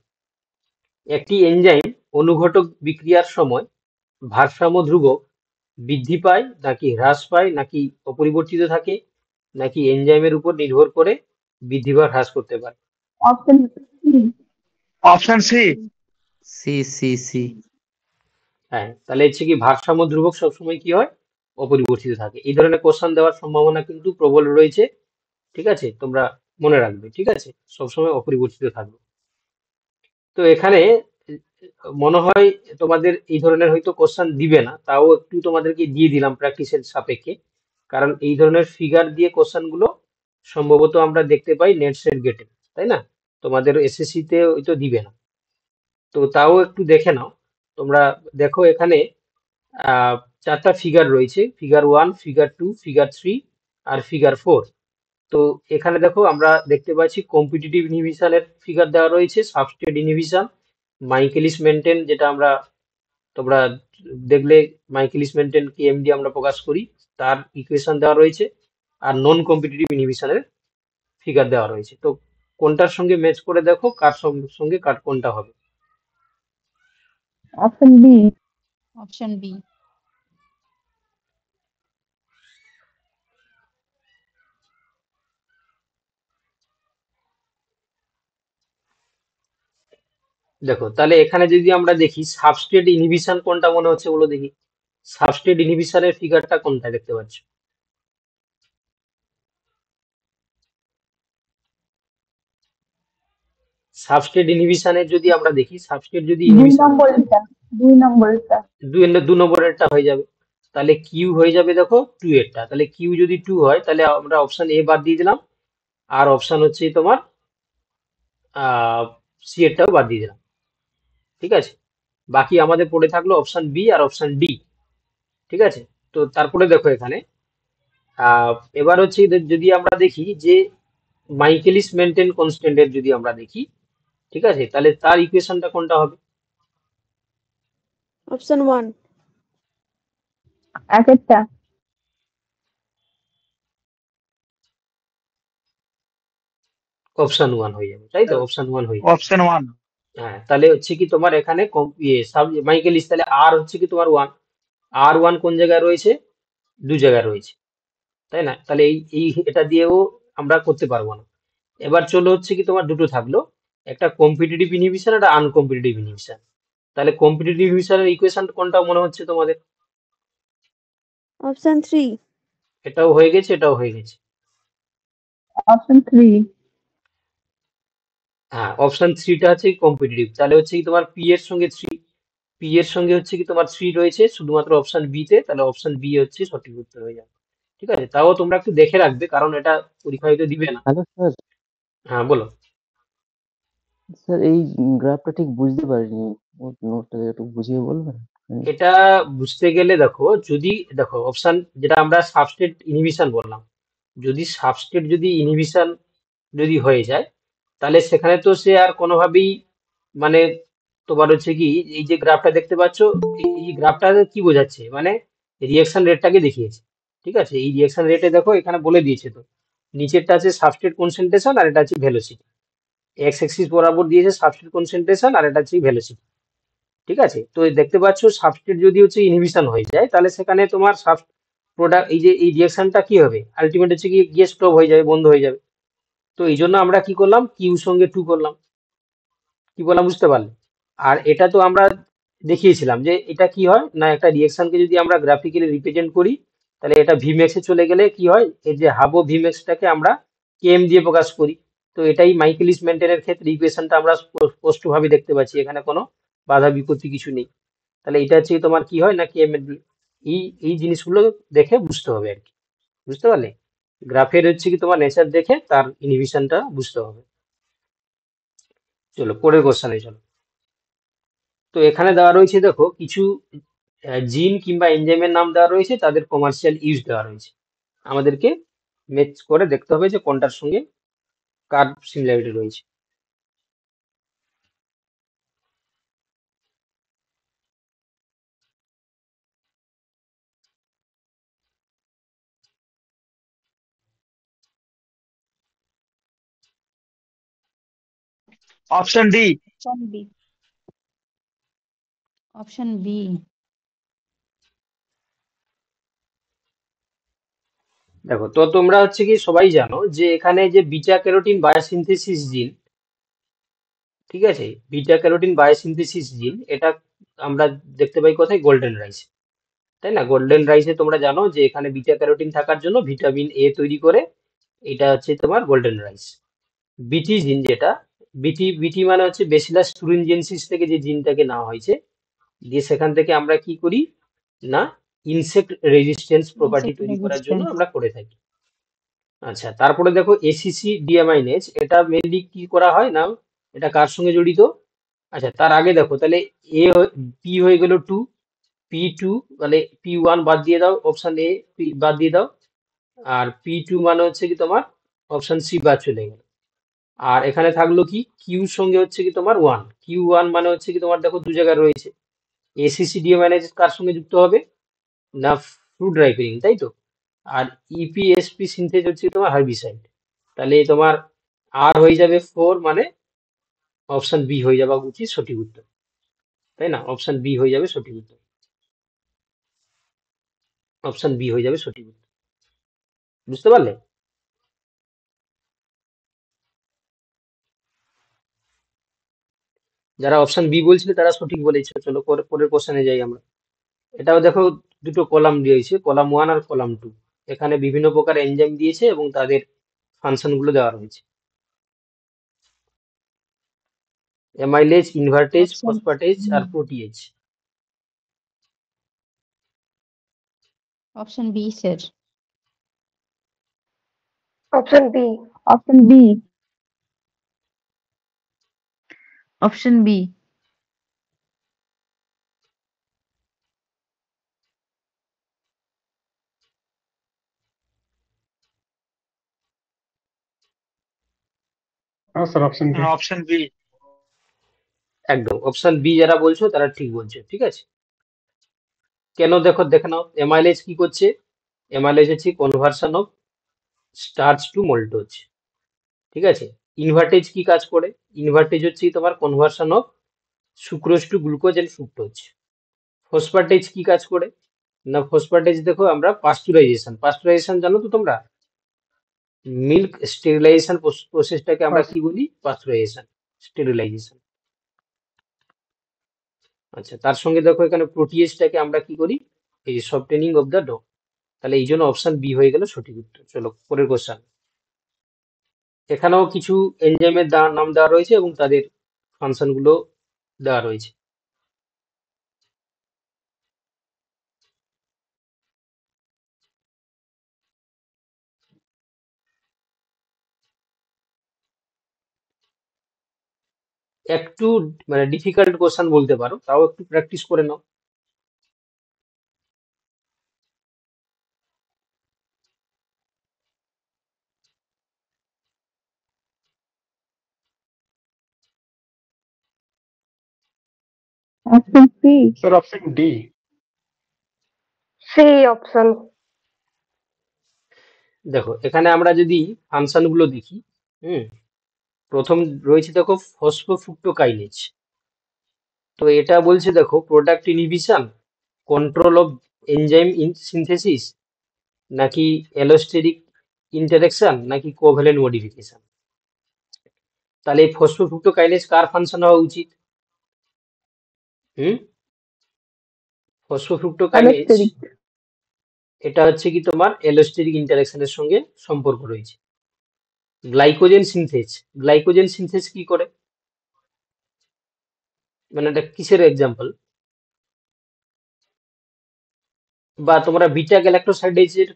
Speaker 1: একটি এনজাইম অনুঘটক বিক্রিয়ার সময় ভারসাম্য ধ্রুবক বৃদ্ধি পায় নাকি হ্রাস পায় নাকি অপরিবর্তিত থাকে নাকি এনজাইমের উপর নির্ভর করে বৃদ্ধি বা হ্রাস করতে পারে?
Speaker 9: Option C.
Speaker 11: Option C.
Speaker 5: C C C.
Speaker 1: হ্যাঁ, তাহলে হচ্ছে কি ভারসাম্য ধ্রুবক সবসময় কি হয়? অপরিবর্তিত থাকে। এই ধরনের কোশ্চেন দেওয়ার সম্ভাবনা কিন্তু প্রবল রয়েছে, ঠিক আছে? তোমরা মনে রাখবে, ঠিক আছে? সবসময় অপরিবর্তিত থাকবে। তো এখানে মনে হয় তোমাদের এই ধরনের হয়তো কোশ্চেন দিবে না, তাও একটু তোমাদেরকে দিয়ে দিলাম প্র্যাকটিসের সাপেক্ষে, কারণ এই ধরনের ফিগার দিয়ে কোশ্চেন গুলো সম্ভবত আমরা দেখতে পাই নেট সেট গেটে, তাই না? তোমাদের এসএসসি তে হয়তো দিবে না, তো তাও একটু দেখে নাও। তোমরা দেখো এখানে চারটা ফিগার রয়েছে, ফিগার 1, ফিগার 2, ফিগার 3 আর ফিগার 4। তো এখানে দেখো আমরা দেখতে পাচ্ছি কম্পিটিটিভ ইনহিবিশনের ফিগার দেওয়া রয়েছে, সাবস্ট্রেট ইনহিবিশন, মাইকেলিস মেন্টেন, যেটা আমরা তোমরা দেখলে মাইকেলিস মেন্টেন কে এম দিয়ে আমরা প্রকাশ করি, তার ইকুয়েশন দেওয়া রয়েছে, আর নন কম্পিটিটিভ ইনহিবিশনের ফিগার দেওয়া রয়েছে। তো কোনটার সঙ্গে ম্যাচ করে দেখো কার সঙ্গে কার কোনটা হবে।
Speaker 9: Option B.
Speaker 8: Option B.
Speaker 1: দেখো তাহলে এখানে যদি আমরা দেখি সাবস্ট্রেট ইনহিবিশন কোনটা মনে হচ্ছে বলো দেখি, সাবস্ট্রেট ইনহিবিশনের ফিগারটা কোনটা দেখতে পাচ্ছ? সাবস্ট্রেট ইনহিবিশনের যদি আমরা দেখি, সাবস্ট্রেট যদি
Speaker 9: দুই
Speaker 1: ইনহিবিশন
Speaker 9: নম্বরেরটা। দুই নম্বরেরটা।
Speaker 1: দু নম্বরেরটা হয়ে যাবে, তাহলে কিউ হয়ে যাবে দেখো 2 এরটা, তাহলে কিউ যদি 2 হয় তাহলে আমরা অপশন এ বাদ দিয়ে দিলাম, আর অপশন হচ্ছে তোমার সি এরটাও বাদ দিয়ে দিলাম, ঠিক আছে? বাকি আমাদের পড়ে থাকলো অপশন বি আর অপশন ডি, ঠিক আছে? তো তারপরে দেখো এখানে এবার হচ্ছে যদি আমরা দেখি যে মাইকেলিস মেন্টেন কনস্ট্যান্টের যদি আমরা দেখি, ঠিক আছে, তাহলে তার ইকুয়েশনটা কোনটা হবে?
Speaker 4: অপশন 1।
Speaker 9: এক একটা।
Speaker 1: অপশন 1 হয়ে যাবে, তাই তো? অপশন 1 হয়ে যাবে।
Speaker 11: অপশন 1।
Speaker 1: হ্যাঁ, তাহলে হচ্ছে কি তোমার এখানে মাইকেলিস, তাহলে আর হচ্ছে কি তোমার 1, আর 1 কোন জায়গায় রয়েছে? 2 জায়গায় রয়েছে, তাই না? তাহলে এই এই এটা দিয়েও আমরা করতে পারবো না। এবার চলো হচ্ছে কি তোমার দুটো থাকলো, একটা কম্পিটিটিভ ইনহিবিশন একটা আনকম্পিটিটিভ ইনহিবিশন। তাহলে কম্পিটিটিভ ইনহিবিশনের ইকুয়েশন কোনটা মনে হচ্ছে তোমাদের?
Speaker 4: অপশন 3।
Speaker 1: এটাও হয়ে গেছে, এটাও হয়ে গেছে।
Speaker 9: Option 3.
Speaker 1: হ্যাঁ, অপশন থ্রিটা হচ্ছে কম্পিটিটিভ, তাহলে হচ্ছে কি তোমার পি এর সঙ্গে থ্রি, পি এর সঙ্গে হচ্ছে কি তোমার থ্রি রয়েছে শুধুমাত্র অপশন বি তে, তাহলে অপশন বি হচ্ছে সঠিক উত্তর হয়ে যাবে। ঠিক আছে, তাও তোমরা একটু দেখে রাখবে কারণ এটা পরীক্ষায় তো দিবে না।
Speaker 12: Hello sir.
Speaker 1: হ্যাঁ বলো।
Speaker 12: স্যার এই গ্রাফটা ঠিক বুঝতে পারিনি, নোটটা একটু বুঝিয়ে বলবেন?
Speaker 1: এটা বুঝতে গেলে দেখো, যদি দেখো অপশন যেটা আমরা সাবস্টেট ইনহিবিশন বললাম, যদি সাবস্টেট যদি ইনহিবিশন যদি হয়ে যায়, তাহলে সেখানে তো সে আর কোনোভাবেই মানে তোমার হচ্ছে কি এই যে গ্রাফটা দেখতে পাচ্ছ, এই গ্রাফটা কি বোঝাচ্ছে মানে রিঅ্যাকশন রেটটাকে দেখিয়েছে। ঠিক আছে, এই রিঅ্যাকশন রেটে দেখো এখানে বলে দিয়েছে তো, নিচেরটা আছে সাবস্ট্রেট কনসেন্ট্রেশন আর এটা আছে ভেলোসিটি, এক্স অ্যাক্সিস বরাবর দিয়েছে সাবস্ট্রেট কনসেন্ট্রেশন আর এটা হচ্ছে ভেলোসিটি। ঠিক আছে, তো এই দেখতে পাচ্ছ সাবস্ট্রেট যদি হচ্ছে ইনহিবিশন হয়ে যায়, তাহলে সেখানে তোমার প্রোডাক্ট এই যে এই রিঅ্যাকশনটা কি হবে, আলটিমেট হচ্ছে কি গিয়ে স্টপ হয়ে যাবে, বন্ধ হয়ে যাবে। তো এই জন্য আমরা কি করলাম, কিউ সঙ্গে টু করলাম। কি বললাম বুঝতে পারলে? আর এটা তো আমরা দেখিয়েছিলাম যে এটা কি হয় না, একটা রিঅ্যাকশনকে যদি আমরা গ্রাফিক্যালি রিপ্রেজেন্ট করি, তাহলে এটা ভিম্যাক্সে চলে গেলে কি হয়, এই যে হাফ ও ভিম্যাক্সটাকে আমরা কেএম দিয়ে প্রকাশ করি। তো এটাই মাইকেলিস মেন্টেনের ক্ষেত্রে ইকুয়েশনটা আমরা স্পষ্টভাবে দেখতে পাচ্ছি, এখানে কোনো বাধা বিপত্তি কিছু নেই। তাহলে এটা হচ্ছে তোমার কি হয় না কেএম এর দিয়ে, এই এই জিনিসগুলো দেখে বুঝতে হবে আর কি। বুঝতে পারলে? গ্রাফের হচ্ছে কি তোমার নেচার দেখে তার ইনহিবিশনটা বুঝতে হবে। চলো পরের কোশ্চেনে চলো। তো এখানে দেওয়া রয়েছে দেখো কিছু জিন কিংবা এনজাইমের নাম দেওয়া রয়েছে, তাদের কমার্শিয়াল ইউজ দেওয়া রয়েছে। আমাদেরকে ম্যাচ করে দেখতে হবে যে কোনটার সঙ্গে কার সিমিলারিটি রয়েছে।
Speaker 11: Option D.
Speaker 8: Option B. Option B.
Speaker 1: দেখো, তো তোমরা হচ্ছে কি সবাই জানো যে এখানে যে বিটা ক্যারোটিন বায়োসিনথেসিস জিন, ঠিক আছে, বিটা ক্যারোটিন বায়োসিনথেসিস জিন এটা আমরা দেখতে পাই কোথায়, গোল্ডেন রাইস, তাই না? গোল্ডেন রাইসে তোমরা জানো যে এখানে বিটা ক্যারোটিন থাকার জন্য ভিটামিন এ তৈরি করে, এটা হচ্ছে তোমার গোল্ডেন রাইস। বিটি জিন যেটা, বিটি বিটি মানে হচ্ছে বেসিলাস থুরিনজেনসিস থেকে যে জিনটাকে নেওয়া হয়েছে, দিয়ে সেখান থেকে আমরা কি করি না ইনসেক্ট রেজিস্ট্যান্স প্রপার্টি
Speaker 8: ইনসেক্ট
Speaker 1: তৈরি করার জন্য
Speaker 8: রেজিস্ট্যান্স।
Speaker 1: আমরা করে থাকি। আচ্ছা, তারপরে দেখো এসিসি ডিঅ্যামাইনেজ, এটা মেনলি কি করা হয় না, এটা কার সঙ্গে জড়িত? আচ্ছা, তার আগে দেখো তাহলে এ পি হয়ে গেল টু, পি টু, তাহলে পি ওয়ান বাদ দিয়ে দাও, অপশন এ বাদ দিয়ে দাও, আর পি টু মানে হচ্ছে কি তোমার অপশন সি বাদ চলে গেল। আর এখানে থাকলো কি কিউ সঙ্গে হচ্ছে কি তোমার ওয়ান, কিউ ওয়ান মানে হচ্ছে কি তোমার দেখো দু জায়গায় রয়েছে, এসিসি ডিঅ্যামাইনেজ কার সঙ্গে যুক্ত হবে না ফ্রুট রাইপেনিং, তাই তো। আর ইপিএসপি সিনথেজ হচ্ছে তোমার হার্বিসাইড, তাহলে তোমার আর হয়ে যাবে ফোর, মানে অপশন বি হয়ে যাওয়া উচিত সঠিক উত্তর, তাই না? অপশন বি হয়ে যাবে সঠিক উত্তর, অপশন বি হয়ে যাবে সঠিক উত্তর। বুঝতে পারলে? যারা অপশন বি বলছিল তারা সঠিক বলেছে। চলো পরের কোশ্চেনে যাই আমরা। এটাও দেখো দুটো কলাম দিয়েছে, কলাম ওয়ান আর কলাম টু। এখানে বিভিন্ন প্রকার এনজাইম দিয়েছে এবং তাদের ফাংশন গুলো দেওয়া রয়েছে, অ্যামাইলেজ, ইনভার্টেজ,
Speaker 8: অপশন
Speaker 1: ফসফেটেজ আর protease.
Speaker 8: Option B sir.
Speaker 3: Option B.
Speaker 9: Option B.
Speaker 5: Option B.
Speaker 11: Option B.
Speaker 1: একদম অপশন বি যারা বলছো তারা ঠিক বলছো, ঠিক আছে। কেন দেখো, দেখে নাও অ্যামাইলেজ কি করছে, অ্যামাইলেজ হচ্ছে conversion of starch to maltose, ঠিক আছে। ইনভার্টেজ কি কাজ করে, ইনভার্টেজ হচ্ছে তোমার conversion of sucrose to glucose and fructose. Phosphatase কি কাজ করে না, ফসফেটেজ দেখো আমরা পাস্টুরাইজেশন, পাস্টুরাইজেশন জানো তো তোমরা, মিল্ক স্টেরিলাইজেশন প্রসেসটাকে আমরা কি বলি, পাস্টুরাইজেশন, স্টেরিলাইজেশন। আচ্ছা, তার সঙ্গে দেখো এখানে প্রোটিয়েজটাকে আমরা কি করি, এই যে সফটেনিং অফ দ্য ডো, তাহলে এই জন্য অপশন বি হয়ে গেল সঠিক উত্তর। চলো পরের কোশ্চেন। এখানেও কিছু এনজাইমের নাম দেওয়া রয়েছে এবং তাদের ফাংশন গুলো দেওয়া রয়েছে। একটু মানে ডিফিকাল্ট কোশ্চেন বলতে পারো, তাও একটু প্র্যাকটিস করে নাও।
Speaker 9: Option C.
Speaker 11: Sir, option D.
Speaker 3: C option.
Speaker 1: দেখো এখানে আমরা যদি ফাংশন গুলো দেখি, প্রথম রয়েছে দেখো ফসফোফ্রুক্টোকাইনেজ। তো এটা বলছে দেখো product inhibition, control of enzyme synthesis, নাকি অ্যালোস্টেরিক ইন্টারেকশন, নাকি কোভ্যালেন্ট মডিফিকেশন। তাহলে এই ফসফোফ্রুক্টোকাইনেজ কার ফাংশন হওয়া উচিত? ফসফোফ্রুক্টোকাইনেজ
Speaker 9: Allosteric.
Speaker 1: এটা হচ্ছে কি তোমার অ্যালোস্টেরিক ইন্টারেকশনের সঙ্গে সম্পর্ক রয়েছে। গ্লাইকোজেন সিনথেস কি করে, মানে এটা কিসের এক্সাম্পল? বা তোমরা বিটা গ্যালাক্টোসাইডেজের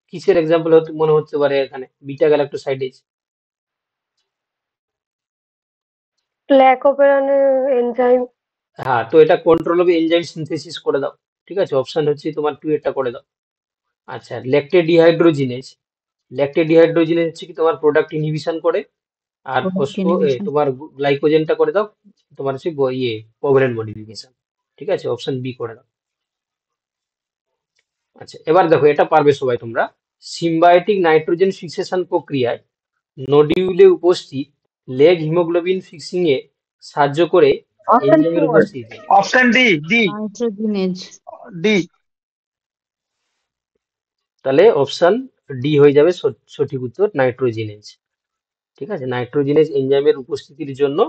Speaker 1: কিসের এক্সাম্পল মনে হতে পারে এখানে? বিটা গ্যালাক্টোসাইডেজ
Speaker 3: গ্লাইকোপেরনের এনজাইম।
Speaker 1: হ্যাঁ, তো এটা কন্ট্রোল অফ এনজাইম সিনথেসিস করে দাও। ঠিক আছে, অপশন হচ্ছে তোমার 2 এটা করে দাও। আচ্ছা, ল্যাকটেডিহাইড্রোজিনেজ হচ্ছে কি তোমার প্রোডাক্ট ইনহিবিশন করে। আর
Speaker 8: Product inhibition.
Speaker 1: তোমার গ্লাইকোজেনটা করে দাও তোমার হচ্ছে কোভ্যালেন্ট মডিফিকেশন। ঠিক আছে, অপশন বি করে দাও। আচ্ছা, এবার দেখো এটা পারবে সবাই তোমরা। সিম্বায়োটিক নাইট্রোজেন ফিক্সেশন প্রক্রিয়ায় নডিউলে উপস্থিত লেগ হিমোগ্লোবিন ফিক্সিং এ সাহায্য করে
Speaker 9: Option
Speaker 1: এনজাইমের
Speaker 9: 4.
Speaker 1: উপস্থিতি।
Speaker 11: Option D. D.
Speaker 8: Nitrogenase.
Speaker 11: D.
Speaker 1: তাহলে অপশন ডি হয়ে যাবে সঠিক উত্তর, নাইট্রোজিনেজ। ঠিক আছে, নাইট্রোজিনেজ এনজাইমের উপস্থিতির জন্য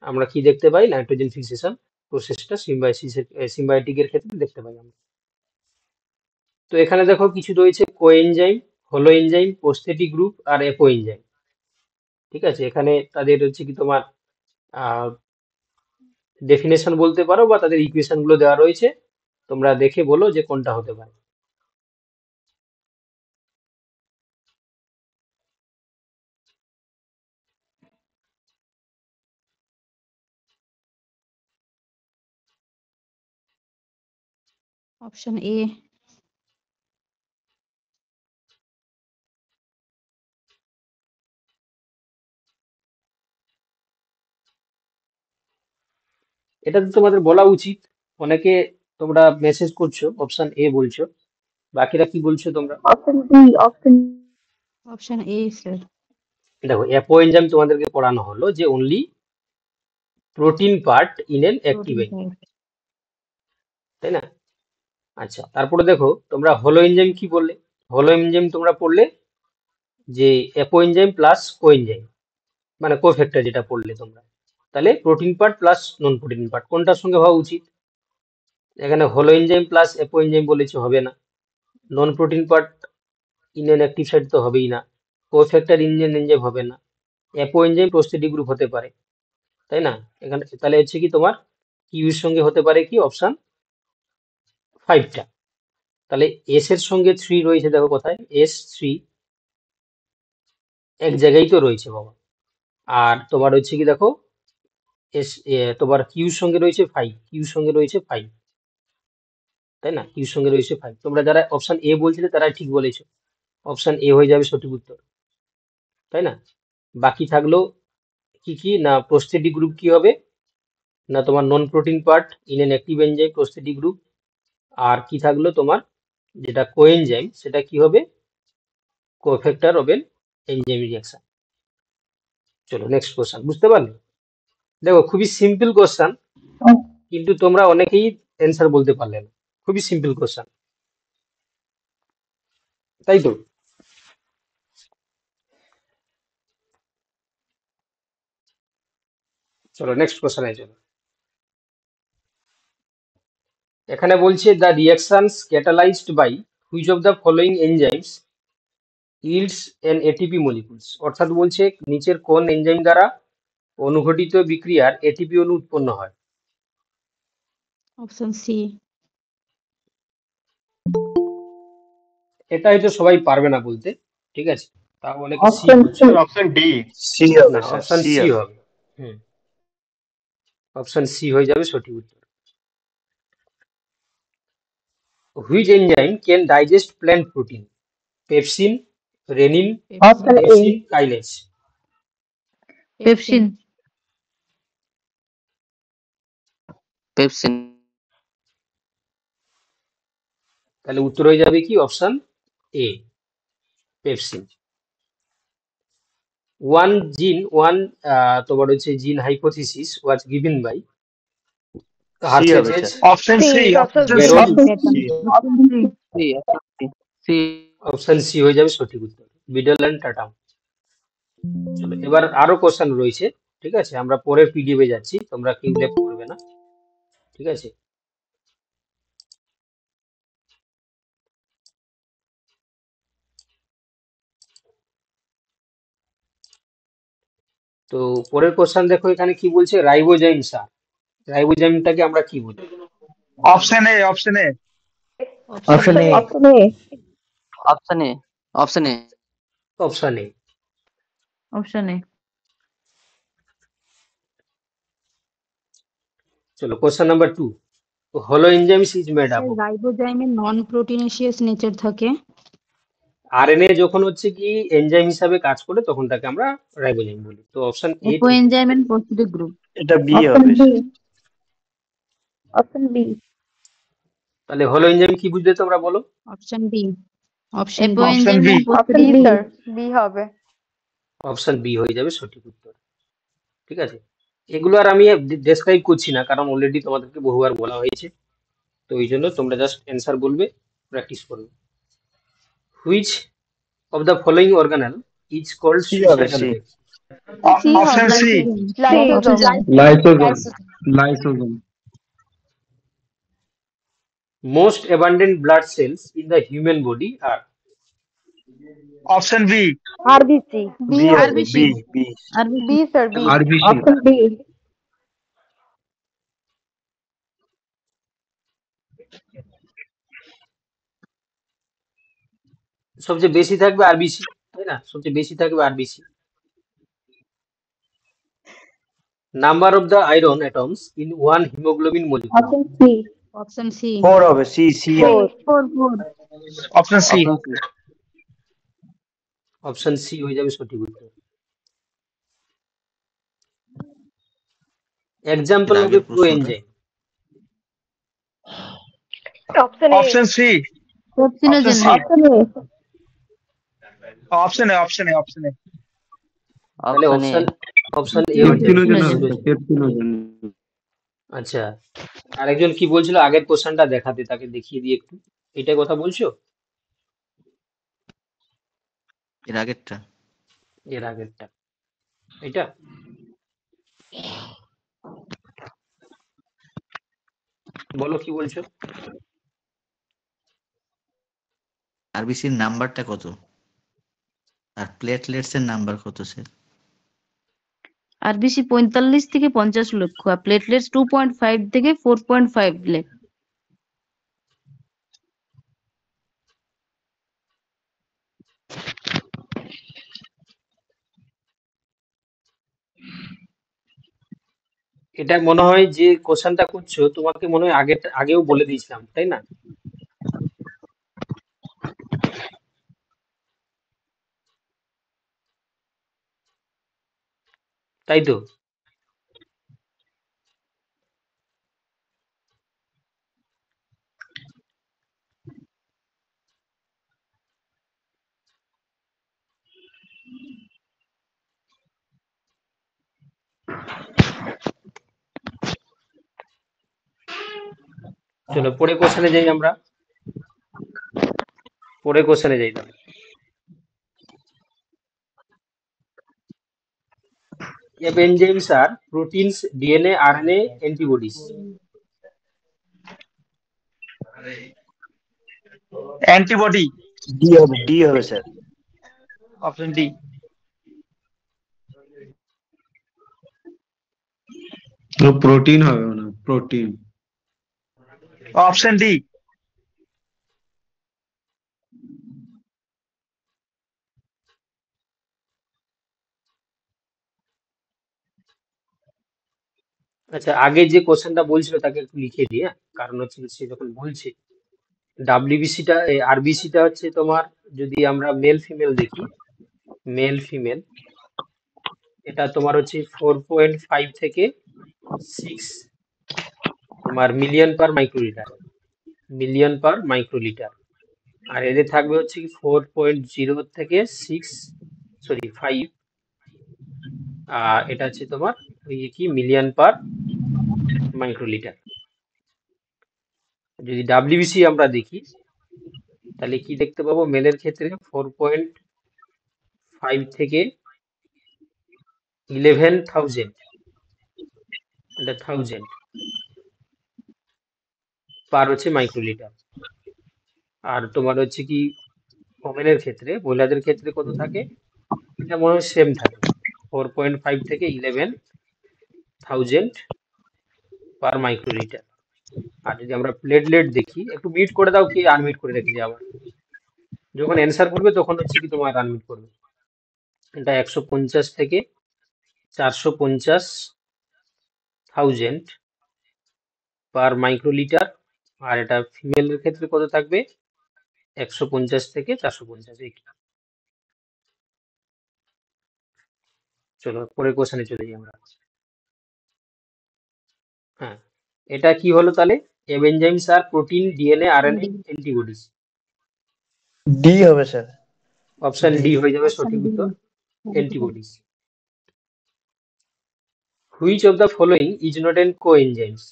Speaker 1: আমরা কি দেখতে পাই? নাইট্রোজেন ফিক্সেশন প্রসেসটা সিম্বায়োটিকের ক্ষেত্রে দেখতে পাই আমরা। তো এখানে দেখো কিছু রয়েছে কোএনজাইম, হলো এনজাইম, প্রস্থেটিক গ্রুপ আর অ্যাপো এনজাইম। ঠিক আছে, এখানে তাদের হচ্ছে কি তোমার ডেফিনেশন বলতে পারো বা তাদের ইকুয়েশন গুলো দেওয়া রয়েছে, তোমরা দেখে বলো যে কোনটা হতে পারে।
Speaker 8: Option A.
Speaker 1: এটা তো তোমাদের বলা উচিত। অনেকে তোমরা মেসেজ করছো অপশন এ বলছো, বাকিরা কি বলছো তোমরা?
Speaker 9: Option B.
Speaker 8: Option A, sir.
Speaker 1: দেখো অ্যাপো এনজাইম তোমাদেরকে পড়ানো হলো যে only protein part in an active
Speaker 8: Protein
Speaker 1: enzyme,
Speaker 8: type.
Speaker 1: তাই না? আচ্ছা, তারপরে দেখো তোমরা হলো এনজাইম কি বললে? হলো এনজাইম তোমরা পড়লে যে অ্যাপো এনজাইম প্লাস কোএনজাইম, মানে কোফ্যাক্টর যেটা পড়লে তোমরা। তাহলে প্রোটিন পার্ট প্লাস নন প্রোটিন পার্ট কোনটার সঙ্গে হওয়া উচিত? এখানে হলো এনজাইম প্লাস অ্যাপো এনজাইম বলেছে, হবে না। Non protein part in an active site তো হবেই না। কোফ্যাক্টর ইঞ্জিন এনজাইম হবে না। অ্যাপো এনজাইম প্রস্থেটিক গ্রুপ হতে পারে, তাই না? এখানে তাহলে হচ্ছে কি তোমার কিউর সঙ্গে হতে পারে কি অপশন 5টা। তাহলে এস এর সঙ্গে 3 রয়েছে, দেখো কোথায় S3, এক জায়গায় তো রয়েছে বাবা। আর তোমার হচ্ছে কি দেখো তোমার কিউর সঙ্গে রয়েছে 5, কিউর সঙ্গে রয়েছে 5, তাই না? কিউর সঙ্গে রয়েছে 5। তোমরা যারা অপশন এ বলছিলে তারাই ঠিক বলেছো, অপশন এ হয়ে যাবে সঠিক উত্তর, তাই না? বাকি থাকলো কি কি না, প্রস্থেটিক গ্রুপ কি হবে না, তোমার non protein part in an active enzyme prosthetic group. আর কি থাকলো তোমার যেটা কোএনজাইম, সেটা কি হবে? Cofactor of an enzyme reaction. চলো নেক্সট কোশ্চেন, বুঝতে পারলে? দেখো খুবই সিম্পল কোশ্চেন, কিন্তু তোমরা অনেকেই অ্যান্সার বলতে পারলে না। খুবই সিম্পল কোশ্চেন, তাই তো? চলো নেক্সট কোশ্চেনে চলো। এখানে বলছে the reactions catalysed by which of the following enzymes yields an ATP molecules, অর্থাৎ বলছে নিচের কোন এনজাইম দ্বারা অনুঘটিত বিক্রিয়ার এটিপি অণু উৎপন্ন হয়।
Speaker 8: Option C.
Speaker 1: এটা হয়তো সবাই পারবে না বলতে, ঠিক আছে, তাও অনেকে সি
Speaker 9: অপশন
Speaker 1: বলছে।
Speaker 9: সি।
Speaker 11: Option D. সি
Speaker 1: না,
Speaker 11: হবে স্যার,
Speaker 1: অপশন
Speaker 11: সি
Speaker 1: সি
Speaker 11: হবে।
Speaker 1: হবে। অপশন সি হয়ে যাবে সঠিক উত্তর। Which enzyme can digest plant protein? Pepsin, renin,
Speaker 9: option A.
Speaker 1: Pepsin, kinase.
Speaker 5: Pepsin.
Speaker 10: Pepsin.
Speaker 1: তাহলে উত্তর হয়ে যাবে কি অপশন এ, পেপসিন। ওয়ান তোমার হচ্ছে gene hypothesis was given by
Speaker 11: C হবে
Speaker 1: হার্শেজেস,
Speaker 11: স্যার। Option C. অপশন
Speaker 1: বেরন।
Speaker 11: সি।
Speaker 10: সি।
Speaker 1: অপশন সি হয়ে যাবে সঠিক উত্তর, বিডল অ্যান্ড টাটাম। চলো এবার আরো কোশ্চেন রয়েছে, ঠিক আছে, আমরা পরের পিডিএফ এ যাচ্ছি, তোমরা কেউ লেফট করবে না, ঠিক আছে। তো পরের কোশ্চেন দেখো, এখানে কি বলছে, রাইবোজাইম স্যার, রাইবোজাইমটাকে আমরা কি বলি?
Speaker 11: Option A. Option A.
Speaker 12: Option A.
Speaker 9: Option A.
Speaker 10: Option A. Option A.
Speaker 1: Option A.
Speaker 5: Option A.
Speaker 1: চলো কোশ্চেন নাম্বার 2, হলো enzymes is made up
Speaker 8: sir
Speaker 1: of.
Speaker 8: রাইবোজাইমের নন প্রোটিনেশিয়াস নেচার থাকে।
Speaker 1: আরএনএ যখন হচ্ছে কি এনজাইম হিসাবে কাজ করে তখন তাকে আমরা রাইবোজাইম বলি। তো অপশন এ ঠিক।
Speaker 5: Coenzyme and phosphatic group.
Speaker 11: এটা বি
Speaker 9: অপশন
Speaker 11: হবে।
Speaker 9: বি। Option B.
Speaker 1: তাহলে হলো এনজাইম কি বুঝলে তোমরা বলো?
Speaker 8: Option B. Option B.
Speaker 5: Coenzyme
Speaker 11: B.
Speaker 5: And
Speaker 9: option
Speaker 5: phosphatic
Speaker 9: B.
Speaker 5: Group.
Speaker 9: B হবে।
Speaker 1: অপশন বি হয়ে যাবে সঠিক উত্তর, ঠিক আছে। এগুলো আর আমি ডেসক্রাইব করছি না, কারণ অলরেডি তোমাদেরকে বহুবার বলা হয়েছে, তো এই জন্য তোমরা জাস্ট অ্যান্সার বলবে, প্র্যাকটিস করবে। Which of the following organelle is called
Speaker 11: C হবে,
Speaker 1: suicidal
Speaker 11: C.
Speaker 1: Break?
Speaker 9: C
Speaker 11: option
Speaker 9: হবে।
Speaker 11: C.
Speaker 9: Lysosome.
Speaker 13: Lysosome.
Speaker 1: Most abundant blood cells in the human body are?
Speaker 11: Option B.
Speaker 9: RBC. B
Speaker 11: B হবে।
Speaker 9: হবে।
Speaker 11: B. B.
Speaker 9: B sir, B.
Speaker 13: RBC.
Speaker 9: Option B.
Speaker 1: সবচেয়ে বেশি থাকবে আরবিসি, তাই না? সবচেয়ে বেশি থাকবে RBC. Number of the iron atoms in one haemoglobin molecule?
Speaker 9: Option C.
Speaker 8: Option C.
Speaker 11: 4 হবে। সি। সি হবে।
Speaker 9: 4।
Speaker 11: Option C.
Speaker 1: অপশন সি হয়ে যাবে সঠিক উত্তর। Example of a coenzyme?
Speaker 9: Option A.
Speaker 11: Option C.
Speaker 5: Pepsinogen.
Speaker 9: Option A.
Speaker 11: Option A. Option A. Option A.
Speaker 1: তাহলে
Speaker 10: অপশন এ।
Speaker 1: অপশন এ হয়ে যাবে
Speaker 13: পেপসিনোজেন হবে,
Speaker 1: পেপসিনোজেন।
Speaker 13: পেপসিনোজেন।
Speaker 1: আচ্ছা, আরেকজন কি বলছিল আগের কোশ্চেনটা দেখাতে, তাকে দেখিয়ে দিয়ে একটু, এটা কথা বলছো?
Speaker 14: এর আগেরটা।
Speaker 1: এর আগেরটা এটা? বলো কি বলছো?
Speaker 14: আরবিসির নাম্বারটা কত আর প্লেটলেটস এর নাম্বার কত স্যার?
Speaker 5: আরবিসি 45 থেকে 50 লক্ষ আর প্লেটলেটস 2.5 থেকে 4.5 লাখ।
Speaker 1: এটা মনে হয় যে কোশ্চেনটা করছো তোমাকে মনে হয় আগেও বলে দিয়েছিলাম, তাই না? তাই তো? চলো পরের কোশ্চেনে যাই আমরা, পরের কোশ্চেনে যাই তাহলে। If enzymes are proteins, DNA, RNA, antibodies?
Speaker 11: Antibody.
Speaker 15: D হবে স্যার।
Speaker 11: Option D.
Speaker 13: তো প্রোটিন হবে না, প্রোটিন।
Speaker 11: Option D.
Speaker 1: আচ্ছা, আগে যে কোশ্চেনটা বলছিল তাকে একটু লিখে দিই, হ্যাঁ? কারণ হচ্ছে সে যখন বলছে ডাব্লিউবিসিটা, আরবিসিটা হচ্ছে তোমার, যদি আমরা মেল ফিমেল দেখি, মেল ফিমেল এটা তোমার হচ্ছে 4.5 থেকে 6 তোমার মিলিয়ন পার মাইক্রোলিটার, মিলিয়ন পার মাইক্রোলিটার। আর এদের থাকবে হচ্ছে কি 4.0 থেকে 5, আর এটা হচ্ছে তোমার ওই কি মিলিয়ন পার মাইক্রোলিটার। যদি ডাব্লিউবিসি আমরা দেখি তাহলে কি দেখতে পাবো, মেলের ক্ষেত্রে 4.5 থেকে 11,000 পার হচ্ছে মাইক্রোলিটার। আর তোমার হচ্ছে কি ওমেনের ক্ষেত্রে, মহিলাদের ক্ষেত্রে কত থাকে, এটা মনে হয় সেম থাকে, 4.5 থেকে 11,000 পার মাইক্রোলিটার। আর যদি আমরা প্লেটলেট দেখি, একটু মিট করে দাও, কি আনমিট করে রেখে আবার যখন অ্যান্সার করবে তখন হচ্ছে কি তোমার আনমিট করবে। এটা 150 থেকে 450,000 পার মাইক্রোলিটার। আর এটা ফিমেলের ক্ষেত্রে কত থাকবে, 150 থেকে 450। চলো পরের কোশ্চেনে চলে যাই আমরা। হ্যাঁ, এটা কি হলো তাহলে, enzymes are protein, DNA, RNA, antibodies.
Speaker 15: D হবে স্যার।
Speaker 1: অপশন ডি হয়ে যাবে সঠিক উত্তর, antibodies. Which of the following is not an coenzymes?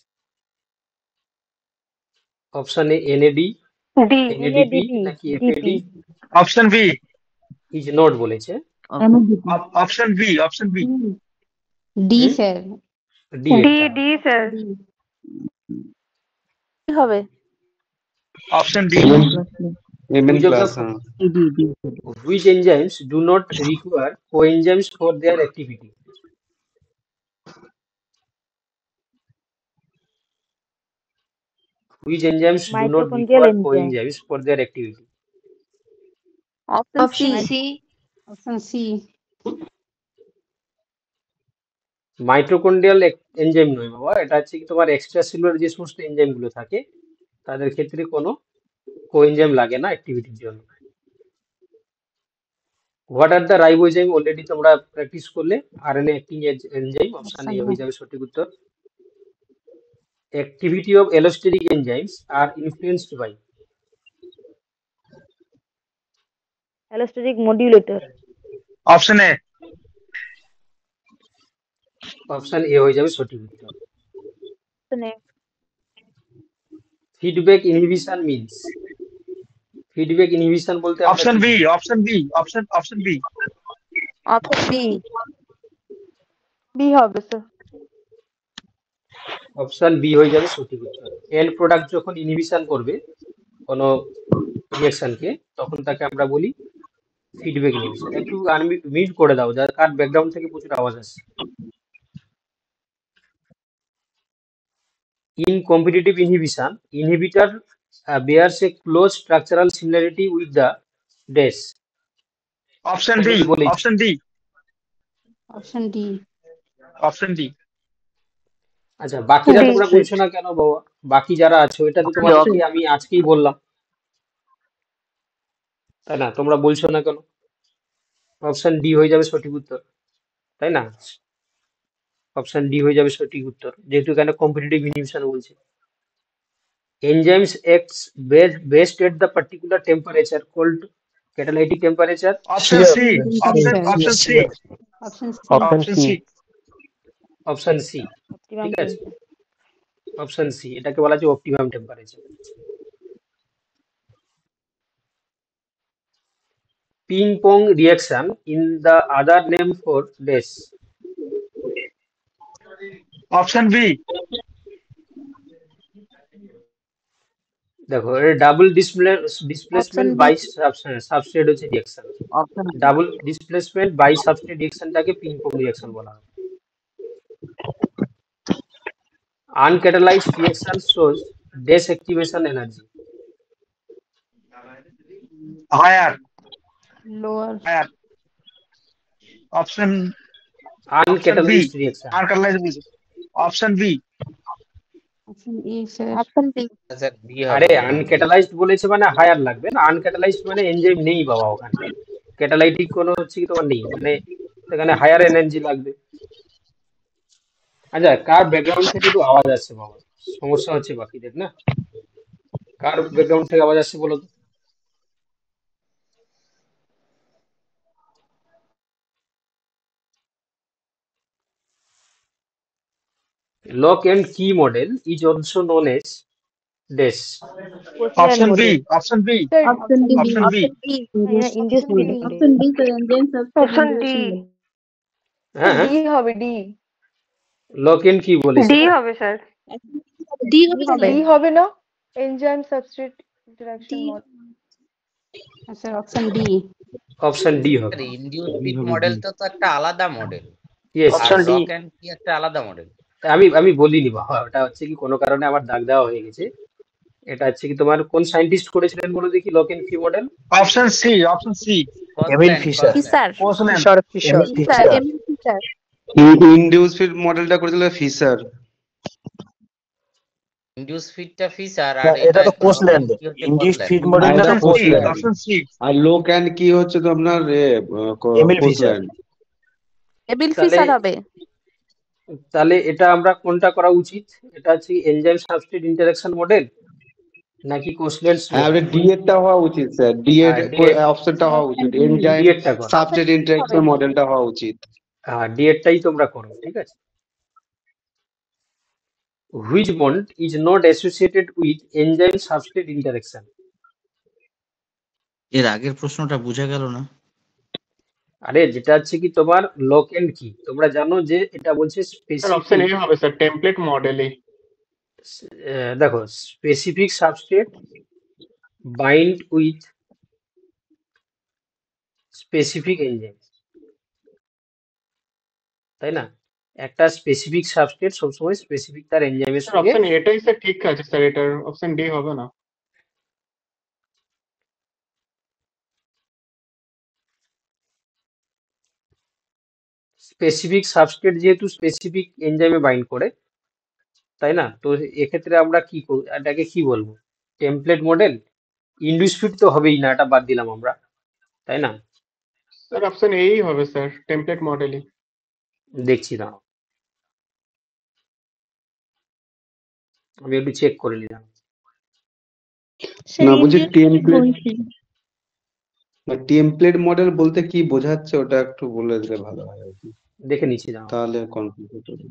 Speaker 1: Option A NAD,
Speaker 9: D.
Speaker 1: NADP নাকি FAD?
Speaker 11: Option B.
Speaker 1: Is not বলেছে।
Speaker 11: Option B. Option B.
Speaker 8: D sir.
Speaker 1: D
Speaker 9: D sir.
Speaker 4: কি হবে?
Speaker 11: Option D.
Speaker 13: এমএন
Speaker 1: Which of
Speaker 13: class.
Speaker 1: the which enzymes do not require coenzymes for their activity? Which enzymes do not
Speaker 4: Mitochondrial
Speaker 1: require
Speaker 4: enzyme.
Speaker 1: coenzymes for their activity?
Speaker 4: Option C.
Speaker 8: Option C.
Speaker 1: Mitochondrial enzyme নয় বাবা, এটা হচ্ছে কি তোমার এক্সট্রা সেলুলার যে সমস্ত এনজাইম গুলো থাকে তাদের ক্ষেত্রে কোনো কোএনজাইম লাগে না অ্যাক্টিভিটির জন্য। What are the ribozyme, already তোমরা প্র্যাকটিস করলে, RNA acting enzyme. Option A হয়ে যাবে সঠিক উত্তর। Activity of allosteric enzymes are influenced by?
Speaker 4: Allosteric modulator.
Speaker 11: Option A.
Speaker 1: Option A হয়ে যাবে সঠিক উত্তর।
Speaker 4: Option A.
Speaker 1: Feedback inhibition means? Feedback inhibition বলতে আমরা
Speaker 11: অপশন
Speaker 1: কি
Speaker 11: বি।
Speaker 1: বুঝি?
Speaker 11: Option B. Option B.
Speaker 4: Option B.
Speaker 9: B হবে স্যার।
Speaker 1: অপশন বি হয়ে যাবে সঠিক উত্তর। এন্ড প্রোডাক্ট যখন ইনহিবিশন করবে কোনো রিঅ্যাকশনকে, তখন তাকে আমরা বলি ফিডব্যাক ইনহিবিশন। একটু মিউট করে দাও, যার কার ব্যাকগ্রাউন্ড থেকে প্রচুর আওয়াজ আসছে। In competitive inhibition, inhibitor bears a close structural similarity with the dash.
Speaker 11: Option D.
Speaker 1: Already বলেছি।
Speaker 11: Option D.
Speaker 8: Option D.
Speaker 11: Option D.
Speaker 1: আচ্ছা, বাকিরা
Speaker 9: D
Speaker 1: তোমরা বলছো না কেন বাবা? বাকি যারা আছো, এটা তো তোমাদেরকে আমি আজকেই বললাম, তাই না? তোমরা বলছো না কেন? অপশন ডি হয়ে যাবে সঠিক উত্তর, তাই না? অপশন ডি হয়ে যাবে সঠিক উত্তর, যেহেতু এখানে কম্পিটিটিভ ইনহিবিশন বলছে। Enzymes acts best at the particular temperature called catalytic temperature.
Speaker 11: Option C. Option C.
Speaker 8: Option C.
Speaker 15: Option C.
Speaker 1: Option C,
Speaker 4: Optimum
Speaker 1: ঠিক আছে।
Speaker 4: temperature.
Speaker 1: অপশন সি, এটাকে বলা হচ্ছে optimum temperature. Ping pong reaction in the other name for dash?
Speaker 11: Option B.
Speaker 1: দেখো double
Speaker 4: option
Speaker 1: displacement
Speaker 4: B
Speaker 1: by substrate হচ্ছে reaction.
Speaker 10: Option
Speaker 1: double displacement by substrate রিঅ্যাকশনটাকে পিং পং রিঅ্যাকশন বলা হয়। Uncatalysed reaction shows dash activation energy.
Speaker 11: Higher.
Speaker 8: Lower
Speaker 11: Higher. Option B.
Speaker 1: Uncatalysed reaction.
Speaker 11: Uncatalyzed B. Option B.
Speaker 8: Option E sir.
Speaker 4: Option B
Speaker 16: sir B
Speaker 1: আরে
Speaker 16: হবে।
Speaker 1: আনক্যাটালাইজড বলেছে মানে হায়ার লাগবে না, আনক্যাটালাইজড মানে এনজাইম নেই বাবা ওখানে, ক্যাটালাইটিক কোনো হচ্ছে কি তোমার নেই, মানে সেখানে হায়ার এনার্জি লাগবে। আচ্ছা কার ব্যাকগ্রাউন্ড থেকে একটু আওয়াজ আসছে বাবা, সমস্যা হচ্ছে বাকিদের না? কার ব্যাকগ্রাউন্ড থেকে আওয়াজ আসছে বলো তো? Lock and key model is also known as DES.
Speaker 11: Option B. Option B.
Speaker 8: Option D.
Speaker 11: Option B.
Speaker 4: Option B
Speaker 9: India's
Speaker 4: option B
Speaker 8: option D sir, enzyme
Speaker 9: option
Speaker 8: substrate
Speaker 9: D.
Speaker 1: হ্যাঁ
Speaker 9: ডি হবে ডি।
Speaker 1: লক এন্ড কি বলেছে
Speaker 9: ডি
Speaker 1: না?
Speaker 9: হবে স্যার।
Speaker 7: ডি হবে তাহলে।
Speaker 9: ডি হবে না? Enzyme substrate interaction model.
Speaker 8: Sir option D.
Speaker 1: Option D হবে।
Speaker 16: স্যার ইনডিউস বিট মডেলটা তো একটা আলাদা মডেল,
Speaker 1: ইয়েস
Speaker 16: আর
Speaker 11: Option D.
Speaker 16: Lock and key একটা আলাদা মডেল।
Speaker 1: আমি বলিনি বাবা, ওটা হচ্ছে কি কোনো কারণে আমার দাগ দেওয়া হয়ে গেছে। এটা হচ্ছে কি তোমার কোন সায়েন্টিস্ট করেছিলেন বলে দেখি lock and key model?
Speaker 11: Option C. Option C.
Speaker 15: Emil Fischer.
Speaker 4: Fischer
Speaker 11: Postman.
Speaker 9: Fischer Fischer.
Speaker 15: Emil
Speaker 4: Fischer
Speaker 15: Fischer.
Speaker 4: Emil Fischer
Speaker 13: induce fit মডেলটা করেছিল ফিশার।
Speaker 16: ইনডিউস ফিটটা ফিশার
Speaker 15: না,
Speaker 16: আর
Speaker 15: এটা
Speaker 16: এটা
Speaker 15: তো কোসল্যান্ড।
Speaker 16: কি হচ্ছে
Speaker 15: ইন্ডিউসড
Speaker 16: কোসল্যান্ড।
Speaker 15: ফিড মডেলটা তো
Speaker 11: Option C.
Speaker 15: কোসল্যান্ড।
Speaker 11: Option C.
Speaker 13: আর লোক অ্যান্ড কি হচ্ছে তো আপনার
Speaker 15: এমিল ফিশার।
Speaker 13: কোসল্যান্ড।
Speaker 4: এমিল
Speaker 1: তাহলে
Speaker 4: ফিশার হবে।
Speaker 1: তাহলে এটা আমরা কোনটা করা উচিত? এটা হচ্ছে এনজাইম সাবস্ট্রেট ইন্টারঅ্যাকশন মডেল নাকি কোসল্যান্ডস
Speaker 13: হ্যাঁ,
Speaker 1: মডেল?
Speaker 13: আপনার ডি এরটা হওয়া উচিত স্যার, ডি এর অপশনটা হওয়া উচিত, এনজাইম
Speaker 1: ডি এরটা করো,
Speaker 13: সাবস্ট্রেট ইন্টারঅ্যাকশন মডেলটা হওয়া উচিত।
Speaker 1: হ্যাঁ ডি এরটাই তোমরা করো, ঠিক আছে। Which bond is not associated with enzyme substrate interaction?
Speaker 14: এর আগের প্রশ্নটা বোঝা গেল না।
Speaker 1: আরে যেটা হচ্ছে কি তোমার লক এন্ড কি, তোমরা জানো যে এটা বলছে
Speaker 17: স্যার অপশন এ
Speaker 1: স্পেসিফিক।
Speaker 17: হবে স্যার, টেমপ্লেট মডেলে।
Speaker 1: দেখো specific substrate bind with specific enzyme, তাই না? একটা স্পেসিফিক সাবস্ট্রেট সবসময় স্পেসিফিক তার এনজাইমের
Speaker 17: স্যার
Speaker 1: সঙ্গে।
Speaker 17: অপশন এটাই স্যার ঠিক আছে স্যার, এটার অপশন ডি হবে না।
Speaker 1: স্পেসিফিক সাবস্ট্রেট যেহেতু স্পেসিফিক এনজাইমে বাইন্ড করে, তাই না? তো এক্ষেত্রে আমরা কি এটাকে কি বলবো? Template model. ইন্ডিউস ফিট তো হবেই না, এটা বাদ দিলাম আমরা, তাই না?
Speaker 17: স্যার অপশন এই হবে স্যার, টেমপ্লেট মডেলই।
Speaker 1: দেখছি না, আমি একটু চেক করে নিলাম।
Speaker 13: না বলছি টেমপ্লেট মডেল বলতে কি বোঝাচ্ছে ওটা একটু বলে দিলে ভালো হয় আর কি,
Speaker 1: দেখে নিচ্ছি না।
Speaker 13: তাহলে কনফিউজ হতে হবে।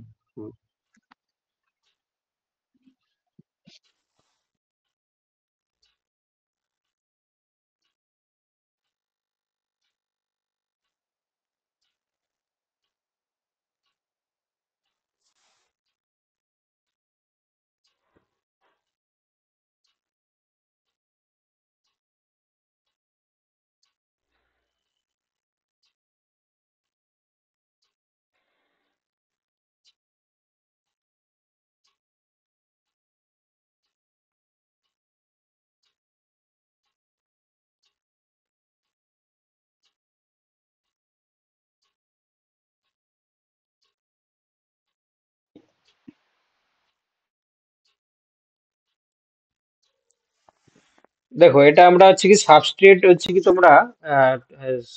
Speaker 1: দেখো এটা আমরা হচ্ছে কি সাবস্ট্রেট হচ্ছে কি তোমরা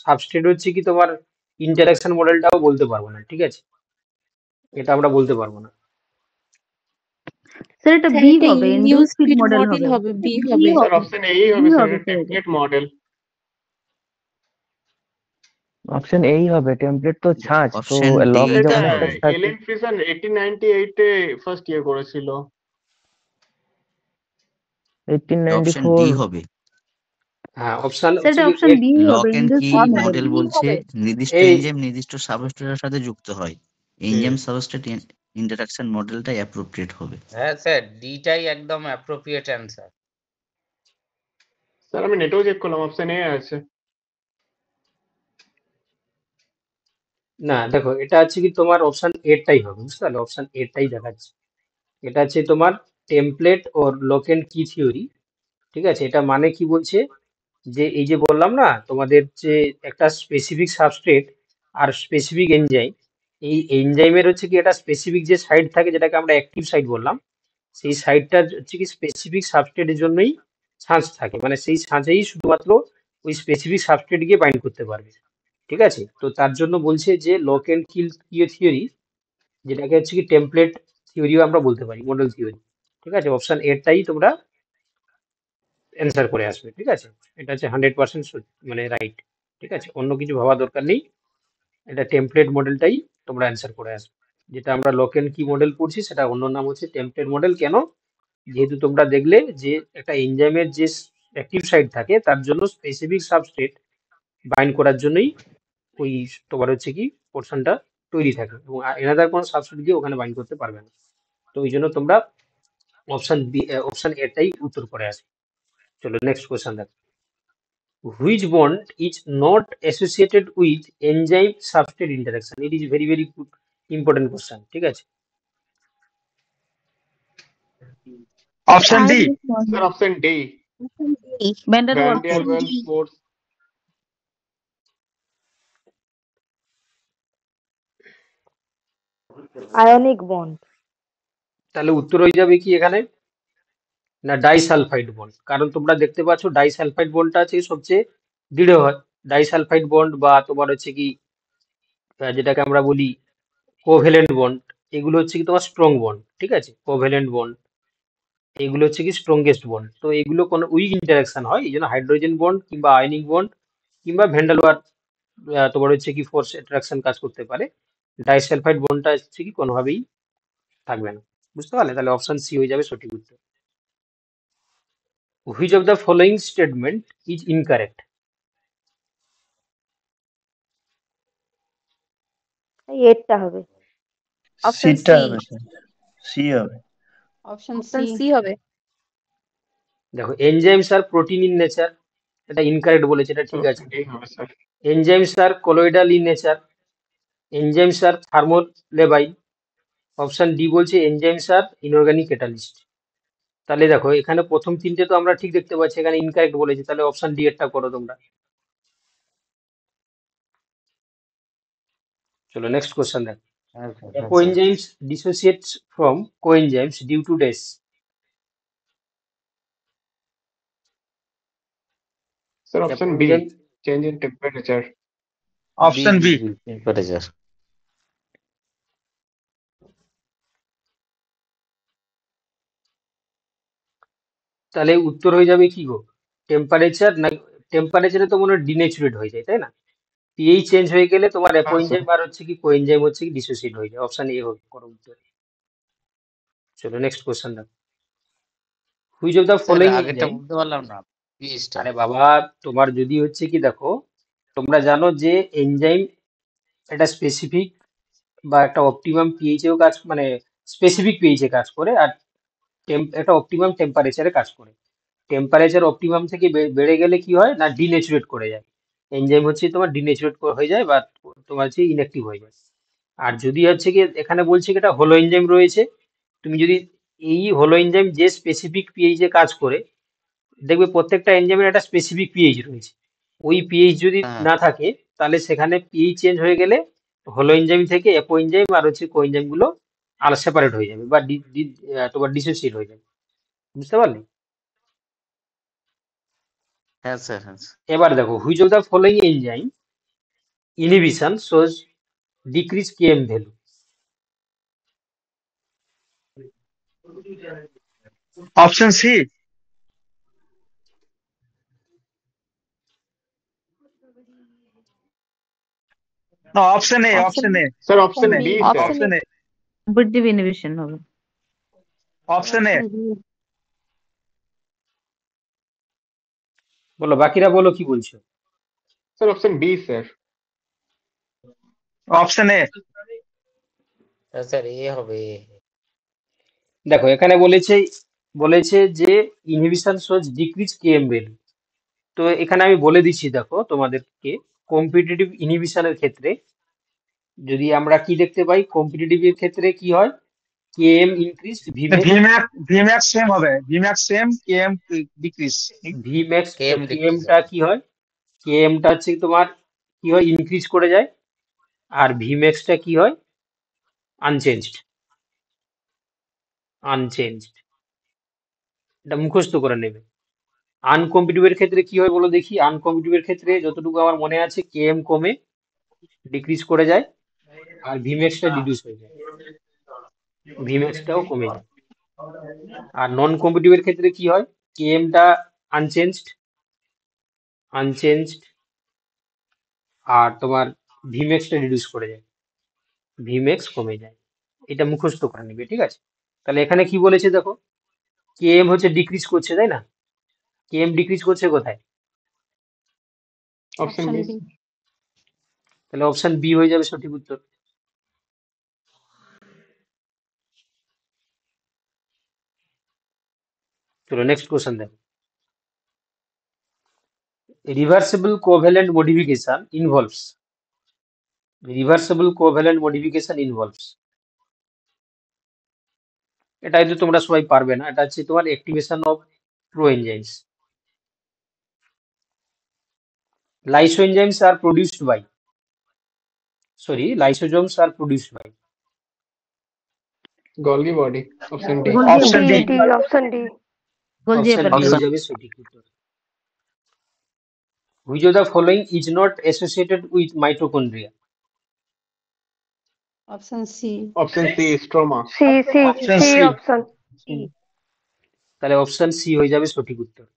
Speaker 1: সাবস্ট্রেট হচ্ছে কি তোমার ইন্টারাকশন মডেলটাও বলতে পারবো না, ঠিক আছে? এটা আমরা বলতে পারবো না।
Speaker 5: স্যার এটা
Speaker 7: স্যার
Speaker 5: বি
Speaker 7: এটা
Speaker 5: হবে,
Speaker 7: induce
Speaker 5: induce feed
Speaker 7: feed
Speaker 5: model
Speaker 7: model
Speaker 5: হবে।
Speaker 7: হবে, বি
Speaker 5: বি
Speaker 7: হবে।
Speaker 17: স্যার
Speaker 5: হবে,
Speaker 17: অপশন এই হবে
Speaker 5: বি
Speaker 17: স্যার,
Speaker 5: হবে স্যার এটা।
Speaker 17: Template model.
Speaker 12: অপশন এই হবে, টেমপ্লেট তো ছাঁচ, তো
Speaker 14: অপশন
Speaker 12: লক
Speaker 14: ডি
Speaker 12: যেমন
Speaker 14: টা
Speaker 12: একটা
Speaker 14: হবে।
Speaker 12: ছাঁচ।
Speaker 17: এলেন ফ্রিসন 1898 এ ফার্স্ট ইয়ার করেছিল।
Speaker 12: 1894
Speaker 14: অপশন ডি হবে।
Speaker 1: হ্যাঁ অপশন
Speaker 5: স্যার
Speaker 1: হচ্ছে
Speaker 5: এটা
Speaker 1: কি
Speaker 5: অপশন বি
Speaker 14: লক
Speaker 5: হবে,
Speaker 14: এন্ড
Speaker 5: ইনডিউস
Speaker 14: কি
Speaker 5: ফিড মডেল।
Speaker 14: মডেল
Speaker 4: বি
Speaker 14: বলছে
Speaker 4: হবে।
Speaker 14: নির্দিষ্ট
Speaker 1: এই
Speaker 14: এনজাইম নির্দিষ্ট সাবস্ট্রেটের সাথে যুক্ত হয়, এনজাইম সাবস্ট্রেট ইন্টারাকশন মডেলটাই অ্যাপ্রোপ্রিয়েট হবে।
Speaker 16: হ্যাঁ স্যার ডিটাই একদম অ্যাপ্রোপ্রিয়েট অ্যান্সার।
Speaker 17: স্যার আমি নেটেও চেক করলাম, অপশন এ আছে।
Speaker 1: না দেখো, এটা হচ্ছে কি তোমার অপশন এটাই হবে, বুঝতে পারলে? অপশন এটাই দেখাচ্ছে। এটা হচ্ছে তোমার টেমপ্লেট ওর লক এন্ড কি থিওরি। ঠিক আছে, এটা মানে কি বলছে, যে এই যে বললাম না তোমাদের যে একটা স্পেসিফিক সাবস্ট্রেট আর স্পেসিফিক এনজাইম, এই এনজাইমের হচ্ছে কি একটা স্পেসিফিক যে সাইট থাকে যেটাকে আমরা অ্যাক্টিভ সাইট বললাম, সেই সাইটটা হচ্ছে কি স্পেসিফিক সাবস্ট্রেটের জন্যই ছাঁচ থাকে, মানে সেই ছাঁচেই শুধুমাত্র ওই স্পেসিফিক সাবস্ট্রেট গিয়ে বাইন্ড করতে পারবে। ঠিক আছে, তো তার জন্য বলছে যে লক এন্ড কিল থিওরি, যেটাকে হচ্ছে কি টেমপ্লেট থিওরিও আমরা বলতে পারি, মডেল থিওরি। ঠিক আছে, অপশন এটাই তোমরা অ্যান্সার করে আসবে। ঠিক আছে, এটা হচ্ছে 100% মানে রাইট। ঠিক আছে, অন্য কিছু ভাবা দরকার নেই, এটা টেমপ্লেট মডেলটাই তোমরা অ্যান্সার করে আসবে। যেটা আমরা লক এন্ড কি মডেল পড়ছি সেটা অন্য নাম হচ্ছে টেমপ্লেট মডেল। কেন? যেহেতু তোমরা দেখলে যে একটা এনজাইমের যে অ্যাক্টিভ সাইট থাকে তার জন্য স্পেসিফিক সাবস্ট্রেট বাইন্ড করার জন্যই ওই তোমার হচ্ছে কি পোর্শনটা তৈরি থাকে, এবং এনাদার কোনো সাবস্ট্রেট দিয়ে ওখানে বাইন্ড করতে পারবে না। তো ওই জন্য তোমরা অপশন এটাই উত্তর করে আসবে। চলো নেক্সট কোয়েশ্চেন দেখো। Which bond is not associated with enzyme substrate interaction? It is very very good, important question. ঠিক আছে,
Speaker 11: option D.
Speaker 17: Sir option D,
Speaker 5: van der
Speaker 17: van
Speaker 5: Waals
Speaker 17: der
Speaker 5: force.
Speaker 17: Waals force.
Speaker 9: Ionic bond.
Speaker 1: তাহলে উত্তর হয়ে যাবে কি এখানে, না ডাইসালফাইড বন্ড। কারণ তোমরা দেখতে পাচ্ছ ডাইসালফাইড বন্ডটা আছে সবচেয়ে দৃঢ় হয়। ডাইসালফাইড বন্ড বা তোমার হচ্ছে কি যেটাকে আমরা বলি কোভ্যালেন্ট বন্ড, এগুলো হচ্ছে কি তোমার স্ট্রং বন্ড। ঠিক আছে, কোভ্যালেন্ট বন্ড এগুলো হচ্ছে কি স্ট্রংগেস্ট বন্ড। তো এগুলো কোনো উইক ইন্টারাকশন হয়, এই জন্য হাইড্রোজেন বন্ড কিংবা আয়নিক বন্ড কিংবা ভ্যান্ডালওয়ার তোমার হচ্ছে কি ফোর্স অ্যাট্রাকশন কাজ করতে পারে। ডাইসালফাইড বন্ডটা হচ্ছে কি কোনোভাবেই থাকবে না, বুঝতে পারলে? তাহলে অপশন সি হয়ে যাবে সঠিক উত্তর। Which of the following statement is incorrect?
Speaker 9: এই এরটা হবে।
Speaker 7: অপশন
Speaker 15: সিটা
Speaker 7: সি।
Speaker 15: হবে স্যার, সি হবে।
Speaker 8: Option
Speaker 7: option
Speaker 8: C.
Speaker 7: সি হবে।
Speaker 1: দেখো, enzymes are protein in nature, এটা ইনকারেক্ট বলেছে, এটা ঠিক আছে।
Speaker 17: অপশন ডি হবে sir.
Speaker 1: Enzymes are colloidal in nature, enzymes are thermolabile. Option D বলছে এনজাইমস আর ইনঅর্গানিক ক্যাটালিস্ট। তাহলে দেখো এখানে প্রথম তিনটে তো আমরা ঠিক দেখতে পাচ্ছি, এখানে ইনকারেক্ট বলেছে, তাহলে অপশন ডি এরটা করো তোমরা। চলো নেক্সট কোশ্চেন দেখো। Coenzymes dissociates from coenzymes due to dash.
Speaker 17: Sir option B, change in temperature.
Speaker 11: Option B.
Speaker 16: Temperature.
Speaker 1: তাহলে উত্তর হয়ে যাবে কি গো, টেম্পারেচার না? টেম্পারেচারে তো মনে হয় ডিনেচুরেট হয়ে যায়, তাই না? পিএইচ চেঞ্জ হয়ে গেলে তোমার
Speaker 17: হ্যাঁ
Speaker 1: অ্যাপোএনজাইম আর হচ্ছে কি কোএনজাইম হচ্ছে কি ডিসোসিয়েট হয়ে যায়। অপশন এ হবে করো উত্তর। চলো নেক্সট কোশ্চেন দেখো। Which of the
Speaker 16: sir
Speaker 1: following
Speaker 16: আগেরটা
Speaker 1: এনজাইম?
Speaker 16: বলতে পারলাম না, পিএইচটা।
Speaker 1: আরে বাবা, তোমার যদি হচ্ছে কি দেখো, তোমরা জানো যে এনজাইম একটা স্পেসিফিক বা একটা অপটিমাম পিএইচ এও কাজ, মানে স্পেসিফিক পিএইচ এ কাজ করে, আর একটা অপটিমাম টেম্পারেচারে কাজ করে। টেম্পারেচার অপটিমাম থেকে বেড়ে গেলে কি হয় না, ডিনেচুরেট করে যায়। এনজাইম হচ্ছে তোমার ডিনেচুরেট হয়ে যায় বা তোমার হচ্ছে ইনঅ্যাক্টিভ হয়ে যায়। আর যদি হচ্ছে কি এখানে বলছে কি এটা হলো এনজাইম রয়েছে, তুমি যদি এই হলো এনজাইম যে স্পেসিফিক পিএইচ এ কাজ করে, দেখবে প্রত্যেকটা এনজাইমের একটা স্পেসিফিক পিএইচ রয়েছে। ওই পিএইচ যদি না থাকে তাহলে সেখানে পিএইচ চেঞ্জ হয়ে গেলে হলো এনজাইম থেকে অ্যাপো এনজাইম আর হচ্ছে কোএনজাইম গুলো আলাদা সেপারেট হয়ে যাবে বা তোমার ডিসোসিয়েট হয়ে যাবে, বুঝতে পারলে?
Speaker 16: হ্যাঁ স্যার, হ্যাঁ।
Speaker 1: এবার দেখো, which of the following enzyme inhibition shows decrease KM value?
Speaker 11: Option C. না, option A, option A
Speaker 17: sir option B sir.
Speaker 11: Option A,
Speaker 5: competitive inhibition হবে।
Speaker 11: Option A.
Speaker 1: বলো, বাকিরা বলো কি বলছো।
Speaker 17: Sir option B sir.
Speaker 11: Option A.
Speaker 16: Sir A হবে।
Speaker 1: দেখো এখানে বলেছে যে inhibition shows decrease KM value. তো এখানে আমি বলে দিচ্ছি, দেখো তোমাদেরকে কম্পিটিটিভ ইনহিবিশনের ক্ষেত্রে যদি আমরা কি দেখতে পাই, কম্পিটিটিভ এর ক্ষেত্রে কি হয়, কেএম ইনক্রিজ,
Speaker 11: ভিম্যাক্স সেম হবে, Vmax same, KM decrease.
Speaker 1: Vmax
Speaker 16: KM
Speaker 1: কেএমটা কি হয়, কেএমটা হচ্ছে তোমার কি হয়, ইনক্রিজ করে যায়, আর ভিম্যাক্সটা কি হয়, আনচেঞ্জড। এটা মুখস্থ করে নেবে। আনকম্পিটিটিভের ক্ষেত্রে কি হয় বলো দেখি, আনকম্পিটিটিভের ক্ষেত্রে যতটুকু আমার মনে আছে কেএম কমে ডিক্রিজ করে যায়, আর ভিম্যাক্সটা রিডিউস হয়ে যায়, ভিম্যাক্সটাও কমে যায়। আর নন কম্পিটিটিভের ক্ষেত্রে কি হয়, কেএমটা আনচেঞ্জড, আর তোমার ভিম্যাক্সটা রিডিউস করে যায়, ভিম্যাক্স কমে যায়। এটা মুখস্থ করে নিবে, ঠিক আছে? তাহলে এখানে কি বলেছে দেখো, কেএম হচ্ছে ডিক্রিজ করছে, তাই না? কেএম ডিক্রিজ করছে কোথায়?
Speaker 17: Option B.
Speaker 1: তাহলে অপশন বি হয়ে যাবে সঠিক উত্তর। চলো নেক্সট কোশ্চেন দেখো। রিভার্সিবল কোভ্যালেন্ট মডিফিকেশন ইনভলভস, এটা হয়তো তোমরা সবাই পারবে না। এটা হচ্ছে তোমার activation of proenzymes. Lysosomes are produced by, lysosomes are produced by
Speaker 17: Golgi body. Option D.
Speaker 11: Option D.
Speaker 9: Option D.
Speaker 1: Option D হয়ে যাবে সঠিক উত্তর। Which of the following is not associated with mitochondria?
Speaker 8: Option C.
Speaker 17: Option C. Stroma.
Speaker 11: Option C.
Speaker 9: Option.
Speaker 1: তাহলে অপশন সি হয়ে যাবে সঠিক উত্তর।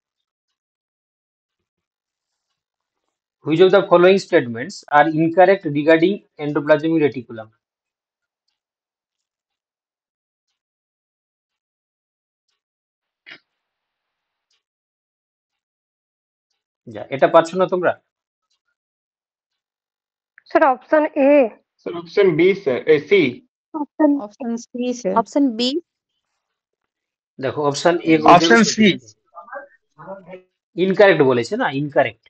Speaker 1: Which of the following statements are incorrect regarding endoplasmic reticulum? যা, এটা পাচ্ছ না তোমরা?
Speaker 9: Sir, option A.
Speaker 17: Sir, option B, sir. C.
Speaker 8: Option C sir.
Speaker 7: Option B.
Speaker 1: দেখো option A,
Speaker 11: option C
Speaker 1: incorrect বলেছে না, ইনকারেক্ট।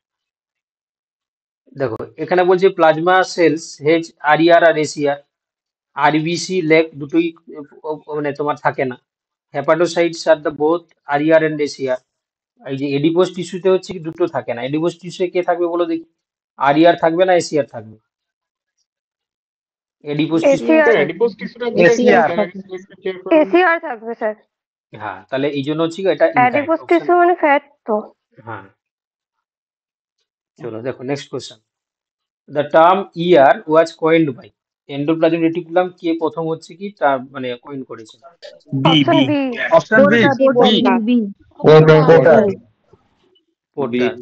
Speaker 1: দেখো এখানে বলছে প্লাজমা সেলস হেজ আরইআর আর এসিআর, আরবিসি লেগ দুটোই মানে তোমার থাকে না। Hepatocytes are the both RER and SER. এই যে এডিপোস টিস্যুতে হচ্ছে কি দুটো থাকে না। এডিপোস টিস্যুতে কে থাকবে বলো দেখি, আরইআর থাকবে না এসিআর থাকবে? Adipose tissue,
Speaker 17: Adipose tissue
Speaker 9: ACR থাকবে স্যার।
Speaker 1: হ্যাঁ, তাহলে এই জন্য হচ্ছে কি এটা
Speaker 9: Adipose tissue মানে ফ্যাট তো।
Speaker 1: হ্যাঁ, চলো দেখো next question. The term ER was coined by, endoplasmic reticulum কে প্রথম হচ্ছে কি তার মানে কয়েন করেছে?
Speaker 11: B. Option B.
Speaker 1: Porter.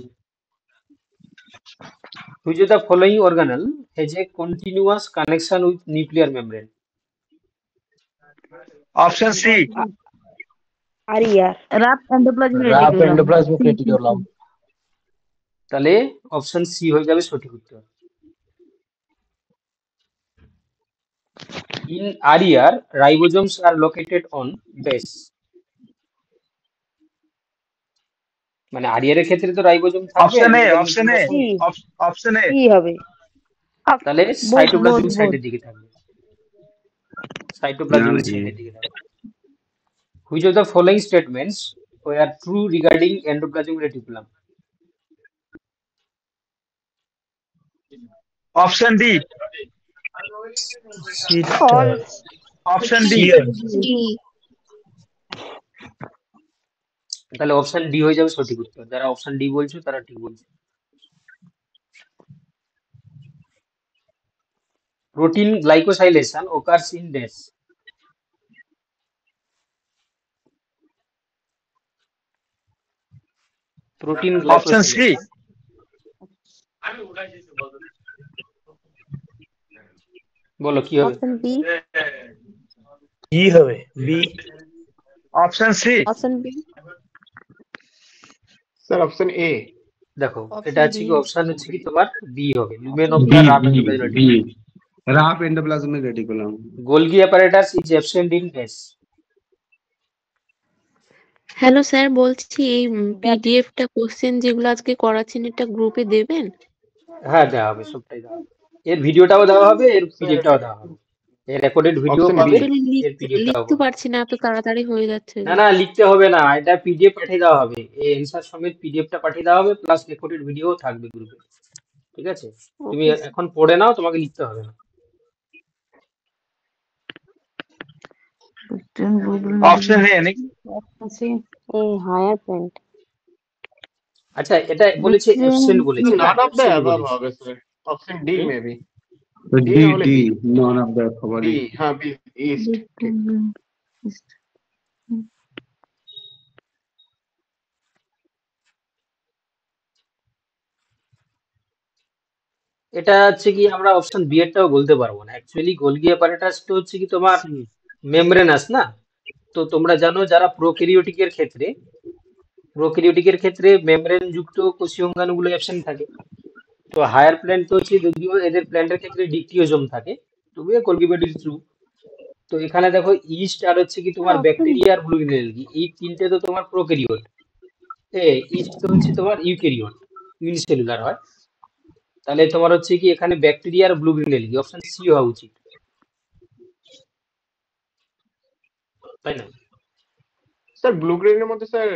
Speaker 1: Which of the following organelle has a continuous connection with nuclear membrane?
Speaker 11: Option C.
Speaker 7: RER.
Speaker 5: Rough endoplasmic reticulum.
Speaker 1: তাহলে অপশন সি হয়ে যাবে সঠিক উত্তর। In RER, ribosomes are located on base. মানে RER এর ক্ষেত্রে তো রাইবোজোম থাকবে।
Speaker 11: অপশন এ
Speaker 7: কি হবে?
Speaker 1: তাহলে সাইটোপ্লাজমিক সাইটের দিকে থাকবে, সাইটোপ্লাজমিক সাইটের দিকে থাকবে। Which of the following statements were true regarding endoplasmic reticulum?
Speaker 11: Option D. Option D.
Speaker 1: তাহলে অপশন ডি হয়ে যাবে সঠিক উত্তর। যারা অপশন ডি বলছো তারা ঠিক বলছো। Protein glycosylation occurs in dash. Protein
Speaker 11: option C.
Speaker 1: বলো কি হবে?
Speaker 7: Option B.
Speaker 15: কি হবে? B.
Speaker 11: Option C.
Speaker 7: Option B.
Speaker 17: Sir, option A.
Speaker 1: দেখো এটা হচ্ছে কি অপশন হচ্ছে কি তোমার বি হবে, lumen of the rough endoplasmic reticulum.
Speaker 13: Rough endoplasmic reticulum.
Speaker 1: Golgi apparatus is absent in dash.
Speaker 7: Hello sir, বলছি এই পিডিএফটা কোশ্চেন যেগুলো আজকে করাচ্ছেন এটা গ্রুপে দেবেন?
Speaker 1: হ্যাঁ, দেওয়া হবে, সবটাই দেওয়া হবে। এর ভিডিওটাও দেওয়া হবে, এর পিডিএফটাও দেওয়া হবে। এর রেকর্ডেড ভিডিও
Speaker 17: অপশন
Speaker 1: পাবে,
Speaker 17: বি
Speaker 7: অ্যাকচুয়ালি
Speaker 1: এর পিডিএফটাও
Speaker 7: লিখতে
Speaker 1: পাবে।
Speaker 7: পারছি না, এত তাড়াতাড়ি হয়ে যাচ্ছে
Speaker 1: না
Speaker 7: যে।
Speaker 1: না, লিখতে হবে না, এটা পিডিএফ পাঠিয়ে দেওয়া হবে। এই অ্যান্সার সমেত পিডিএফটা পাঠিয়ে দেওয়া হবে, প্লাস রেকর্ডেড ভিডিও থাকবে গ্রুপে। ঠিক আছে, তুমি
Speaker 7: ওকে
Speaker 1: এখন পড়ে নাও, তোমাকে লিখতে হবে না।
Speaker 11: অপশন এ নাকি?
Speaker 6: Higher plant.
Speaker 1: আচ্ছা, এটা বলেছে অ্যাবসেন্ট বলেছে না,
Speaker 17: none of the
Speaker 1: absent
Speaker 17: above
Speaker 1: বলেছে।
Speaker 17: হবে sir. Option D
Speaker 1: hmm?
Speaker 17: Maybe,
Speaker 13: D
Speaker 17: D না হলে
Speaker 13: D
Speaker 17: B.
Speaker 13: None of the
Speaker 17: B,
Speaker 13: খবরই
Speaker 17: হ্যাঁ বি, ইস্ট ঠিক।
Speaker 1: এটা হচ্ছে কি, আমরা অপশন বি এরটাও বলতে পারবো না। অ্যাকচুয়ালি গোলগি অ্যাপারেটাস তো হচ্ছে কি তোমার মেমব্রেনাস না। তো তোমরা জানো যারা প্রোক্যারিওটিকের ক্ষেত্রে মেমব্রেন যুক্ত কোষীয় অঙ্গাণুগুলো অ্যাবসেন্ট থাকে। তো হায়ার প্ল্যান্ট তো হচ্ছে, যদিও এদের প্ল্যান্টের ক্ষেত্রে ডিক্টিওজোম থাকে, তবুও গোলগি বডির থ্রু। তো এখানে দেখো ইস্ট আর হচ্ছে কি তোমার ব্যাকটেরিয়া আর ব্লু অ্যালগি, এই তিনটে তো তোমার প্রোক্যারিওট। ইস্ট তো হচ্ছে তোমার ইউক্যারিওট, ইউনিসেলুলার হয়। তাহলে তোমার হচ্ছে কি এখানে ব্যাকটেরিয়া আর blue green algae, option C হওয়া উচিত, তাই না?
Speaker 17: স্যার ব্লু গ্রেনের মধ্যে স্যার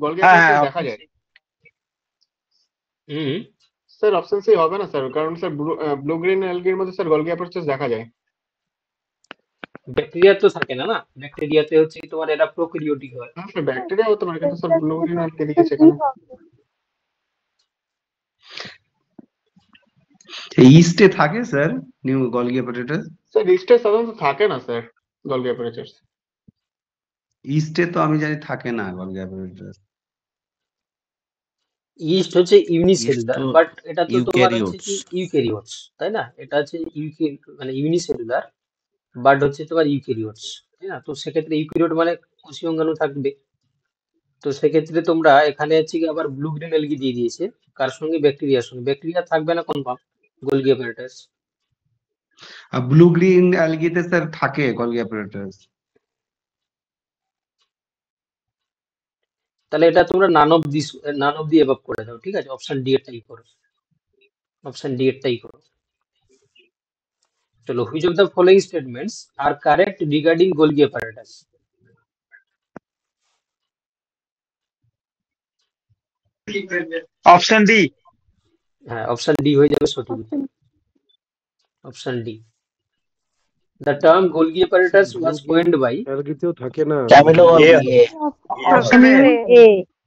Speaker 17: গলগি
Speaker 11: হ্যাঁ
Speaker 17: অ্যাপারেটাস
Speaker 11: হ্যাঁ
Speaker 17: দেখা যায়।
Speaker 1: হুম।
Speaker 17: স্যার অপশন সি হবে না স্যার, কারণ স্যার ব্লু গ্রিন অ্যালগির মধ্যে স্যার গলগি অ্যাপারেটাস দেখা যায়।
Speaker 1: ব্যাকটেরিয়া তো থাকে না, না ব্যাকটেরিয়াতে হচ্ছে কি তোমার এরা প্রোক্যারিওটিক হয়।
Speaker 17: হ্যাঁ স্যার ব্যাকটেরিয়া হতে পারে, কিন্তু স্যার ব্লু গ্রিন অ্যালগি দিয়েছে এখানে।
Speaker 13: ইস্টে থাকে sir new Golgi apparatus.
Speaker 17: Sir ইস্টে সাধারণত থাকে না স্যার গলগি অ্যাপারেটাস।
Speaker 13: ইস্টে তো আমি জানি থাকে না গলগি অ্যাপারেটাস।
Speaker 1: ইস্ট হচ্ছে
Speaker 14: ইস্ট
Speaker 1: ইউনিসেলুলার,
Speaker 14: তো
Speaker 1: বাট এটা তো তোমার হচ্ছে
Speaker 14: ইউক্যারিওটস।
Speaker 1: কি ইউক্যারিওটস, তাই না? এটা হচ্ছে মানে ইউনিসেলুলার, বাট হচ্ছে তোমার ইউক্যারিওটস, তাই না? তো সেক্ষেত্রে ইউক্যারিওট মানে কোষীয় অঙ্গাণু থাকবে। তো সেক্ষেত্রে তোমরা এখানে হচ্ছে কি আবার ব্লু গ্রিন অ্যালগি দিয়ে দিয়েছে, কার সঙ্গে? ব্যাকটেরিয়ার সঙ্গে। ব্যাকটেরিয়া থাকবে না কনফার্ম গোলগি অ্যাপারেটাস।
Speaker 13: আর ব্লু গ্রিন অ্যালগিতে স্যার থাকে গলগি অ্যাপারেটাস।
Speaker 1: তাহলে এটা তোমরা নান অফ দি অ্যাবাভ করে দাও, ঠিক আছে? অপশন ডি এরটাই করো, অপশন ডি এরটাই করো। চলো, which of the following statements are correct regarding Golgi apparatus?
Speaker 11: Option D.
Speaker 1: হ্যাঁ, অপশন ডি হয়ে যাবে সঠিক উত্তর। Option D, the term Golgi apparatus was coined by।
Speaker 18: অ্যালগিতেও থাকে না।
Speaker 15: Camillo
Speaker 18: Golgi
Speaker 15: Golgi A.
Speaker 11: Option A.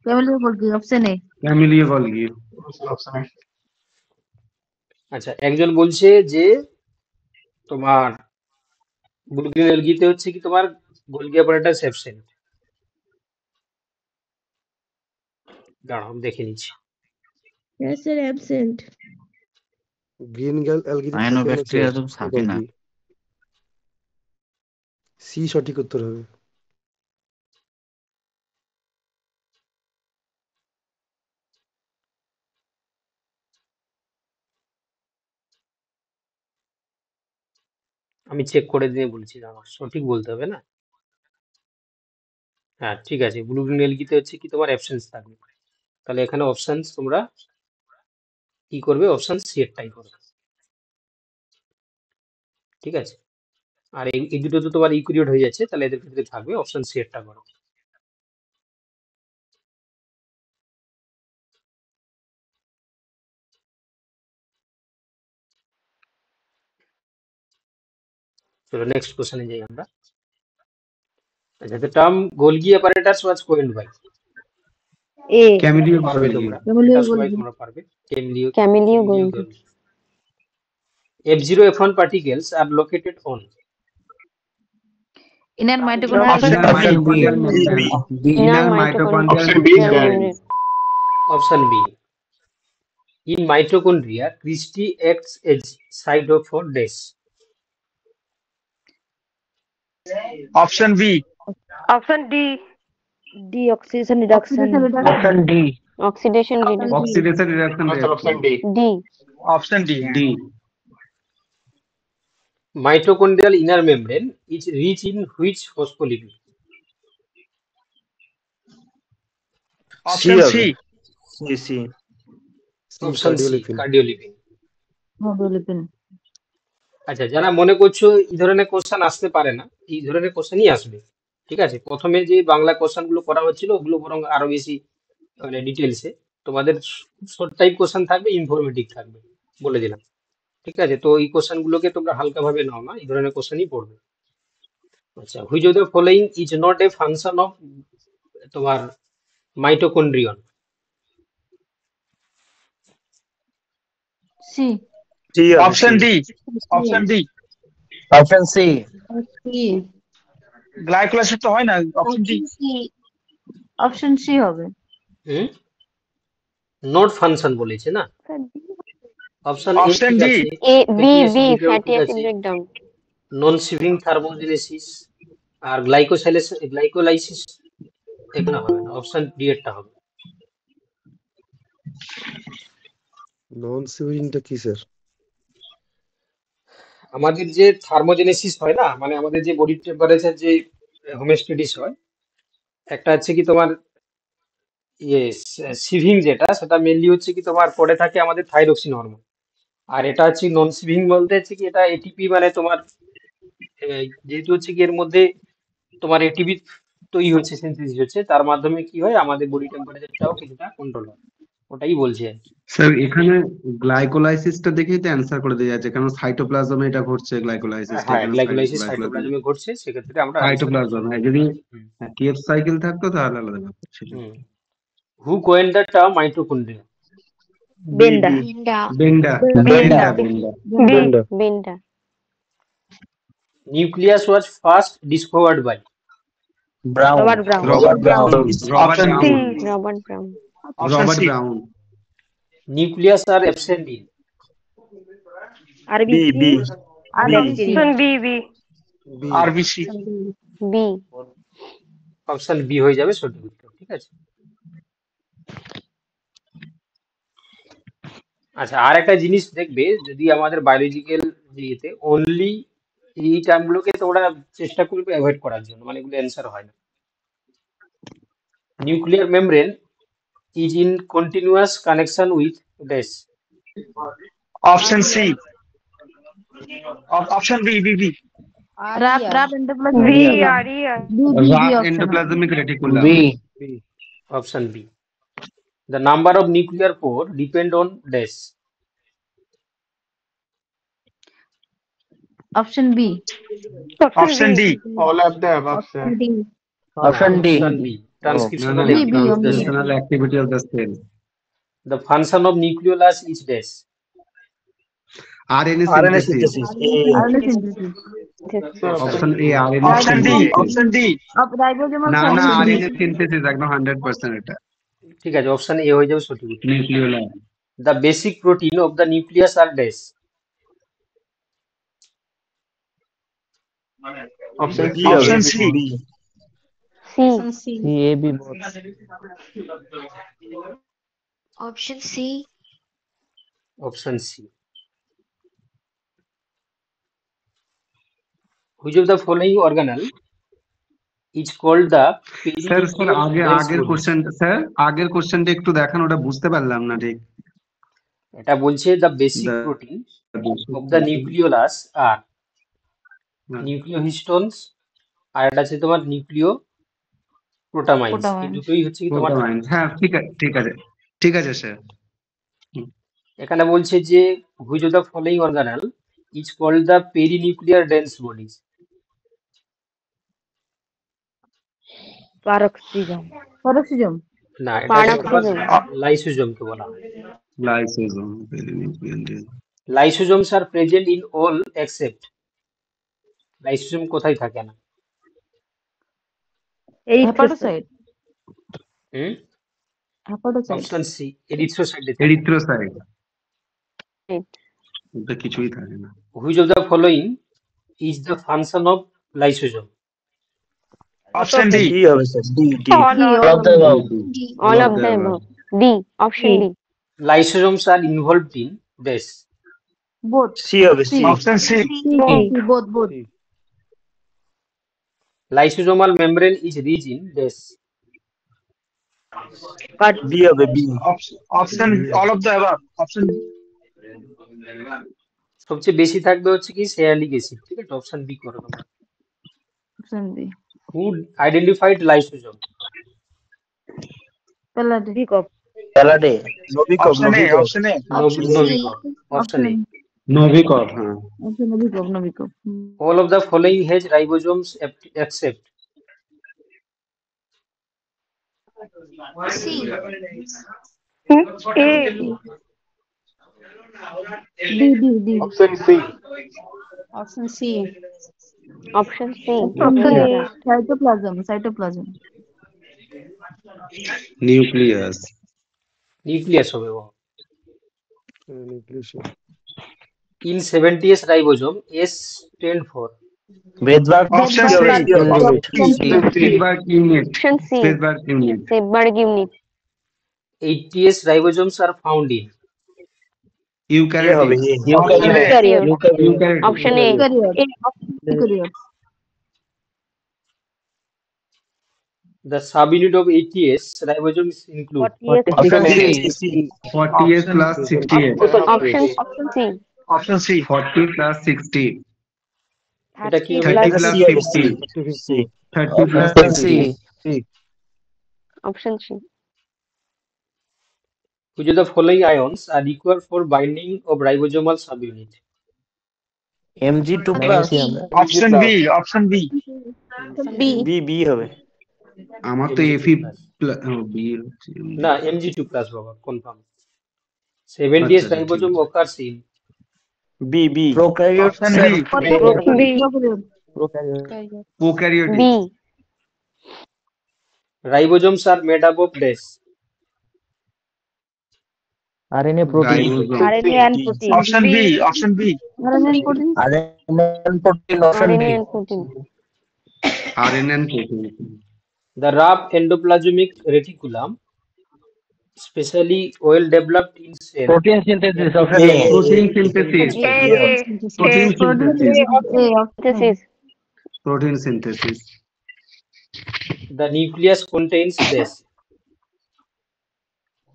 Speaker 5: Camillo Golgi, option A.
Speaker 13: Camillo Golgi.
Speaker 17: Option A.
Speaker 1: আচ্ছা, একজন বলছে যে তোমার ব্লু গ্রিন অ্যালগিতে হচ্ছে কি তোমার গোলগি অ্যাপারেটাস অ্যাবসেন্ট। দাঁড়াও আমি দেখে নিচ্ছি।
Speaker 6: হ্যাঁ স্যার, অ্যাবসেন্ট।
Speaker 18: গ্রিন অ্যালগিতে থাকে না
Speaker 14: সায়ানোব্যাকটেরিয়া
Speaker 18: স্যার
Speaker 14: তো থাকে না।
Speaker 18: গলগি। সি সঠিক উত্তর হবে।
Speaker 1: আমি চেক করে দিয়ে বলছি, আমার সঠিক বলতে হবে না। হ্যাঁ ঠিক আছে, ব্লু গ্রিন অ্যালগিতে হচ্ছে কি তোমার অ্যাবসেন্স থাকবে। তাহলে এখানে অপশনস তোমরা কি করবে? অপশন সি এরটাই করবে, ঠিক আছে? আর এই দুটো তো তোমার ইকুইরিয়েট হয়ে যাচ্ছে, তাহলে এদের ক্ষেত্রে থাকবে অপশন সি এরটা করো। চলো নেক্সট কোশ্চেনে যাই আমরা। আচ্ছা, the term Golgi apparatus was coined by।
Speaker 13: ক্যামিলিও
Speaker 1: পারবে
Speaker 13: গলগি।
Speaker 1: তোমরা,
Speaker 5: ক্যামিলিও
Speaker 1: এটা সবাই
Speaker 5: গোলগি।
Speaker 1: তোমরা পারবে।
Speaker 6: Camillo Golgi.
Speaker 1: Golgi। F0 F1 particles are located on।
Speaker 5: Inner mitochondrial
Speaker 17: option
Speaker 13: Mitochondrial membrane. Inner mitochondrial
Speaker 17: option B
Speaker 13: membrane.
Speaker 1: Option B, in mitochondria Christie acts as site of for dash।
Speaker 11: Option B.
Speaker 9: Option D.
Speaker 6: D, oxidation reduction.
Speaker 15: Option D.
Speaker 6: Oxidation reduction.
Speaker 13: Oxidation reduction
Speaker 17: option
Speaker 13: reaction.
Speaker 17: D.
Speaker 6: D.
Speaker 11: Option D.
Speaker 13: D.
Speaker 1: Mitochondrial inner membrane is rich in which phospholipid?
Speaker 15: C
Speaker 11: option
Speaker 15: হবে
Speaker 11: C
Speaker 15: C C
Speaker 1: option C
Speaker 18: cardiolipin.
Speaker 1: Cardiolipin.
Speaker 5: মডুলিপিন।
Speaker 1: আচ্ছা, যারা মনে করছো এই ধরনের কোশ্চেন আসতে পারে না, এই ধরনের কোশ্চেনই আসবে। ঠিক আছে, প্রথমে যে বাংলা কোশ্চেন গুলো করা হচ্ছিল ওগুলো বরং আরো বেশি মানে ডিটেলসে তোমাদের শর্ট টাইপ কোশ্চেন থাকবে, ইনফরমেটিভ থাকবে, বলে দিলাম। ঠিক আছে, তো এই কোশ্চেন গুলোকে তোমরা হালকা ভাবে নাও না, এই ধরনের কোশ্চেনই পড়বে। আচ্ছা, which of the following is not a function of তোমার মাইটোকন্ড্রিয়ন?
Speaker 5: সি
Speaker 15: সি হবে
Speaker 11: option
Speaker 15: C
Speaker 11: D option D
Speaker 15: option C
Speaker 8: C
Speaker 11: glycolysis তো হয় না, অপশন ডি।
Speaker 5: অপশন সি হবে।
Speaker 1: নট ফাংশন বলেছে না, অপশন এ
Speaker 11: অপশন
Speaker 1: ঠিক
Speaker 11: ডি
Speaker 1: আছে,
Speaker 6: A B
Speaker 1: fatty acid
Speaker 6: B
Speaker 1: breakdown
Speaker 6: fatty
Speaker 1: ঠিক
Speaker 6: acid
Speaker 1: আছে,
Speaker 6: breakdown.
Speaker 1: নন সিভিং থার্মোজেনেসিস আর গ্লাইকোলাইসিস এখানে হবে না, অপশন ডি এরটা হবে।
Speaker 18: নন সিভিংটা কি স্যার?
Speaker 1: আমাদের যে থার্মোজেনেসিস হয় না, মানে আমাদের যে বডি টেম্পারেচার যে হোমিওস্ট্যাটিস হয়, একটা হচ্ছে কি তোমার ইয়ে সিভিং, যেটা সেটা মেনলি হচ্ছে কি তোমার পড়ে থাকে আমাদের থাইরক্সিন হরমোন। আর এটা হচ্ছে নন সিভিং বলতে হচ্ছে কি এটা এটিপি, মানে তোমার যেহেতু হচ্ছে কি এর মধ্যে তোমার এটিপি তৈরি হচ্ছে, সিনথেসিস হচ্ছে, তার মাধ্যমে কি হয় আমাদের বডি টেম্পারেচারটাও কিছুটা কন্ট্রোল হয়, ওটাই বলছে আর কি।
Speaker 13: স্যার এখানে গ্লাইকোলাইসিসটা দেখেই তো অ্যান্সার করে দেওয়া যাচ্ছে, কারণ সাইটোপ্লাজমে এটা ঘটছে গ্লাইকোলাইসিসটা,
Speaker 1: হ্যাঁ,
Speaker 13: এখানে
Speaker 1: গ্লাইকোলাইসিস
Speaker 13: গ্লাইকোলাইসিস
Speaker 1: সাইটোপ্লাজমে ঘটছে, সেক্ষেত্রে আমরা
Speaker 13: সাইটোপ্লাজম, যদি কেপ সাইকেল থাকতো তাহলে আলাদা ব্যাপার ছিল।
Speaker 1: Who coined the term mitochondria?
Speaker 6: Benda.
Speaker 13: Benda
Speaker 6: Benda.
Speaker 13: Benda
Speaker 6: Benda.
Speaker 1: Nucleus was first discovered by?
Speaker 15: Brown
Speaker 6: Robert Brown.
Speaker 13: Robert Brown
Speaker 11: option D
Speaker 6: Robert Brown.
Speaker 11: Option
Speaker 13: Robert
Speaker 11: C
Speaker 13: Brown
Speaker 1: nucleus are absent in?
Speaker 15: B B
Speaker 9: Option B, B.
Speaker 11: RBC
Speaker 6: B.
Speaker 1: Option B হয়ে যাবে সঠিক উত্তর। ঠিক আছে, আচ্ছা, আর একটা জিনিস দেখবে, যদি আমাদের বায়োলজিক্যাল ইয়েতে অনলি এই টার্মগুলোকে তোমরা চেষ্টা করবে অ্যাভয়েড করার জন্য, মানে এগুলো অ্যান্সার হয় না। Nuclear membrane is in continuous connection with dash?
Speaker 11: Option C option B B B
Speaker 5: rough endoplasmic
Speaker 9: B,
Speaker 5: reticulum.
Speaker 9: R,
Speaker 5: B
Speaker 13: rough
Speaker 5: option.
Speaker 13: Endoplasmic reticulum.
Speaker 15: B
Speaker 1: option B. The number of nuclear pore depend on dash?
Speaker 5: Option B.
Speaker 11: Option D
Speaker 17: All of the above, sir.
Speaker 15: Option D
Speaker 1: option B,
Speaker 13: না
Speaker 1: ট্রান্সক্রিপশনাল
Speaker 13: না,
Speaker 5: B,
Speaker 1: activity of the
Speaker 5: only.
Speaker 1: Cell.
Speaker 13: Translational activity of the cell.
Speaker 1: The function of nucleolus is dash?
Speaker 13: RNA
Speaker 15: RNA
Speaker 13: synthesis.
Speaker 15: Synthesis
Speaker 5: RNA synthesis.
Speaker 13: Option A RNA
Speaker 11: option D
Speaker 13: synthesis.
Speaker 11: Option D
Speaker 5: ribosomal
Speaker 13: না না,
Speaker 5: সাইটোসিস।
Speaker 13: আরএনএ সিনথেসিস একদম 100% এটা
Speaker 1: ঠিক আছে, অপশন এ হয়ে যাবে সঠিক উত্তর।
Speaker 13: Nucleolus.
Speaker 1: The basic protein of the nucleus are dash?
Speaker 17: Option
Speaker 15: B
Speaker 17: C.
Speaker 15: হবে
Speaker 11: option C
Speaker 15: B
Speaker 6: C.
Speaker 12: C A B both.
Speaker 19: Option C.
Speaker 1: Option C. Which of the following organelle is called the
Speaker 13: sir sir আগের
Speaker 1: পেরিনিউক্লিয়ার?
Speaker 13: কোশ্চেন, স্যার আগের কোশ্চেনটা একটু দেখান, ওটা বুঝতে পারলাম না ঠিক।
Speaker 1: এটা বলছে the basic
Speaker 13: The-
Speaker 1: protein of the nucleolus are nucleohistones, আর এটা আছে তোমার নিউক্লিও প্রোটামাইন্স। এই
Speaker 5: প্রোটামাইন্স।
Speaker 1: দুটোই হচ্ছে কি তোমার
Speaker 13: Proteins, হ্যাঁ ঠিক আছে ঠিক আছে ঠিক আছে স্যার।
Speaker 1: এখানে বলছে যে which of the following organelle is called the perinuclear dense bodies?
Speaker 6: Paroxysm.
Speaker 5: Paroxysm.
Speaker 1: না, এটা হচ্ছে তোমার
Speaker 6: Paroxysm.
Speaker 1: লাইসোজোমকে বলা হয়।
Speaker 13: Lysosome, perinuclear dense.
Speaker 1: Lysosomes are present in all except? Lysosome কোথায় থাকে না?
Speaker 5: হেপাটোসাইট।
Speaker 1: হুম,
Speaker 5: হেপাটোসাইট।
Speaker 1: অপশন সি এরিথ্রোসাইটে।
Speaker 13: এরিথ্রোসাইট, ওটা কিছুই থাকে না।
Speaker 1: Which of the following is the function of lysosome?
Speaker 11: Option D
Speaker 15: D হবে sir D D
Speaker 9: All
Speaker 15: all of the above
Speaker 6: All of the above. D. Option D.
Speaker 1: Lysosomes are involved in this?
Speaker 5: Both.
Speaker 15: C হবে C
Speaker 11: option C
Speaker 5: both both.
Speaker 1: Lysosomal membrane is rich in this?
Speaker 15: But B হবে B.
Speaker 11: Option all of the above option
Speaker 1: সবচেয়ে বেশি থাকবে হচ্ছে কি শেয়ালিক অ্যাসিড, ঠিক আছে? অপশন বি করো তোমরা।
Speaker 5: Option B.
Speaker 1: Who identified lysosome?
Speaker 5: Palade.
Speaker 15: Palade. Novikov.
Speaker 11: Option A
Speaker 15: Novikov.
Speaker 11: Option A
Speaker 1: Novikov. Option A.
Speaker 13: Novikov, হ্যাঁ।
Speaker 5: Option Novikov Novikov.
Speaker 1: All of the following has ribosomes except
Speaker 19: C.
Speaker 3: A.
Speaker 5: D D D.
Speaker 17: Option C.
Speaker 8: Option C.
Speaker 6: Option C.
Speaker 3: Option A.
Speaker 5: Cytoplasm cytoplasm.
Speaker 13: Nucleus.
Speaker 1: nucleus হবে ও।
Speaker 18: Nucleation.
Speaker 1: In 70s ribosome, S stand for
Speaker 15: Bedbug.
Speaker 11: Option
Speaker 15: C
Speaker 11: C
Speaker 15: হবে, C হবে.
Speaker 13: Svedberg unit.
Speaker 6: Option C.
Speaker 13: Svedberg unit.
Speaker 6: Svedberg unit.
Speaker 1: 80s ribosomes are found in
Speaker 15: A হবে,
Speaker 13: Eukaryotes.
Speaker 15: A.
Speaker 6: Eukaryote.
Speaker 13: Eukaryotes.
Speaker 6: Option A.
Speaker 1: the subunit of 80s ribosomes include
Speaker 15: Option C.
Speaker 13: 40s plus 68.
Speaker 6: Option C.
Speaker 11: Option C
Speaker 13: 40 plus 60.
Speaker 1: এটা কি হবে?
Speaker 13: 30 plus
Speaker 15: C হবে,
Speaker 13: 50.
Speaker 15: 50.
Speaker 13: 30 plus
Speaker 15: Option C.
Speaker 13: 50.
Speaker 6: Option C.
Speaker 1: Which of the following ions are required for binding of ribosomal subunit?
Speaker 15: Mg2 plus.
Speaker 19: Magnesium.
Speaker 11: Option B option B
Speaker 7: B.
Speaker 15: B হবে।
Speaker 13: আমার তো
Speaker 1: Mg2
Speaker 13: Fe
Speaker 1: plus.
Speaker 13: বি হচ্ছে।
Speaker 1: না, Mg2 plus বাবা, confirm. 70s
Speaker 13: আচ্ছা, ঠিক
Speaker 1: ribosome
Speaker 13: আছে।
Speaker 1: occurs in
Speaker 15: B. B. Prokaryote.
Speaker 11: Option
Speaker 15: sir.
Speaker 11: B
Speaker 13: Prokaryotic.
Speaker 6: B.
Speaker 1: ribosomes are made up of dash.
Speaker 12: RNA protein.
Speaker 13: Ribosome.
Speaker 3: RNA and protein.
Speaker 11: Option B option B
Speaker 7: RNA protein।
Speaker 15: RNA and protein. Option
Speaker 6: RNA
Speaker 15: D.
Speaker 6: and protein.
Speaker 13: RNA and protein.
Speaker 1: The rough endoplasmic reticulum, especially well developed in cell.
Speaker 15: Protein synthesis. Option A.
Speaker 13: Protein synthesis. Protein synthesis.
Speaker 6: Synthesis.
Speaker 13: Protein synthesis.
Speaker 1: The nucleus contains dash.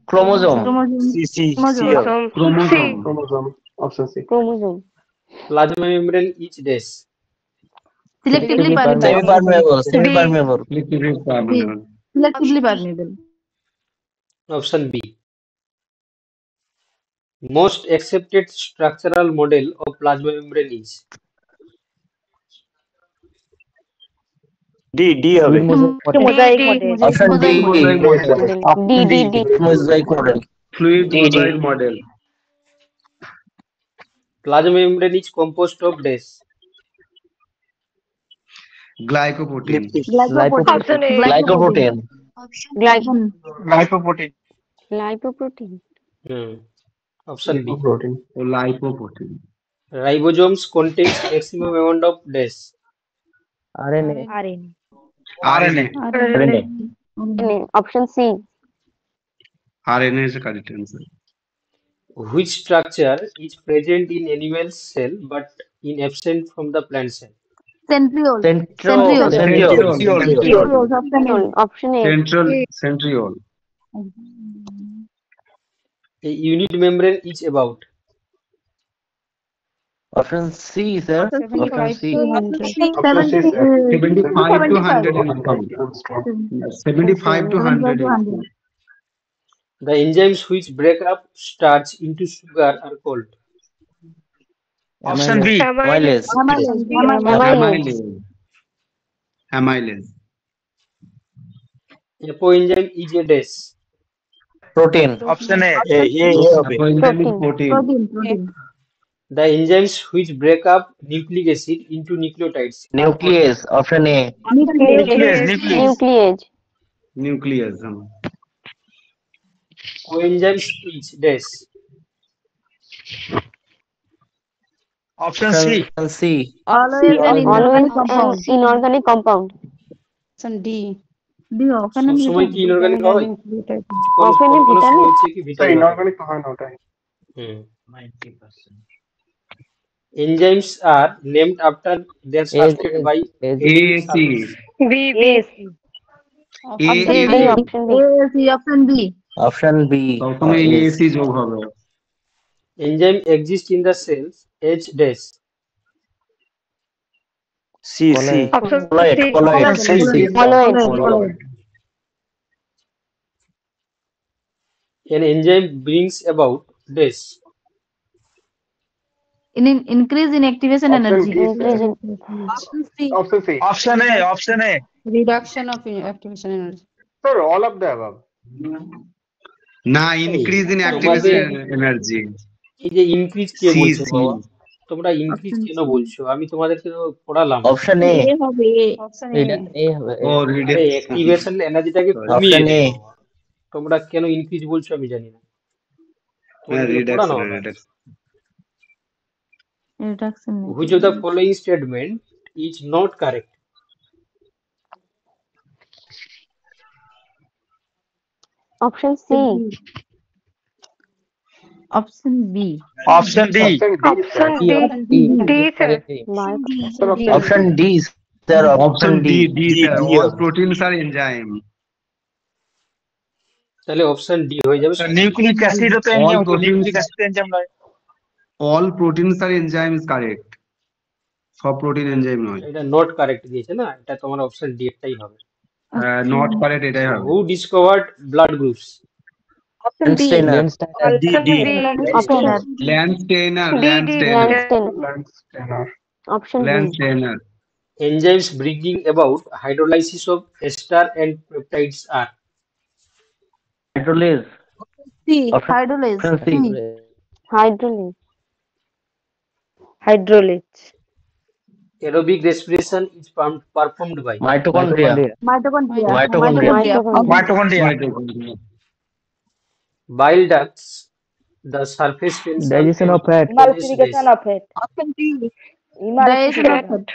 Speaker 15: Chromosome.
Speaker 7: Chromosome।
Speaker 15: C. C. C হবে।
Speaker 13: Chromosome.
Speaker 17: Chromosome option C.
Speaker 6: Chromosome.
Speaker 1: Plasma membrane each dash.
Speaker 5: Selectively permeable.
Speaker 15: Semi-permeable. Semi-permeable.
Speaker 13: Liquid permeable.
Speaker 5: Selectively permeable.
Speaker 1: Option B. Most accepted structural model of plasma membrane is
Speaker 15: D. D হবে।
Speaker 3: Mosaic model.
Speaker 15: Option D.
Speaker 13: Mosaic model.
Speaker 6: D. D. D.
Speaker 15: Mosaic model.
Speaker 13: Fluid
Speaker 15: D.
Speaker 13: mosaic model.
Speaker 1: plasma membrane is composed of dash.
Speaker 13: Glycoprotein.
Speaker 3: Option A.
Speaker 15: Glycoprotein.
Speaker 11: Glycoprotein
Speaker 6: Lipoprotein.
Speaker 1: Option B.
Speaker 17: Protein.
Speaker 13: Or lipoprotein.
Speaker 1: Ribosomes contains maximum amount of dash.
Speaker 12: RNA.
Speaker 11: RNA
Speaker 15: RNA.
Speaker 6: Option C.
Speaker 13: RNA is the correct answer.
Speaker 1: Which structure is present in animal cell but in absent from the plant cell?
Speaker 5: Centriole.
Speaker 15: Centriole.
Speaker 5: Centrioles.
Speaker 6: Option A.
Speaker 13: Centriole.
Speaker 1: A unit membrane is about
Speaker 15: Option C, sir. Option C.
Speaker 13: 75 to 100 income. 75 to 100 income.
Speaker 1: the enzymes which break up starch into sugar are called
Speaker 11: option B
Speaker 15: Amylase.
Speaker 13: Amylase.
Speaker 1: apoenzyme is a dash.
Speaker 15: Protein.
Speaker 11: Option A
Speaker 15: হবে।
Speaker 13: Apoenzyme is protein.
Speaker 1: The enzymes which break up nucleic acid into nucleotides.
Speaker 15: Nuclease. Option A.
Speaker 6: Nuclease.
Speaker 13: Nucleus.
Speaker 1: Coenzymes is dash.
Speaker 11: Option C
Speaker 15: Option C.
Speaker 5: Always an
Speaker 6: Always
Speaker 5: compound.
Speaker 6: an inorganic compound.
Speaker 8: Option D.
Speaker 1: সবসময় কি ইনঅর্গানিক হয়?
Speaker 6: Often a
Speaker 1: কোনো
Speaker 6: vitamin.
Speaker 1: হচ্ছে কি ভিটামিন।
Speaker 17: ইনঅর্গানিক হয় না ওটাই।
Speaker 14: 90%.
Speaker 1: Enzymes are named after their substrate by
Speaker 13: AAC.
Speaker 3: B.
Speaker 13: A
Speaker 6: Option B, option B.
Speaker 5: Option B.
Speaker 15: Option B.
Speaker 13: প্রথমে এসি যোগ হবে।
Speaker 1: Enzyme exists in the cells H dash.
Speaker 15: C. Colloid.
Speaker 6: Colloid.
Speaker 1: An enzyme brings about dash.
Speaker 5: Increase in activation energy.
Speaker 6: Increase in
Speaker 17: Option C.
Speaker 11: Option A.
Speaker 8: Reduction of activation energy.
Speaker 17: Sir, all of the above.
Speaker 13: না, ইনক্রিজ ইন
Speaker 1: তোমাদের
Speaker 13: অ্যাক্টিভেশন এনার্জি।
Speaker 1: এই যে ইনক্রিজ কে
Speaker 13: সি
Speaker 1: বলছো
Speaker 13: সি
Speaker 1: বাবা? তোমরা ইনক্রিজ
Speaker 5: Option
Speaker 1: কেন
Speaker 5: C.
Speaker 1: বলছো? আমি তোমাদেরকে তো পড়ালাম।
Speaker 15: Option A.
Speaker 7: এ হবে
Speaker 8: Option
Speaker 15: এটা
Speaker 8: A.
Speaker 15: A হবে
Speaker 13: ও
Speaker 1: আরে
Speaker 13: রিডাকশন।
Speaker 1: অ্যাক্টিভেশন এনার্জিটাকে
Speaker 13: সরি,
Speaker 1: কমিয়ে
Speaker 15: Option
Speaker 1: দেয়
Speaker 15: A.
Speaker 1: বাবা। তোমরা কেন ইনক্রিজ বলছো আমি জানি না।
Speaker 13: হ্যাঁ
Speaker 1: তোমাদেরকে তো পড়ানো
Speaker 13: রিডাকশন
Speaker 1: হবে।
Speaker 13: Reduction.
Speaker 5: Reduction in
Speaker 1: Which of the following statement is not correct?
Speaker 6: option C.
Speaker 5: Option B.
Speaker 11: Option D.
Speaker 17: Option D.
Speaker 9: Option D. D, sir.
Speaker 6: Mark.
Speaker 17: Sir,
Speaker 15: Option D. Sir,
Speaker 13: option
Speaker 15: option
Speaker 13: D
Speaker 15: D.
Speaker 13: D sir, all proteins are enzyme.
Speaker 1: তাহলে অপশন ডি হয়ে যাবে।
Speaker 11: নিউক্লিক অ্যাসিড তো
Speaker 13: all
Speaker 11: enzyme,
Speaker 13: proteins
Speaker 11: nucleic acid enzyme নয়।
Speaker 13: All proteins are enzyme is correct. সব প্রোটিন এনজাইম নয়।
Speaker 1: এটা নট কারেক্ট দিয়েছে না, এটা তোমার অপশন ডি একটাই হবে।
Speaker 13: নট কারেক্ট এটাই হবে।
Speaker 1: Who discovered blood groups?
Speaker 9: Option D.
Speaker 15: Steiner.
Speaker 9: Option D.
Speaker 6: Option
Speaker 13: Landsteiner,
Speaker 9: D.
Speaker 13: Lance
Speaker 9: D.
Speaker 13: Steiner,
Speaker 6: Option
Speaker 13: Lance
Speaker 6: B.
Speaker 13: Steiner.
Speaker 1: Enzymes bringing about hydrolysis of ester and peptides are?
Speaker 15: Hydrolase.
Speaker 5: C. Hydrolase.
Speaker 15: Option C.
Speaker 6: Hydrolase.
Speaker 9: Hydrolase.
Speaker 1: Aerobic respiration is performed by?
Speaker 15: Mitochondria.
Speaker 5: Mitochondria.
Speaker 11: Mitochondria.
Speaker 1: Bile ducts, the surface tension
Speaker 15: Digestion of
Speaker 1: and
Speaker 15: fat.
Speaker 9: Emulsification of it.
Speaker 5: Option D.
Speaker 9: Emulsification of it.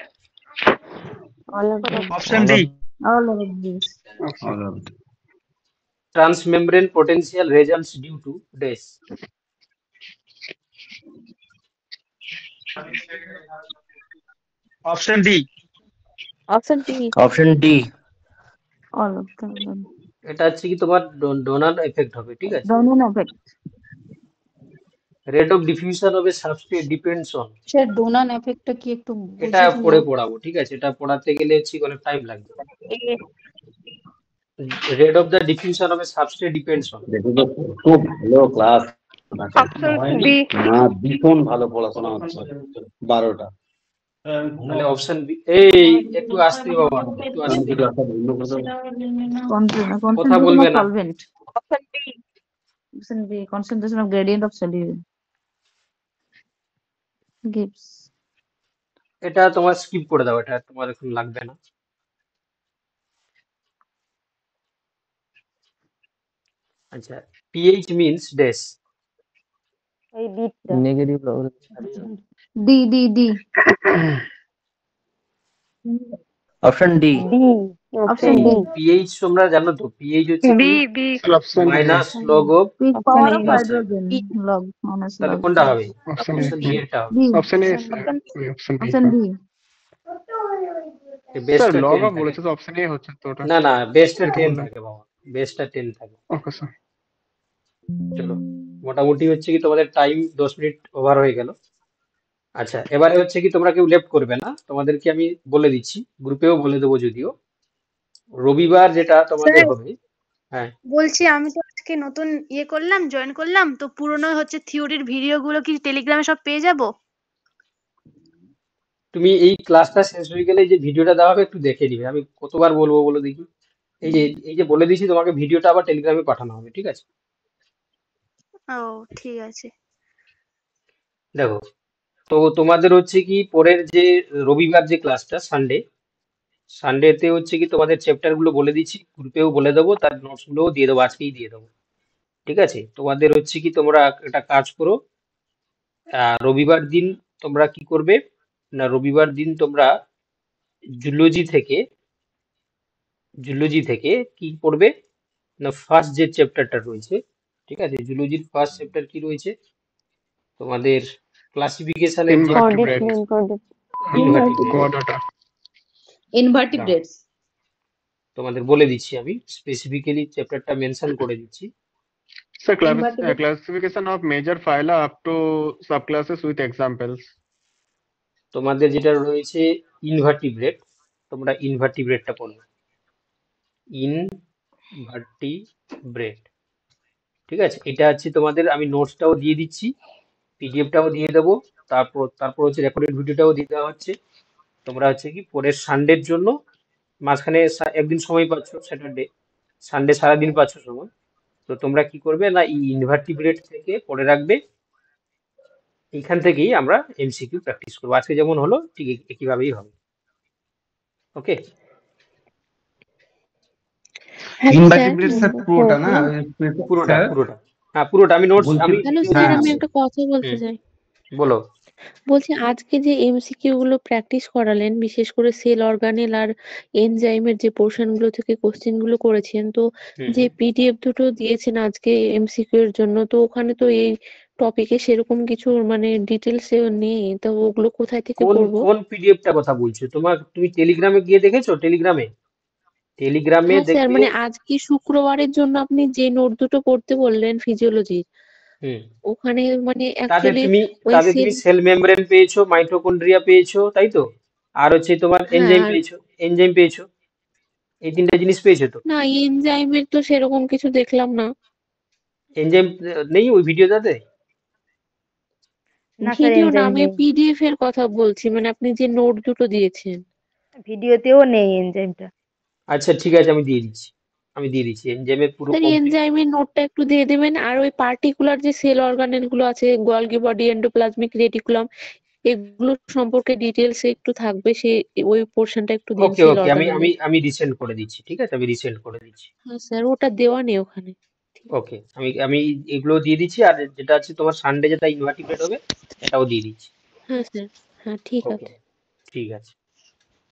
Speaker 6: All of them.
Speaker 11: Option D.
Speaker 5: All of these.
Speaker 13: All of it.
Speaker 1: transmembrane potential results due to dash.
Speaker 11: Option D.
Speaker 7: Option D
Speaker 15: Option D.
Speaker 5: All of them.
Speaker 1: এটা হচ্ছে কি তোমার ডোনার এফেক্ট হবে, ঠিক আছে?
Speaker 5: Donan effect.
Speaker 1: Rate of diffusion of a substrate depends on?
Speaker 8: Sir Donnan এফেক্টটা কি একটু
Speaker 1: এটা
Speaker 8: বুঝিয়ে
Speaker 1: পরে
Speaker 8: দিন?
Speaker 1: পড়াবো, ঠিক আছে? এটা পড়াতে গেলে হচ্ছে অনেক টাইম লাগবে। Rate of the diffusion of a substrate depends on?
Speaker 20: খুব ভালো ক্লাস
Speaker 9: Option B.
Speaker 20: না, ভীষণ ভালো পড়াশোনা হচ্ছে 12টা।
Speaker 1: তাহলে অপশন বি। এই একটু আসতে বাবা, একটু আসতে। কথা
Speaker 5: Concentration
Speaker 1: বলবে
Speaker 5: of
Speaker 1: না।
Speaker 5: solvent. Option B. Concentration of gradient of solute. Gives.
Speaker 1: এটা তোমার স্কিপ করে দাও, এটা তোমার এখন লাগবে না। আচ্ছা, pH means dash.
Speaker 9: এই বিটটা।
Speaker 15: Negative.
Speaker 5: D.
Speaker 15: Option D.
Speaker 6: D. Option D.
Speaker 1: pH তোমরা জানো তো, pH হচ্ছে
Speaker 9: B. B.
Speaker 1: Minus log of.
Speaker 5: Peak power of
Speaker 1: plus
Speaker 5: hydrogen. Log minus
Speaker 1: তাহলে
Speaker 5: log.
Speaker 1: কোনটা হবে?
Speaker 17: Option
Speaker 1: অপশন ডি এরটা হবে।
Speaker 5: D.
Speaker 17: Option A. Option B.
Speaker 5: Option D.
Speaker 17: Sir
Speaker 1: বেস্টটা
Speaker 17: লগ
Speaker 1: 10
Speaker 17: অফ
Speaker 1: থাকে।
Speaker 17: বলেছে তো অপশন এ হচ্ছে তো ওটা।
Speaker 1: না না, বেস্টটা
Speaker 17: এটা
Speaker 1: 10
Speaker 17: বললাম।
Speaker 1: থাকে বাবা, বেস্টটা 10 থাকে।
Speaker 17: Okay sir.
Speaker 1: চলো, মোটামুটি হচ্ছে কি তোমাদের টাইম 10 মিনিট ওভার হয়ে গেল। আচ্ছা, এবারে হচ্ছে কি তোমরা কেউ লেফট করবে না, তোমাদেরকে আমি বলে দিচ্ছি, গ্রুপেও বলে দেবো যদিও। রবিবার যেটা তোমাদের
Speaker 21: স্যার
Speaker 1: হবে। হ্যাঁ,
Speaker 21: বলছি আমি তো আজকে নতুন করলাম, জয়েন করলাম, তো পুরনো হচ্ছে থিওরির ভিডিও গুলো কি টেলিগ্রামে সব পেয়ে যাব?
Speaker 1: তুমি এই ক্লাসটা শেষ হয়ে গেলে যে ভিডিওটা দেওয়া হবে একটু দেখে নিবে। আমি কতবার বলবো বলে দেখি। এই যে বলে দিয়েছি তোমাকে, ভিডিওটা আবার টেলিগ্রামে পাঠানো হবে, ঠিক আছে?
Speaker 21: ও ঠিক আছে।
Speaker 1: দেখো, তো তোমাদের হচ্ছে কি পরের যে রবিবার যে ক্লাসটা সানডেতে হচ্ছে কি তোমাদের চ্যাপ্টার গুলো বলে দিচ্ছি, গ্রুপেও বলে দেবো, তার নোটস গুলোও দিয়ে দেবো, আজকেই দিয়ে দেবো, ঠিক আছে? তোমাদের হচ্ছে কি তোমরা একটা কাজ করো, রবিবার দিন তোমরা কি করবে না, রবিবার দিন তোমরা জুলজি থেকে কি পড়বে না, ফার্স্ট যে চ্যাপ্টারটা রয়েছে, ঠিক আছে? জুলজির ফার্স্ট চ্যাপ্টার কি রয়েছে তোমাদের? ক্লাসিফিকেশনের যে
Speaker 6: Invertebrates.
Speaker 1: ইনভার্টিব্রেট।
Speaker 8: ইনভার্টিব্রেটস।
Speaker 1: তোমাদের বলে দিচ্ছি, আমি স্পেসিফিক্যালি চ্যাপ্টারটা মেনশন করে দিচ্ছি।
Speaker 17: Sir, classification of major phyla up to subclasses with examples.
Speaker 1: তোমাদের যেটা রয়েছে ইনভার্টিব্রেট, তোমরা ইনভার্টিব্রেটটা পড়বে, ইনভার্টিব্রেট, ঠিক আছে? এটা হচ্ছে তোমাদের, আমি নোটসটাও দিয়ে দিচ্ছি, পিডিএফটাও দিয়ে দেবো, তারপর হচ্ছে রেকর্ডেড ভিডিওটাও দিয়ে দেওয়া হচ্ছে। তোমরা হচ্ছে কি পরের সানডের জন্য মাঝখানে একদিন সময় পাচ্ছ, স্যাটারডে সানডে সারাদিন পাচ্ছ সময়, তো তোমরা কি করবে না এই ইনভার্টিব্রেট থেকে পড়ে রাখবে, এইখান থেকেই আমরা এমসিকিউ প্র্যাকটিস করবো। আজকে যেমন হলো ঠিক একইভাবেই হবে। ওকে,
Speaker 13: ইনভার্টিব্রেট স্যার পুরোটা না?
Speaker 1: পুরোটা হ্যাঁ পুরোটা। আমি নোটস আমি
Speaker 7: হ্যালো স্যার, আমি একটা কথা বলতে চাই।
Speaker 1: বলো।
Speaker 7: বলছি আজকে যে এমসিকিউ গুলো প্র্যাকটিস করালেন, বিশেষ করে সেল অর্গানেল আর এনজাইমের যে পোর্শন গুলো থেকে কোশ্চেন গুলো করেছেন, তো যে পিডিএফ দুটো দিয়েছেন আজকে এমসিকিউ এর জন্য, তো ওখানে তো এই টপিকে সেরকম কিছু মানে ডিটেলস নেই, তো ওগুলো কোথায় থেকে পড়বো?
Speaker 1: কোন পিডিএফটা কথা বলছো? তুমি টেলিগ্রামে গিয়ে দেখেছো? টেলিগ্রামে
Speaker 7: হ্যাঁ স্যার,
Speaker 1: দেখবে
Speaker 7: মানে আজকে শুক্রবারের জন্য আপনি যে নোট দুটো পড়তে বললেন ফিজিওলজি, ওখানে মানে অ্যাকচুয়ালি
Speaker 1: তুমি সেল মেমব্রেন পেয়েছো, মাইটোকন্ড্রিয়া পেয়েছো, তাই তো? আর হচ্ছে তোমার এনজাইম পেয়েছো, এই তিনটা জিনিস পেয়েছো তো?
Speaker 7: না, এনজাইমের তো সেরকম কিছু দেখলাম না।
Speaker 1: এনজাইম নেই ওই ভিডিওটাতে?
Speaker 7: ভিডিও না, আমি পিডিএফ এর কথা বলছি, মানে আপনি যে নোট দুটো দিয়েছেন
Speaker 9: ভিডিওতেও নেই এনজাইমটা।
Speaker 1: আচ্ছা ঠিক আছে, আমি দিয়ে দিচ্ছি এনজাইমের পুরো
Speaker 7: এনজাইমের নোটটা একটু দিয়ে দেবেন। আর ওই পার্টিকুলার যে সেল অর্গানেল গুলো আছে, গোলগি বডি, এন্ডোপ্লাজমিক রেটিকুলাম, এগুলো সম্পর্কে ডিটেইলস একটু থাকবে, সেই ওই পোরশনটা একটু দিন।
Speaker 1: ওকে আমি রিসেন্ড করে দিচ্ছি, ঠিক আছে? আমি রিসেন্ড করে দিচ্ছি।
Speaker 7: হ্যাঁ স্যার, ওটা দেওয়া নেই ওখানে।
Speaker 1: ওকে, আমি এগুলো দিয়ে দিচ্ছি, আর যেটা আছে তোমার সানডে যেটা ইনভার্টিব্রেট হবে এটাও দিয়ে দিচ্ছি।
Speaker 7: হ্যাঁ স্যার, হ্যাঁ ঠিক আছে।
Speaker 1: ঠিক আছে।